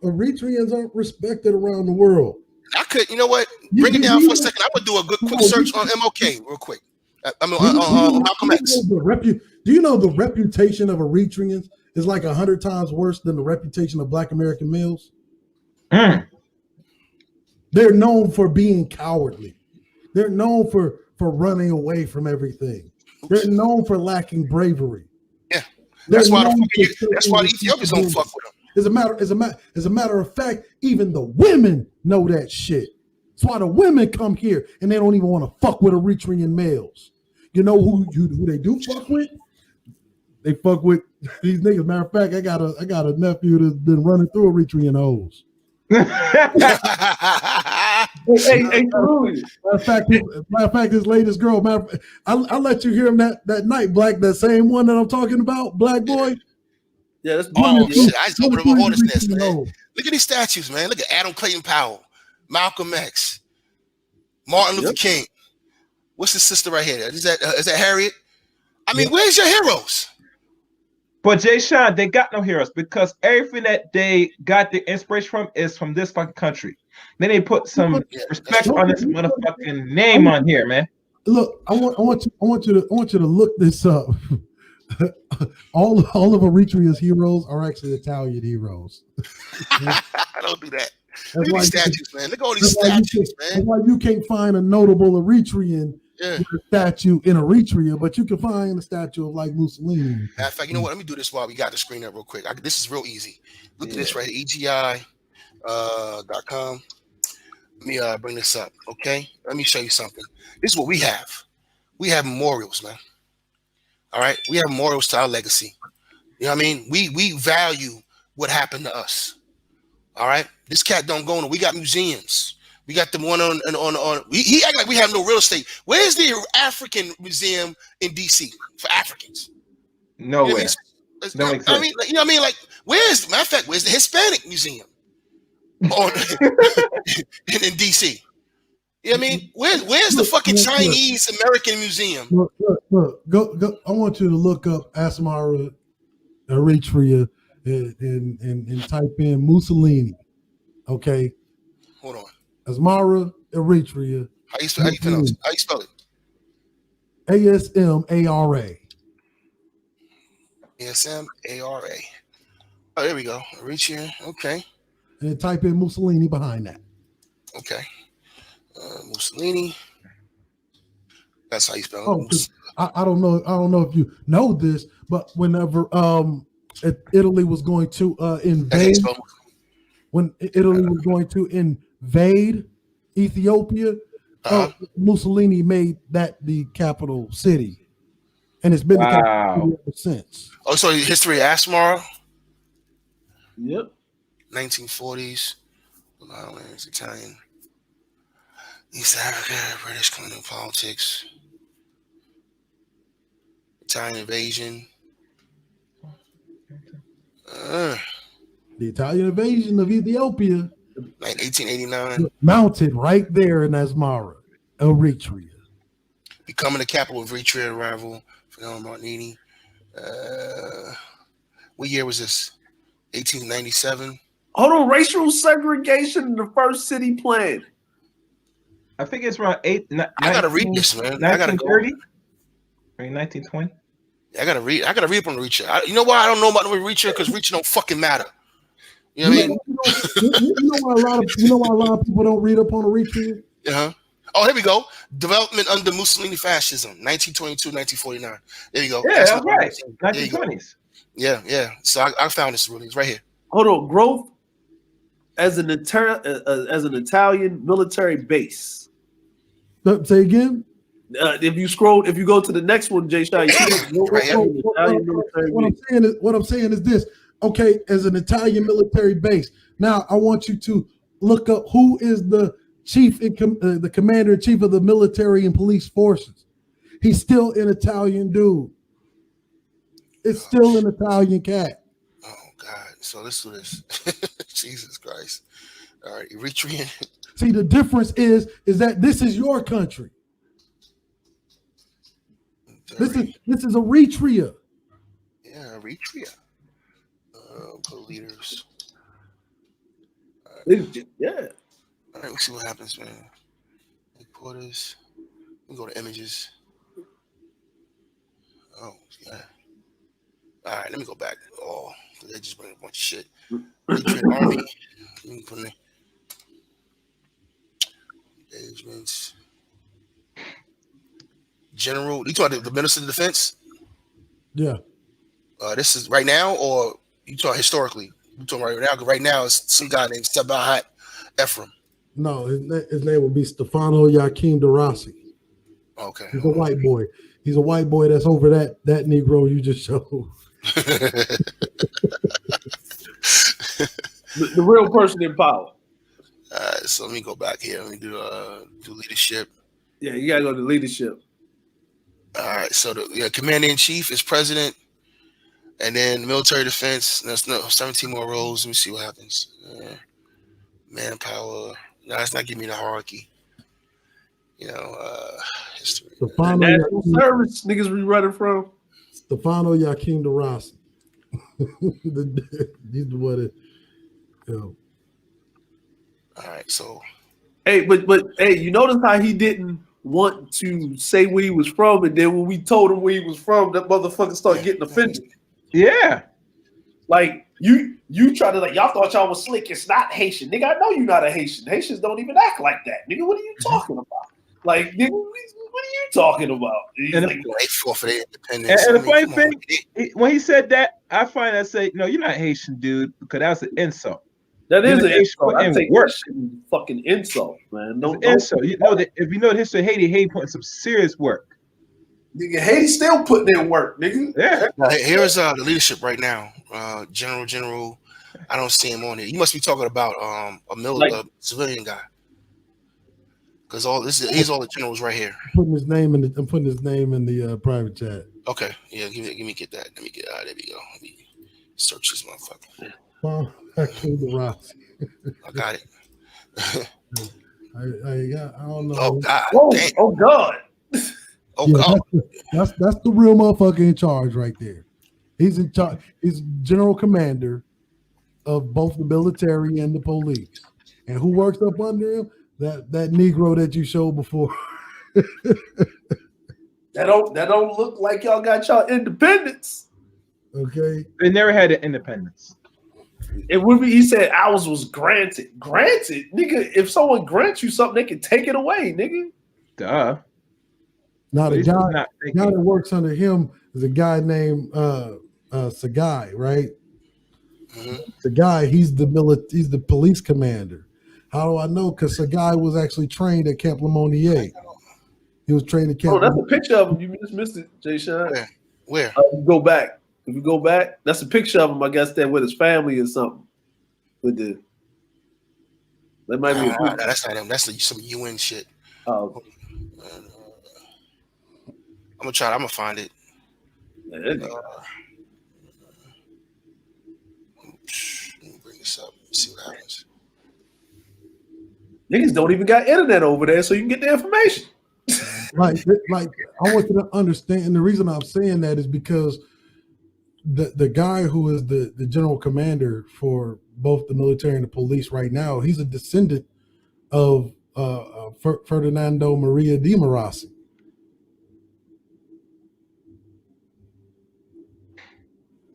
Eritreans aren't respected around the world. I could, you know what? Bring it down for a second. I'm gonna do a good quick search on MLK real quick. I mean, Malcolm X. Do you know the reputation of Eritreans is like 100 times worse than the reputation of Black American males? Mm. They're known for being cowardly. They're known for running away from everything. They're known for lacking bravery. Yeah, that's why the Ethiopians don't fuck with them. As a matter of fact, even the women know that shit. That's why the women come here and they don't even want to fuck with Eritrean males. You know who they do fuck with? They fuck with these niggas. Matter of fact, I got a nephew that's been running through Eritrean hoes. Hey, Matter of fact, his latest girl. I'll let you hear him that night, Black. That same one that I'm talking about, Black boy. Yeah, that's shit. I just opened up a hornet's nest, man. Look at these statues, man. Look at Adam Clayton Powell, Malcolm X, Martin Luther King. What's his sister right here? Is that Harriet? I mean, where's your heroes? But JSHine, they got no heroes because everything that they got the inspiration from is from this fucking country. Then they put some respect on this motherfucking name on here, man. Look, I want you to look this up. all of Eritrea's heroes are actually Italian heroes. I don't do that. Look at these statues, man. Look at all these statues, man. That's why you can't find a notable Eritrean statue in Eritrea, but you can find a statue of like Mussolini. Matter of fact, you know what? Let me do this while we got the screen up real quick. This is real easy. Look at this right here, EGI.com. Let me bring this up, okay? Let me show you something. This is what we have. We have memorials, man. All right? We have memorials to our legacy. You know what I mean? We value what happened to us. All right? This cat don't go on. We got museums. We got the one on. He act like we have no real estate. Where's the African Museum in DC for Africans? Nowhere. No, I mean, you know what I mean? Like, where's the Hispanic Museum in DC? You know what I mean? Where's the fucking Chinese American Museum? Look, go. I want you to look up Asmara, Eritrea, and type in Mussolini. Okay. Hold on. Asmara, Eritrea. How you spell it? ASMARA. ASMARA. Oh, there we go. Eritrea. Okay. And type in Mussolini behind that. Okay. Mussolini. That's how you spell it. I don't know if you know this, but whenever Italy was going to invade, when Italy was going to invade Ethiopia, Mussolini made that the capital city, and it's been the capital city ever since. Oh, so history of Asmara. Yep. 1940s. Violence, Italian. East Africa, British colonial politics, Italian invasion. The Italian invasion of Ethiopia, like 1889, mounted right there in Asmara, Eritrea. Becoming the capital of Eritrea, rival Fidel Martini. What year was this? 1897. Hold on, racial segregation in the first city plan. I think it's around I gotta read this, man. I gotta go. 1920. I gotta read up on Eritrea. You know why I don't know about Eritrea? Because Eritrea don't fucking matter. You know what I mean? You know why a lot of people don't read up on Eritrea? Oh, here we go. Development under Mussolini fascism, 1922, 1949. There you go. Yeah, that's right. 1920s. Yeah. So I found this really. It's right here. Hold on. Growth as an Italian military base. Say again. If you go to the next one, JSHine, what I'm saying is this. Okay, as an Italian military base. Now I want you to look up who is the chief, the commander in chief of the military and police forces. He's still an Italian dude. It's still an Italian cat. Oh God! So let's do this. Jesus Christ! All right, Eritrean. See, the difference is that this is your country. This is Eritrea. Yeah, Eritrea. Co-leaders. Yeah. All right, let's see what happens, man. Reporters. We go to images. Oh, yeah. All right, let me go back. Oh, they just bring a bunch of shit. Eritrean Army. Let me put in engagements. General. You talking about the Minister of Defense? Yeah. This is right now, or you talk historically? You talking right now? Because right now it's some guy named Sabahat Ephraim. No, his name would be Stefano Joachim de Rossi. Okay. He's a white boy. He's a white boy that's over that Negro you just showed. The real person in power. So let me go back here. Let me do leadership. Yeah, you gotta go to leadership. All right. So the commander in chief is president, and then military defense. That's 17 more roles. Let me see what happens. Manpower. No, it's not giving me the hierarchy. History. National service niggas we running from. Stefano Joachim de Rossi. He's what it. All right, so hey, but hey, you notice how he didn't want to say where he was from, and then when we told him where he was from, that motherfucker started getting offended. Yeah, like you try to y'all thought y'all was slick. It's not Haitian, nigga. I know you're not a Haitian. Haitians don't even act like that, nigga. What are you talking about? Like, nigga, what are you talking about? And they fought for their independence. And the funny thing, when he said that, I find I say, no, you're not Haitian, dude, because that was an insult. That is an insult. I take work. Fucking insult, man. Don't insult. You know that if you know the history of Haiti putting some serious work. Nigga, Haiti still putting in work, nigga. Yeah. Here's the leadership right now. General. I don't see him on here. You must be talking about a civilian guy. Because he's all the generals right here. I'm putting his name in the private chat. Okay, yeah, give me get that. Let me get there we go. Let me search this motherfucker. Well, I killed the rocks. I got it. I don't know. Oh God! Oh God! Oh God! That's the real motherfucker in charge right there. He's in charge. He's general commander of both the military and the police. And who works up under him? That Negro that you showed before. That don't look like y'all got y'all independence. Okay. They never had an independence. It would be. He said ours was granted. Granted, nigga. If someone grants you something, they can take it away, nigga. Duh. Now the guy that works under him is a guy named Sagai, right? Mm-hmm. Sagai, he's the police commander. How do I know? Because Sagai was actually trained at Camp Lemonnier. He was trained at Camp. Oh, that's a picture of him. You just missed it, JSHine. Where? If you go back, that's a picture of him. I guess that with his family or something. That might be. That's not him. That's some UN shit. Oh. I'm gonna find it. Yeah, let me bring this up. See what happens. Niggas don't even got internet over there, so you can get the information. like I want you to understand, and the reason I'm saying that is because the guy who is the general commander for both the military and the police right now, he's a descendant of Ferdinando Maria de Rossi.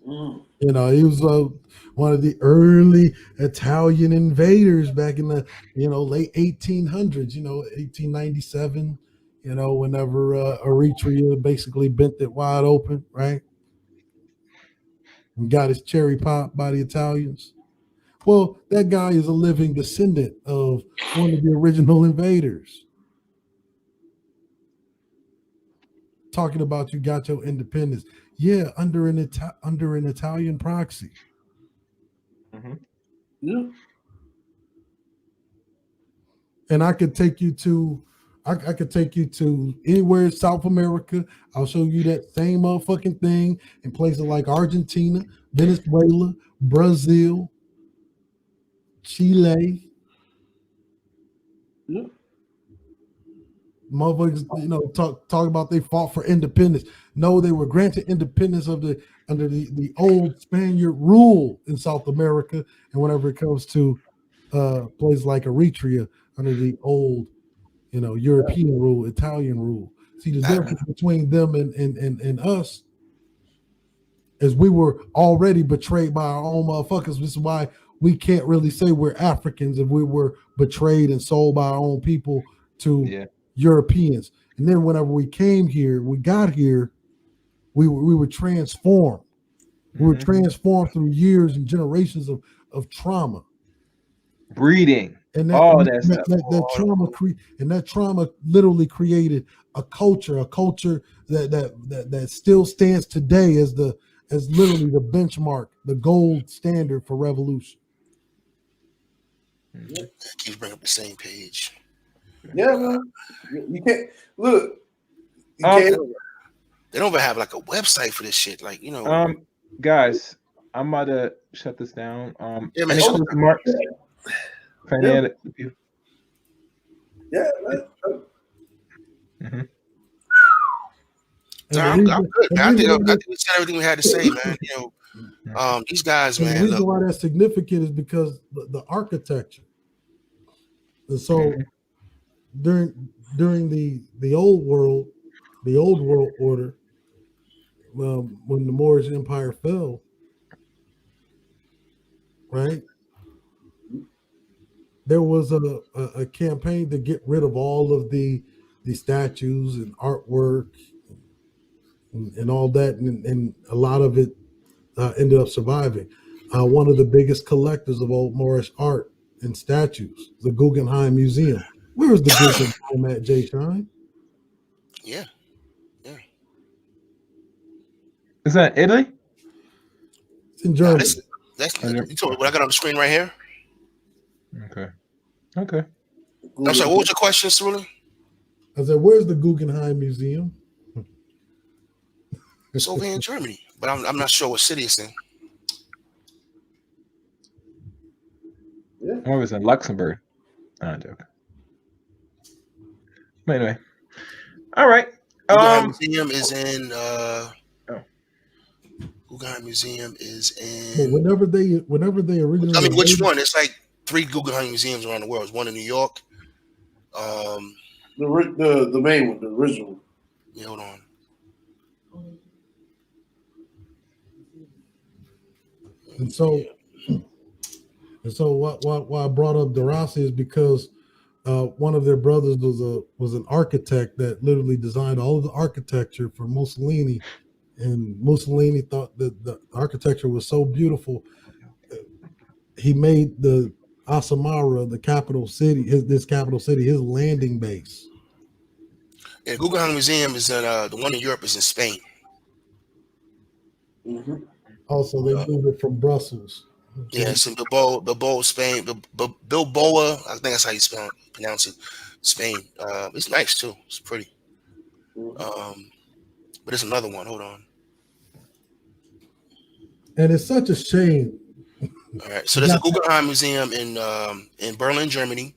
You know, he was one of the early Italian invaders back in the late 1800s. 1897. Whenever Eritrea basically bent it wide open, right, and got his cherry popped by the Italians. Well, that guy is a living descendant of one of the original invaders. Talking about you got your independence. Yeah, under an Italian proxy. Mm-hmm. Yeah. and I could take you to I could take you to anywhere in South America. I'll show you that same motherfucking thing in places like Argentina, Venezuela, Brazil, Chile. Yeah. Motherfuckers, talk about they fought for independence. No, they were granted independence under the old Spaniard rule in South America, and whenever it comes to places like Eritrea under the old, European rule, Italian rule. See, the difference between them and us is we were already betrayed by our own motherfuckers. This is why we can't really say we're Africans if we were betrayed and sold by our own people to Europeans. And then whenever we got here, we were transformed. We were transformed through years and generations of trauma. Breeding. And that trauma literally created a culture that still stands today as literally the benchmark, the gold standard for revolution. Keeps bringing up the same page. Yeah, man. You can't look. You can't. They don't even have like a website for this shit. Like, guys, I'm about to shut this down. Yeah, man, any closing remarks? Yeah. I'm good, man. I think we said everything we had to say, man. These guys, man. The reason why that's significant is because the architecture. And so during the old world order, when the Moorish Empire fell, right? There was a campaign to get rid of all of the statues and artwork and all that, and a lot of it ended up surviving. One of the biggest collectors of old Moorish art and statues, the Guggenheim Museum. Where is the Guggenheim at, JSHine? Yeah. Is that Italy? It's in Germany. You told me what I got on the screen right here. Okay. I'm sorry, what was your question, Cerulli? I said, where's the Guggenheim Museum? It's over in Germany, but I'm not sure what city it's in. Yeah. Or it was in Luxembourg. I'm joking. But anyway. All right. Guggenheim Museum is in Guggenheim Museum is in. Well, whenever they originally. I mean, which one? It's like 3 Guggenheim museums around the world. There's one in New York. The main one, the original. Yeah, hold on. And so why I brought up Derasi is because one of their brothers was an architect that literally designed all of the architecture for Mussolini, and Mussolini thought that the architecture was so beautiful. He made the Asamara, the capital city, his landing base. Yeah, the Guggenheim Museum is in the one in Europe is in Spain. Mm-hmm. Also, they moved it from Brussels. Yeah, it's in Bilbao, Spain. Bilboa, I think that's how you pronounce it. Spain. It's nice too. It's pretty. But there's another one. Hold on. And it's such a shame. All right. So there's a Guggenheim Museum in Berlin, Germany,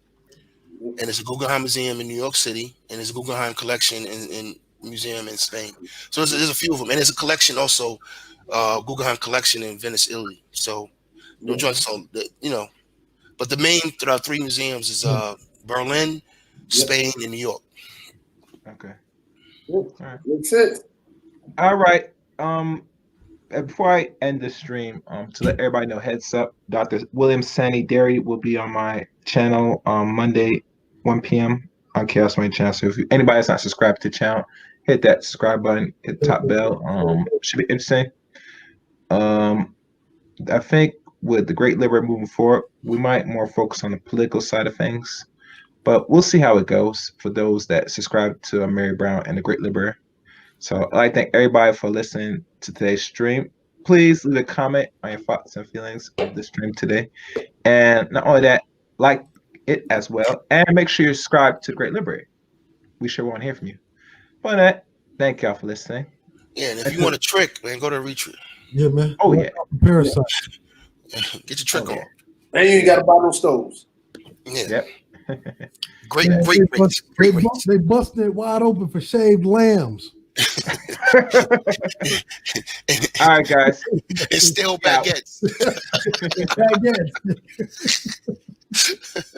and there's a Guggenheim Museum in New York City, and there's a Guggenheim collection in museum in Spain. So there's a few of them, and there's a collection also, Guggenheim collection in Venice, Italy. So no joints. So but the main 3 museums is Berlin, Spain, and New York. Okay. All right. That's it. All right. Before I end the stream, to let everybody know, heads up, Dr. William Sandy Derry will be on my channel Monday, 1 p.m. on Chaos Rain channel. So if anybody that's not subscribed to the channel, hit that subscribe button, hit the top bell. Should be interesting. I think with the Great Liberator moving forward, we might more focus on the political side of things, but we'll see how it goes for those that subscribe to Mary Brown and the Great Liberator. So I'd like to thank everybody for listening to today's stream. Please leave a comment on your thoughts and feelings of the stream today. And not only that, like it as well. And make sure you subscribe to the Great Library. We sure want to hear from you. But thank y'all for listening. Yeah, and if you want a trick, man, go to Eritrean. Yeah, man. Oh, yeah. Parasite. Get your trick on. And you ain't got to buy no stoves. Yeah. Yep. Great Yeah, rates. Great rates. They busted it wide open for shaved lambs. All right, guys. It's still baguettes. Baguettes.